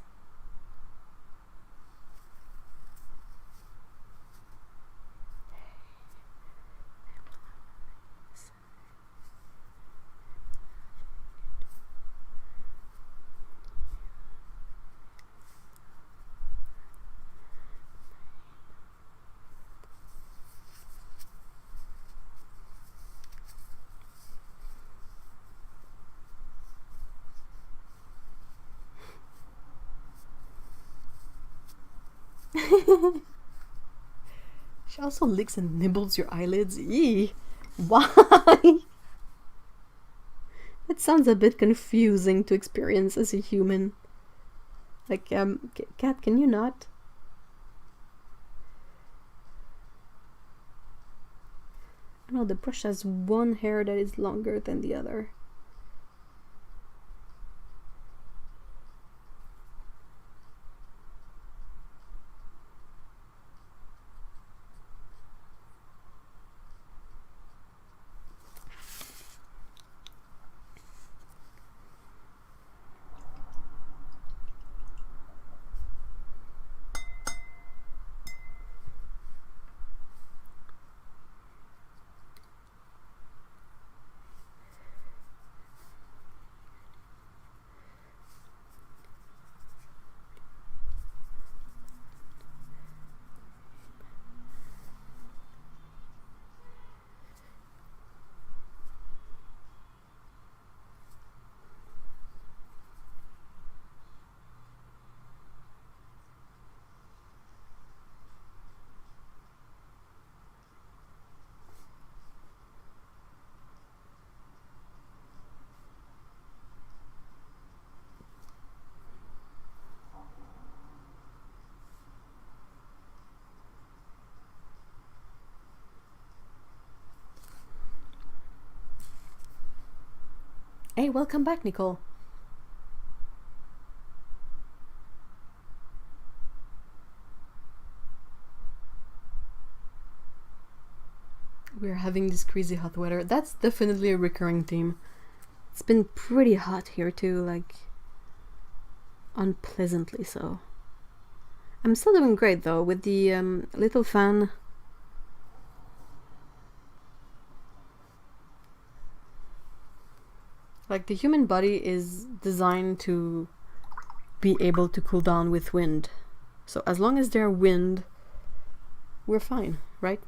She also licks and nibbles your eyelids. Eee! Why? It sounds a bit confusing to experience as a human. Like, cat, can you not? No, the brush has one hair that is longer than the other. Hey, welcome back, Nicole. We're having this crazy hot weather. That's definitely a recurring theme. It's been pretty hot here too, like unpleasantly so. I'm still doing great though with the little fan. Like, the human body is designed to be able to cool down with wind. So as long as there's wind, we're fine, right?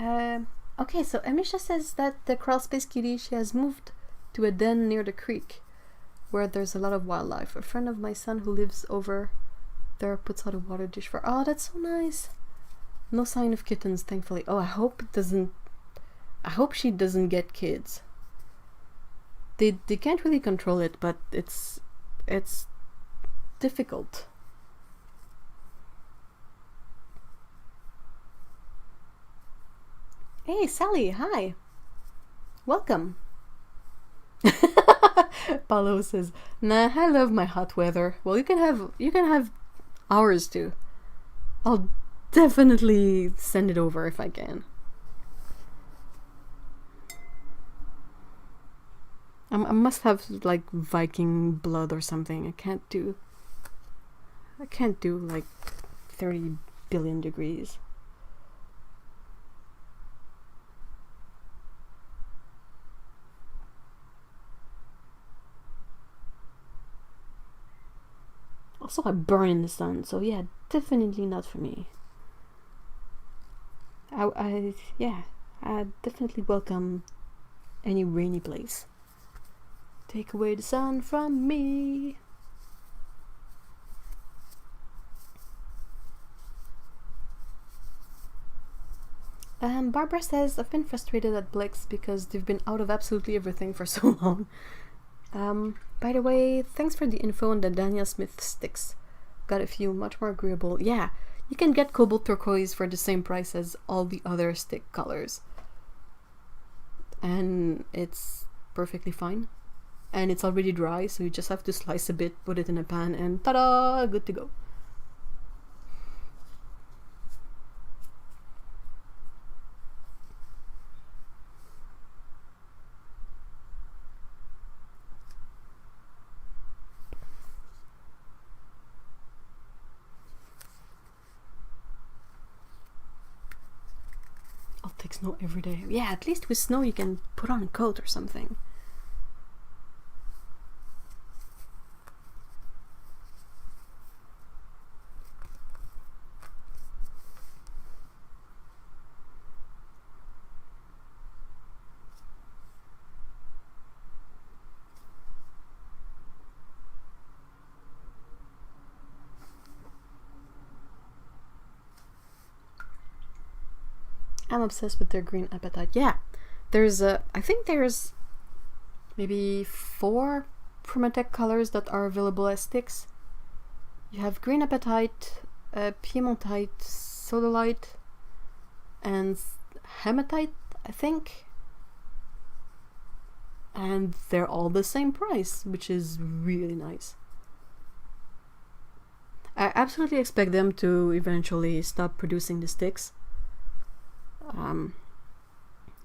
Okay, so Amisha says that the crawl space kitty, she has moved to a den near the creek where there's a lot of wildlife. A friend of my son who lives over there puts out a water dish for. Oh, that's so nice. No sign of kittens, thankfully. Oh, I hope she doesn't get kids. They can't really control it, but it's difficult. Hey, Sally, hi. Welcome. Paulo says, "Nah, I love my hot weather." Well, you can have ours too. I'll definitely send it over if I can. I must have like Viking blood or something. I can't do like 30 billion degrees. Also, I burn in the sun, so yeah, definitely not for me. I definitely welcome any rainy place. Take away the sun from me. Barbara says, I've been frustrated at Blix because they've been out of absolutely everything for so long. By the way, thanks for the info on the Daniel Smith sticks. Got a few much more agreeable. Yeah, you can get cobalt turquoise for the same price as all the other stick colors. And it's perfectly fine. And it's already dry, so you just have to slice a bit, put it in a pan, and ta-da! Good to go. I'll take snow every day. Yeah, at least with snow you can put on a coat or something. I'm obsessed with their green appetite. Yeah, I think there's maybe 4 Permatech colors that are available as sticks. You have green appetite, Piemontite, sodalite, and hematite, I think. And they're all the same price, which is really nice. I absolutely expect them to eventually stop producing the sticks.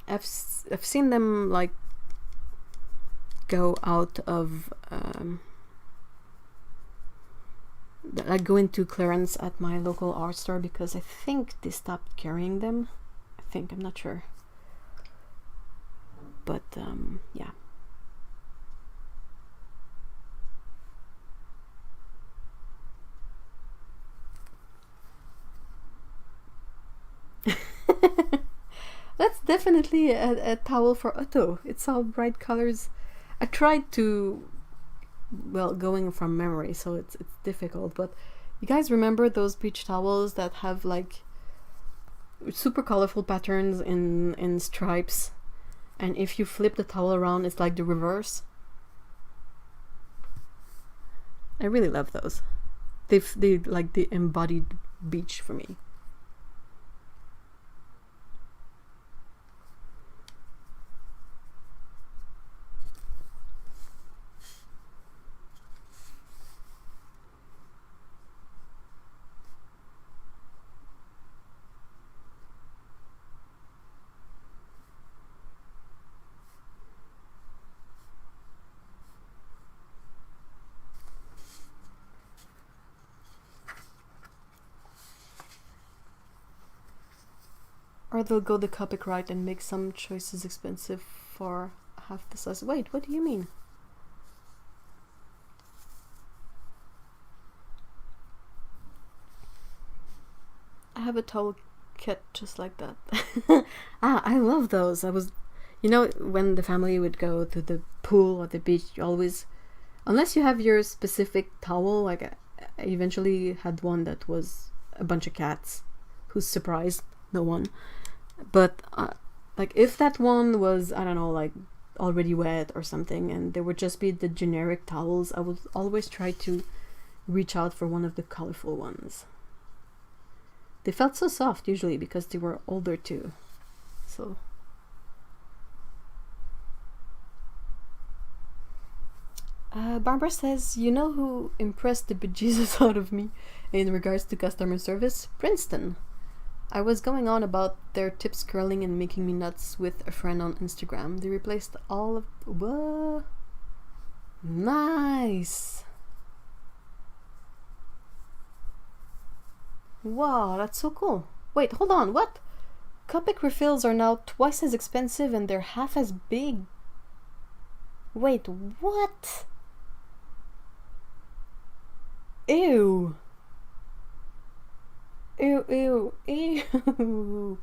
I've seen them like go out of like go into clearance at my local art store because I think they stopped carrying them. I'm not sure, but yeah. That's definitely a towel for Otto. It's all bright colors. I tried to, well, going from memory, so it's difficult, but you guys remember those beach towels that have like super colorful patterns in stripes, and if you flip the towel around it's like the reverse? I really love those. They like the embodied beach for me. Or they'll go the Copic route and make some choices expensive for half the size. Wait, what do you mean? I have a towel kit just like that. I love those. You know, when the family would go to the pool or the beach, you always, unless you have your specific towel, like I eventually had one that was a bunch of cats. Who's surprised? No one. But like if that one was, I don't know, like already wet or something, and there would just be the generic towels, I would always try to reach out for one of the colorful ones. They felt so soft usually because they were older too. So Barbara says, you know who impressed the bejesus out of me in regards to customer service? Princeton. I was going on about their tips curling and making me nuts with a friend on Instagram. They replaced all of... What? Nice! Wow, that's so cool. Wait, hold on, what? Copic refills are now twice as expensive and they're half as big. Wait, what? Ew. Ew, ew, ew.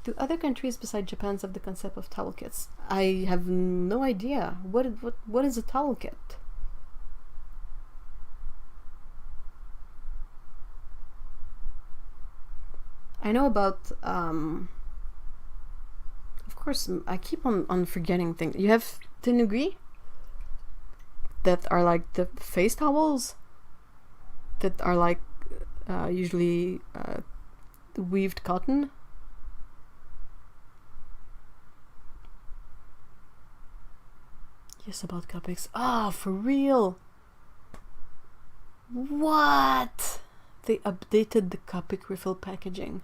Do other countries besides Japan have the concept of towel kits? I have no idea. What is a towel kit? I know about of course I keep on forgetting things. You have tenugri that are like the face towels that are like usually weaved cotton. Yes, about Copics. Ah, for real? What? They updated the Copic refill packaging.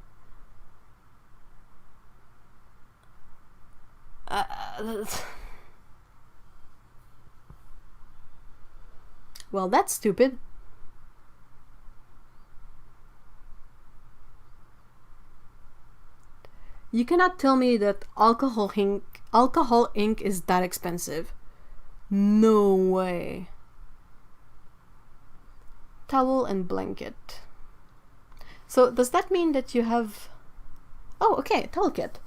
Well, that's stupid. You cannot tell me that alcohol ink is that expensive. No way. Towel and blanket. So does that mean that you have... Oh, okay, towel kit.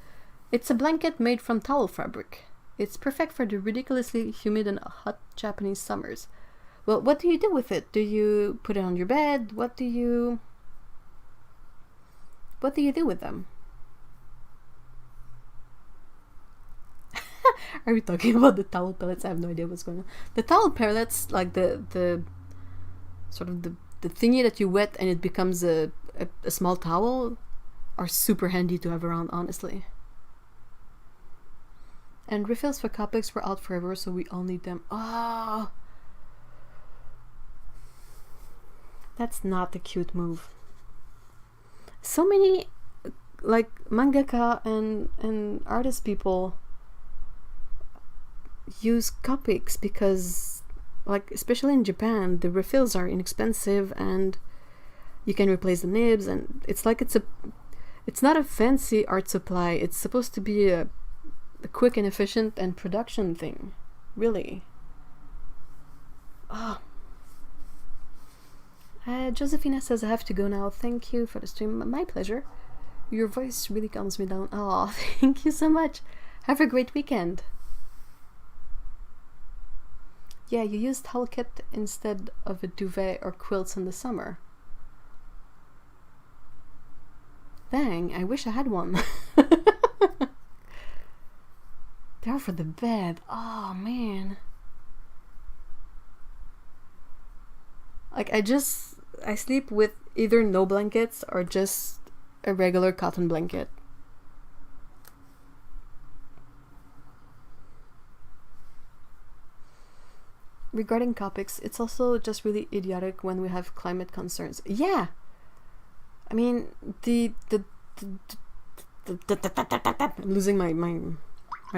It's a blanket made from towel fabric. It's perfect for the ridiculously humid and hot Japanese summers. Well, what do you do with it? Do you put it on your bed? What do you do with them? Are we talking about the towel pellets? I have no idea what's going on. The towel pellets, like the sort of the thingy that you wet and it becomes a small towel, are super handy to have around, honestly. And refills for Copics were out forever, so we all need them. Oh, that's not a cute move. So many like mangaka and artist people use Copics because, like, especially in Japan, the refills are inexpensive and you can replace the nibs, and it's like it's not a fancy art supply. It's supposed to be a quick and efficient and production thing, really. Oh. Josephina says I have to go now. Thank you for the stream. My pleasure. Your voice really calms me down. Oh, thank you so much. Have a great weekend. Yeah, you use towel kit instead of a duvet or quilts in the summer. Dang, I wish I had one. They're for the bed. Oh, man. Like, I sleep with either no blankets or just a regular cotton blanket. Regarding Copics, it's also just really idiotic when we have climate concerns. Yeah! I mean, I'm losing my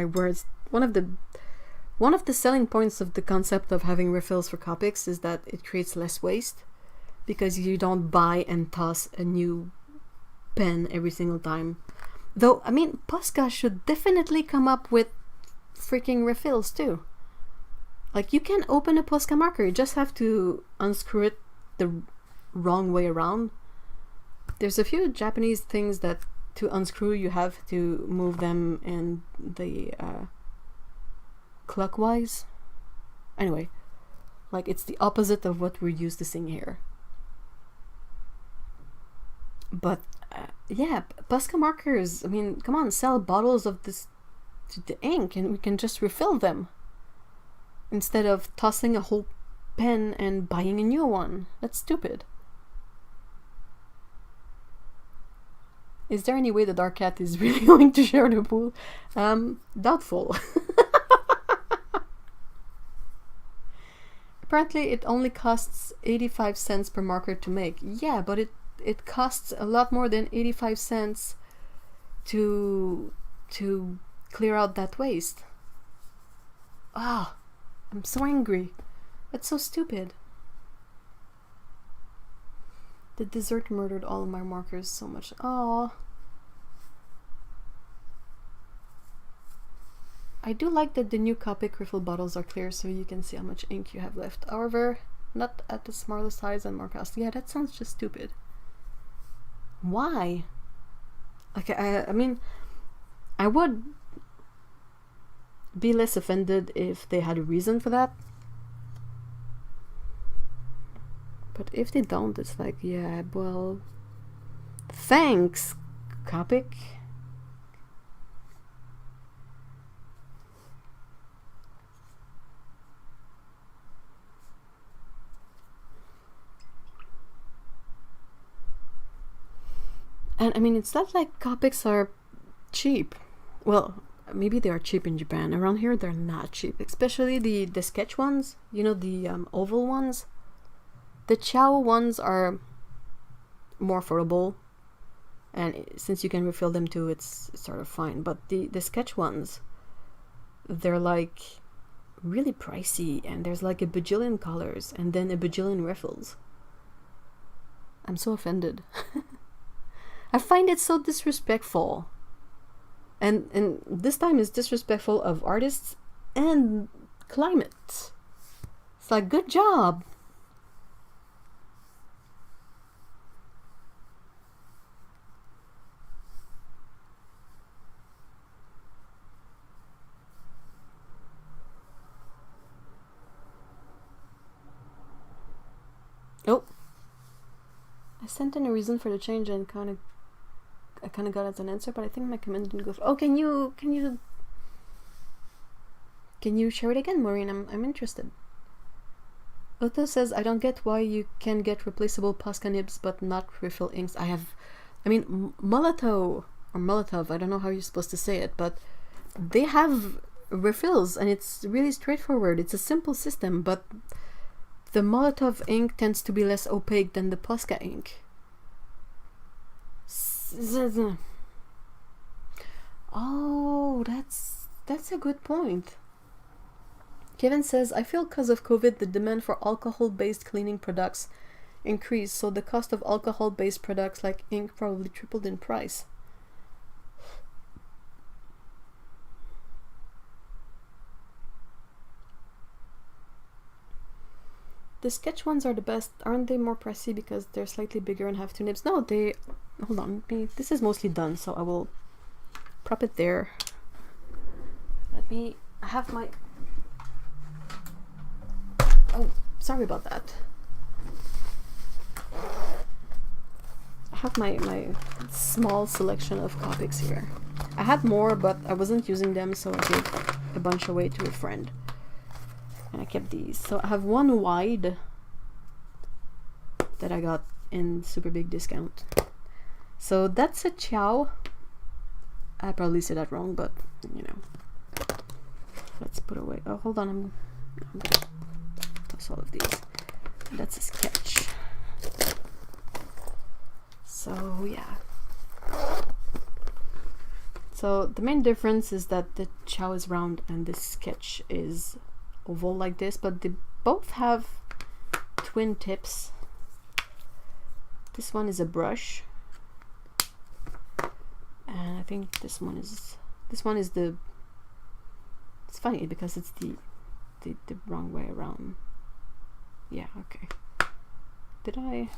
words. One of the selling points of the concept of having refills for Copics is that it creates less waste because you don't buy and toss a new pen every single time. Though, I mean, Posca should definitely come up with freaking refills too. Like, you can open a Posca marker, you just have to unscrew it the wrong way around. There's a few Japanese things that to unscrew you have to move them in the clockwise. Anyway, like it's the opposite of what we're used to seeing here. But yeah, Posca markers, I mean, come on, sell bottles of this the ink and we can just refill them instead of tossing a whole pen and buying a new one. That's stupid. Is there any way the dark cat is really going to share the pool? Doubtful. Apparently it only costs 85 cents per marker to make. Yeah, but it costs a lot more than 85 cents to clear out that waste. Ah, I'm so angry. That's so stupid. The dessert murdered all of my markers so much. Oh, I do like that the new Copic refill bottles are clear so you can see how much ink you have left. However, not at the smaller size and more costly. Yeah, that sounds just stupid. Why? Okay, I mean, I would be less offended if they had a reason for that. But if they don't, it's like, yeah, well, thanks, Copic. And I mean, it's not like Copics are cheap. Well, maybe they are cheap in Japan. Around here, they're not cheap. Especially the sketch ones. You know, the oval ones. The Chow ones are more affordable. And since you can refill them too, it's sort of fine. But the sketch ones, they're like really pricey. And there's like a bajillion colors. And then a bajillion refills. I'm so offended. I find it so disrespectful. And this time is disrespectful of artists and climate. It's like, good job. Oh. I sent in a reason for the change and I kind of got as an answer, but I think my command didn't go through. Oh, can you share it again, Maureen? I'm interested. Otto says, I don't get why you can get replaceable Posca nibs but not refill inks. I mean, Molotov, I don't know how you're supposed to say it, but they have refills and it's really straightforward. It's a simple system, but the Molotov ink tends to be less opaque than the Posca ink. Oh, that's a good point. Kevin says, I feel because of COVID, the demand for alcohol-based cleaning products increased, so the cost of alcohol-based products like ink probably tripled in price. The sketch ones are the best. Aren't they more pricey because they're slightly bigger and have two nibs? No, they... Hold on. This is mostly done, so I will prop it there. Let me have my... Oh, sorry about that. I have my small selection of Copics here. I had more, but I wasn't using them, so I gave a bunch away to a friend. And I kept these. So I have one wide that I got in super big discount. So that's a Chow. I probably said that wrong, but you know. Let's put away. Oh, hold on. I'm gonna toss all of these. That's a sketch. So yeah. So the main difference is that the Chow is round and the sketch is oval like this, but they both have twin tips. This one is a brush, and I think this one is the... It's funny because it's the wrong way around. Yeah, okay. Did I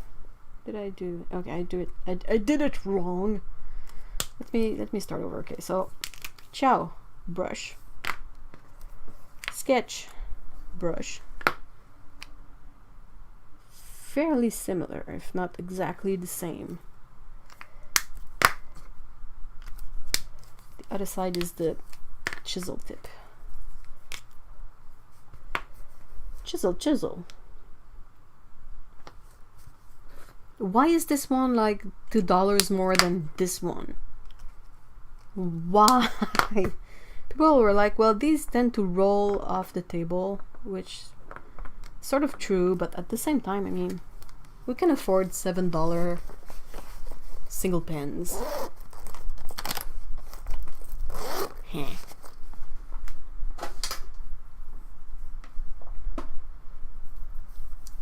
did I do? Okay, I did it wrong. Let me start over. Okay, so chow, brush, sketch, brush. Fairly similar, if not exactly the same. The other side is the chisel tip. Chisel, chisel. Why is this one like $2 more than this one? Why? People were like, well, these tend to roll off the table, which is sort of true, but at the same time, I mean, we can afford $7 single pens. Heh.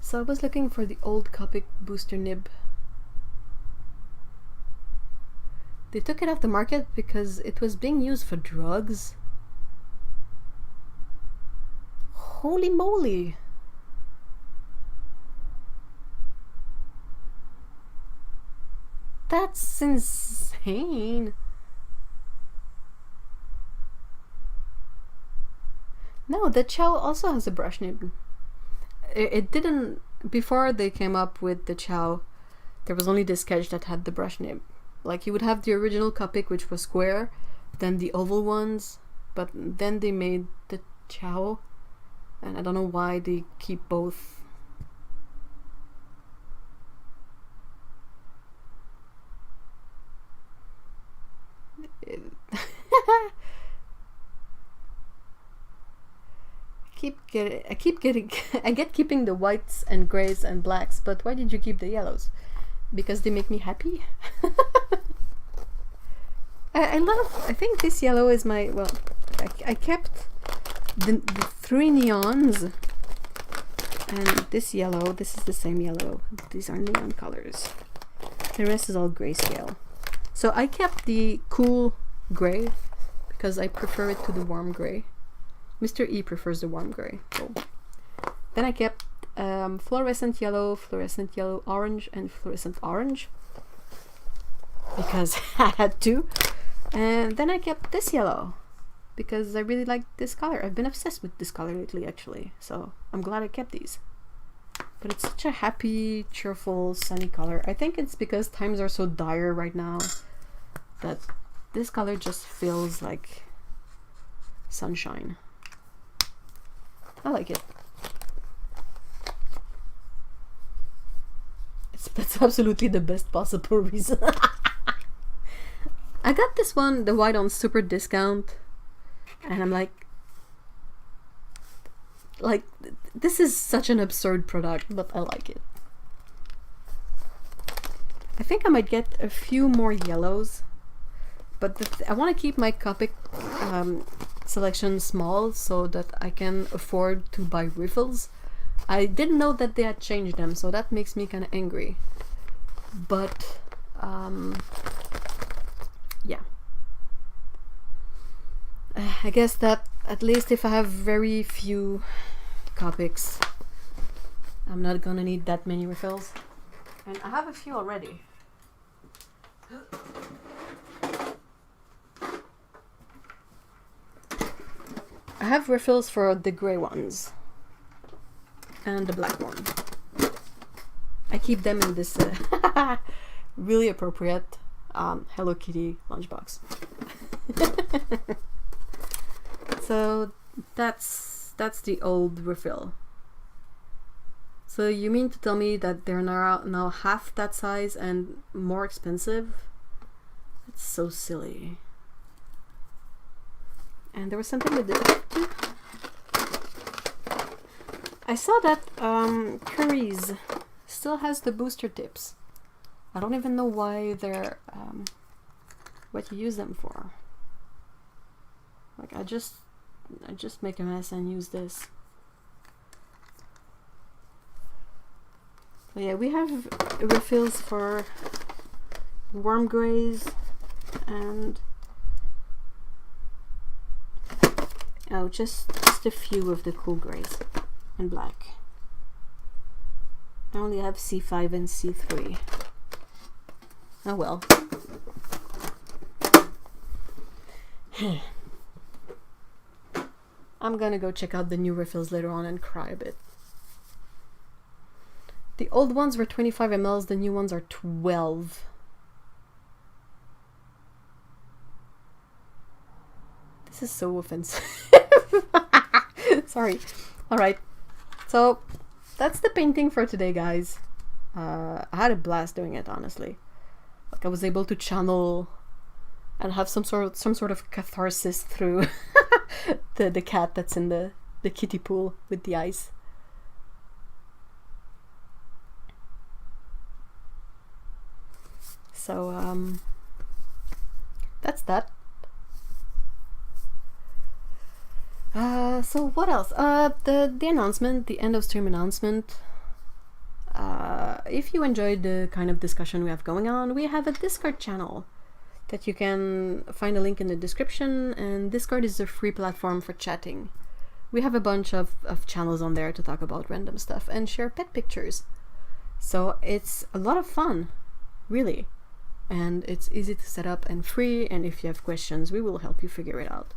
So I was looking for the old Copic booster nib. They took it off the market because it was being used for drugs. Holy moly! That's insane! No, the Chow also has a brush nib. It didn't, before they came up with the Chow, there was only the sketch that had the brush nib. Like, you would have the original Copic, which was square, then the oval ones, but then they made the Chow, and I don't know why they keep both. I get keeping the whites and grays and blacks, but why did you keep the yellows? Because they make me happy. I think this yellow is my, well, I kept the 3 neons, and this yellow, this is the same yellow. These are neon colors. The rest is all grayscale. So I kept the cool gray because I prefer it to the warm gray. Mr. E prefers the warm gray. So then I kept fluorescent yellow orange, and fluorescent orange because I had to. And then I kept this yellow because I really like this color. I've been obsessed with this color lately, actually. So I'm glad I kept these. But it's such a happy, cheerful, sunny color. I think it's because times are so dire right now that this color just feels like sunshine. I like it. That's absolutely the best possible reason. I got this one, the white, on super discount, and I'm like, this is such an absurd product, but I like it. I think I might get a few more yellows, but I want to keep my Copic selection small so that I can afford to buy refills. I didn't know that they had changed them, so that makes me kind of angry. But yeah, I guess that at least if I have very few Copics, I'm not gonna need that many refills, and I have a few already. I have refills for the gray ones and the black one. I keep them in this really appropriate Hello Kitty lunchbox. So that's the old refill. So you mean to tell me that they're now half that size and more expensive? That's so silly. And there was something with this. I saw that Curry's still has the booster tips. I don't even know why they're what you use them for. Like, I just make a mess and use this. So yeah, we have refills for warm grays and just a few of the cool grays and black. I only have C5 and C3. Oh well. I'm gonna go check out the new refills later on and cry a bit. The old ones were 25 ml, the new ones are 12. This is so offensive. Sorry. Alright. So, that's the painting for today, guys. I had a blast doing it, honestly. Like, I was able to channel and have some sort of catharsis through the cat that's in the kiddie pool with the ice. So, that's that. So what else? The announcement, the end of stream announcement. If you enjoyed the kind of discussion we have going on, we have a Discord channel that you can find a link in the description, and Discord is a free platform for chatting. We have a bunch of channels on there to talk about random stuff and share pet pictures. So it's a lot of fun, really. And it's easy to set up and free, and if you have questions, we will help you figure it out.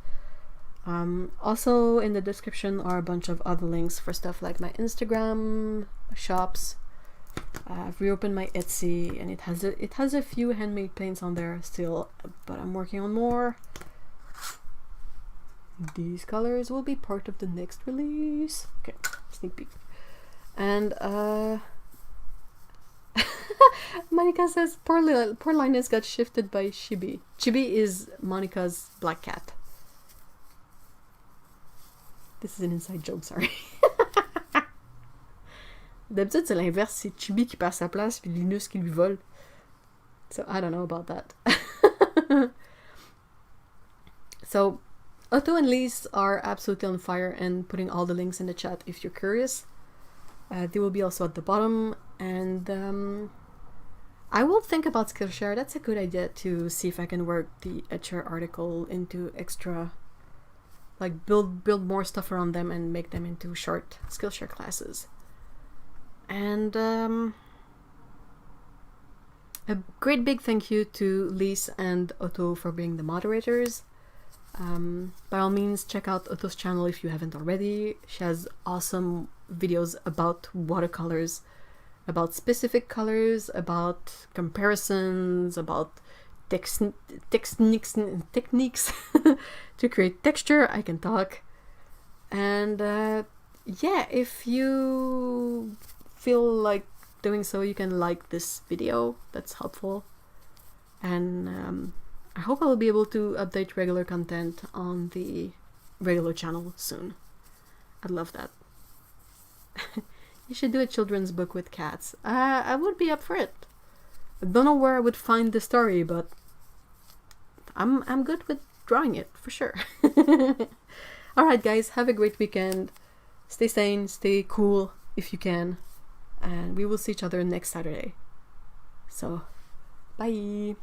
Also in the description are a bunch of other links for stuff like my Instagram, shops. I've reopened my Etsy, and it has a few handmade paints on there still, but I'm working on more. These colors will be part of the next release. Okay, sneak peek. And Monica says poor Linus got shifted by Chibi. Chibi is Monica's black cat. This is an inside joke, sorry. D'habitude, c'est l'inverse, c'est Chibi qui perd sa place puis Linus qui lui vole. So, I don't know about that. So, Otto and Lise are absolutely on fire and putting all the links in the chat if you're curious. They will be also at the bottom. And I will think about Skillshare. That's a good idea to see if I can work the Etcher article into extra... like build more stuff around them and make them into short Skillshare classes. And a great big thank you to Lise and Otto for being the moderators. By all means, check out Otto's channel if you haven't already. She has awesome videos about watercolors, about specific colors, about comparisons, about techniques to create texture. I can talk. And yeah, if you feel like doing so, you can like this video. That's helpful. And I hope I will be able to update regular content on the regular channel soon. I'd love that. You should do a children's book with cats. I would be up for it. I don't know where I would find the story, but I'm good with drawing it, for sure. Alright guys, have a great weekend. Stay sane, stay cool if you can. And we will see each other next Saturday. So, bye!